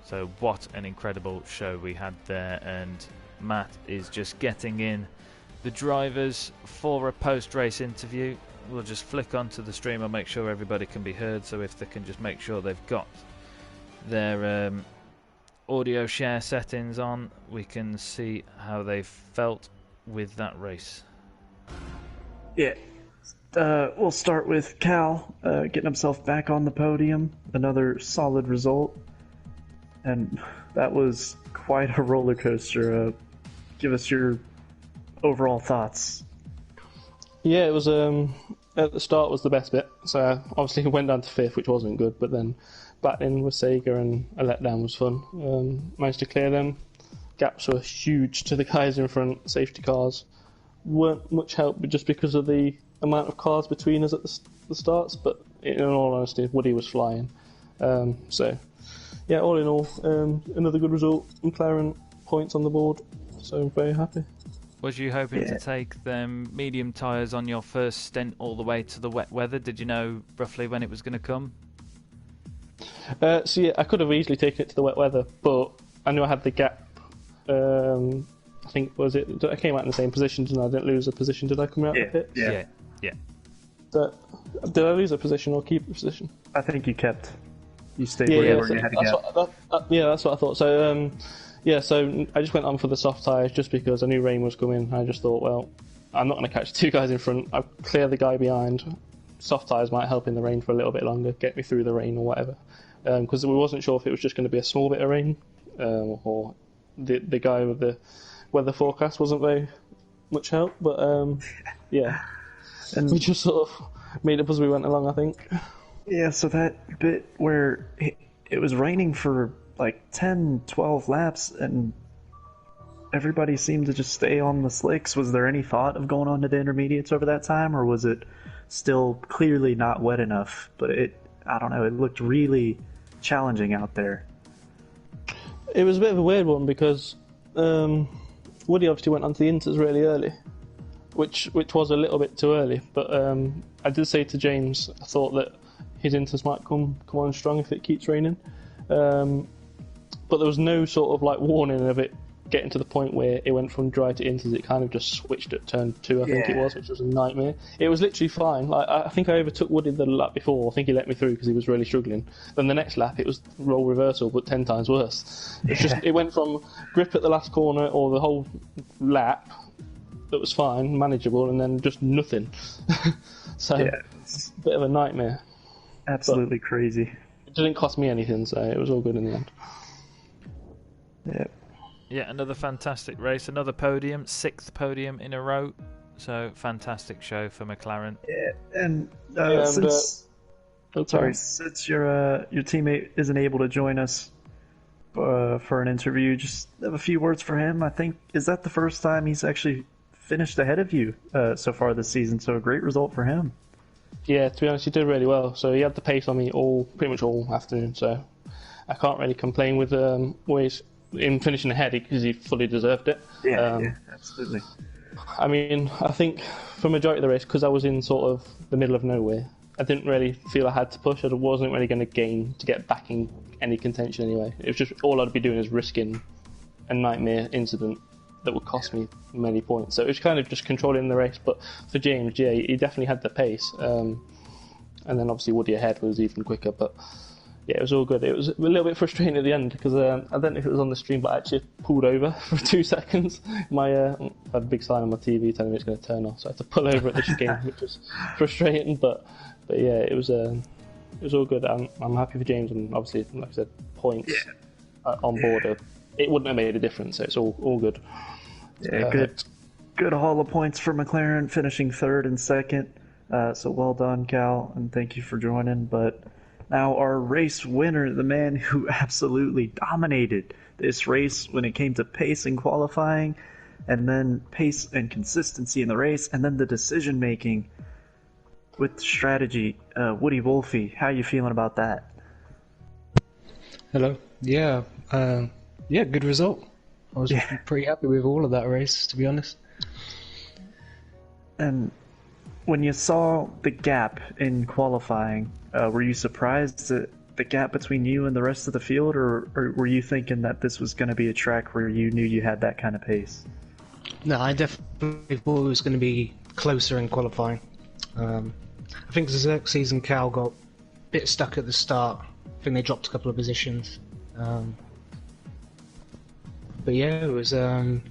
So what an incredible show we had there, and Matt is just getting in the drivers for a post-race interview. We'll just flick onto the stream and make sure everybody can be heard, so if they can just make sure they've got their audio share settings on, we can see how they felt with that race. Yeah. We'll start with Cal getting himself back on the podium. Another solid result. And that was quite a roller coaster. Give us your overall thoughts. Yeah, it was at the start was the best bit. So obviously it went down to fifth, which wasn't good, but then battling with Sega and a letdown was fun. Managed to clear them. Gaps were huge to the guys in front. Safety cars weren't much help just because of the amount of cars between us at the starts, but in all honesty, Woody was flying. So yeah, all in all, another good result. McLaren points on the board, so I'm very happy. Was you hoping to take them medium tyres on your first stint all the way to the wet weather? Did you know roughly when it was going to come? So yeah, I could have easily taken it to the wet weather, but I knew I had the gap. I think, was it, I came out in the same position, didn't I? I didn't lose a position, did I, coming out of the pit? Yeah. Did I lose a position or keep a position? I think you stayed where you had to get. That's what I thought. So, so I just went on for the soft tyres just because I knew rain was coming. I just thought, well, I'm not going to catch two guys in front. I'll clear the guy behind. Soft tyres might help in the rain for a little bit longer, get me through the rain or whatever. Because we wasn't sure if it was just going to be a small bit of rain or the guy with the weather forecast wasn't very much help. But yeah, and we just sort of made up as we went along, I think. Yeah, so that bit where it was raining for like 10, 12 laps and everybody seemed to just stay on the slicks. Was there any thought of going on to the intermediates over that time, or was it still clearly not wet enough? But I don't know, it looked really challenging out there. It was a bit of a weird one because Woody obviously went onto the inters really early, which was a little bit too early. But I did say to James, I thought that his inters might come on strong if it keeps raining. But there was no sort of like warning of it getting to the point where it went from dry to inters. It kind of just switched at turn 2, I think it was, which was a nightmare. It was literally fine. Like, I think I overtook Woody the lap before. I think he let me through because he was really struggling. Then the next lap, it was role reversal, but 10 times worse. It went from grip at the last corner or the whole lap that was fine, manageable, and then just nothing. So, it's a bit of a nightmare. Absolutely crazy. It didn't cost me anything, so it was all good in the end. Yeah. Yeah, another fantastic race, another podium, 6th podium in a row. So fantastic show for McLaren. Yeah, and since your teammate isn't able to join us for an interview, just have a few words for him. I think, is that the first time he's actually finished ahead of you so far this season? So a great result for him. Yeah, to be honest, he did really well. So he had the pace on me pretty much all afternoon. So I can't really complain with where in finishing ahead because he fully deserved it. Yeah, absolutely. I mean, I think for majority of the race, because I was in sort of the middle of nowhere, I didn't really feel I had to push. I wasn't really going to gain to get back in any contention anyway. It was just all I'd be doing is risking a nightmare incident that would cost me many points. So it was kind of just controlling the race. But for James, yeah, he definitely had the pace. And then obviously Woody ahead was even quicker. But yeah, it was all good. It was a little bit frustrating at the end because I don't know if it was on the stream, but I actually pulled over for 2 seconds. I had a big sign on my TV telling me it's going to turn off, so I had to pull over at the chicane, which was frustrating. But yeah, it was all good. I'm happy for James, and obviously, like I said, points on board. It wouldn't have made a difference, so it's all good. Yeah, good haul of points for McLaren, finishing third and second. So well done, Cal, and thank you for joining. But now our race winner, the man who absolutely dominated this race when it came to pace and qualifying, and then pace and consistency in the race, and then the decision making with strategy, Woody Wolfie. How you feeling about that? Hello. Yeah, good result. I was pretty happy with all of that race, to be honest. And when you saw the gap in qualifying, were you surprised at the gap between you and the rest of the field, or were you thinking that this was going to be a track where you knew you had that kind of pace? No, I definitely thought it was going to be closer in qualifying. I think Xerxes and Cal got a bit stuck at the start. I think they dropped a couple of positions. But yeah, it was, don't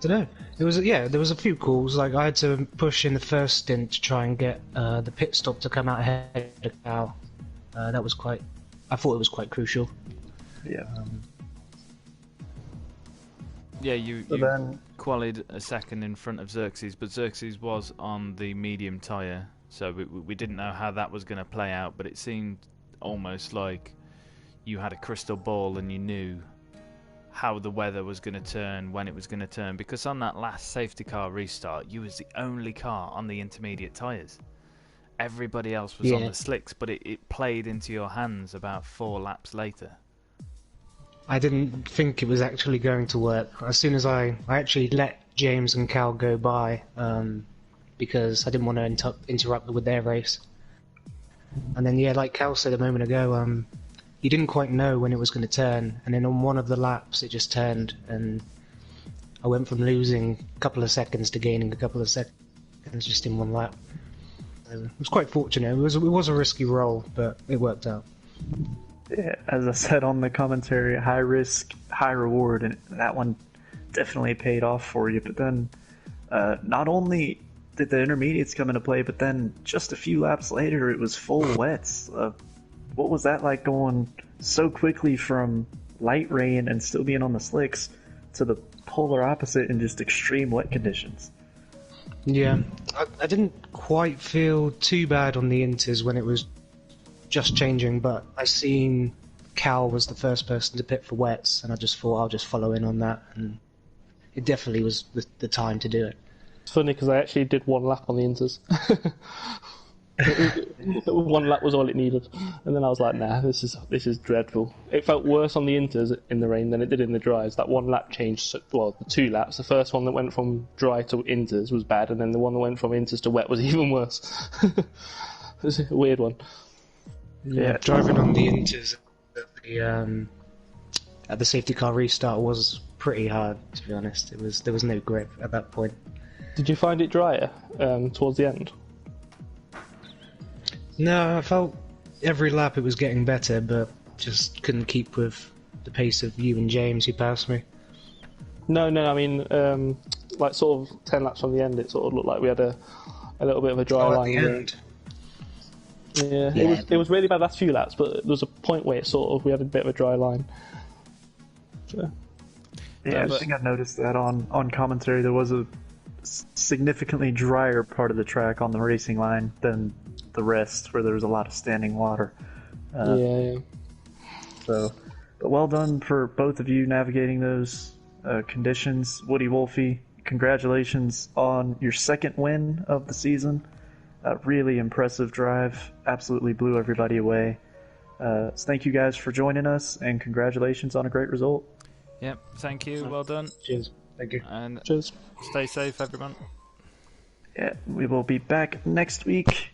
know. There was a few calls. Like, I had to push in the first stint to try and get the pit stop to come out ahead of Cal. I thought it was quite crucial. Yeah. Yeah, you qualied a second in front of Xerxes, but Xerxes was on the medium tyre, so we didn't know how that was going to play out, but it seemed almost like you had a crystal ball and you knew how the weather was going to turn, when it was going to turn, because on that last safety car restart, you was the only car on the intermediate tyres. Everybody else was on the slicks, but it played into your hands about 4 laps later. I didn't think it was actually going to work. As soon as I actually let James and Cal go by, because I didn't want to interrupt with their race. And then, like Cal said a moment ago, you didn't quite know when it was going to turn, and then on one of the laps it just turned, and I went from losing a couple of seconds to gaining a couple of seconds just in one lap. So it was quite fortunate. It was a risky roll, but it worked out. Yeah, as I said on the commentary, high risk, high reward, and that one definitely paid off for you. But then, not only did the intermediates come into play, but then just a few laps later, it was full wets. What was that like, going so quickly from light rain and still being on the slicks to the polar opposite in just extreme wet conditions? Yeah, I didn't quite feel too bad on the inters when it was just changing, but I seen Cal was the first person to pit for wets, and I just thought I'll just follow in on that, and it definitely was the time to do it. It's funny because I actually did 1 lap on the inters. 1 lap was all it needed, and then I was like, nah, this is dreadful. It felt worse on the inters in the rain than it did in the dries. That 1 lap change, well, the 2 laps. The first one that went from dry to inters was bad, and then the one that went from inters to wet was even worse. It was a weird one. Yeah, driving on the inters at the safety car restart was pretty hard, to be honest. There was no grip at that point. Did you find it drier towards the end? No, I felt every lap it was getting better, but just couldn't keep with the pace of you and James, who passed me. No, I mean, like sort of 10 laps from the end, it sort of looked like we had a little bit of a dry line. At the end. Yeah, it was really bad last few laps, but there was a point where we had a bit of a dry line. So. Yeah, I think I noticed that on commentary. There was a significantly drier part of the track on the racing line than the rest, where there was a lot of standing water. Yeah. So, but well done for both of you navigating those conditions. Woody Wolfie, congratulations on your 2nd win of the season. Really impressive drive. Absolutely blew everybody away. So thank you guys for joining us, and congratulations on a great result. Yep, thank you. Well done. Cheers. Thank you. And Cheers. stay safe, everyone. Yeah, we will be back next week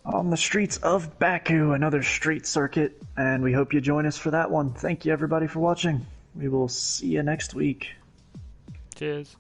on the streets of Baku, another street circuit, and we hope you join us for that one. Thank you, everybody, for watching. We will see you next week. Cheers.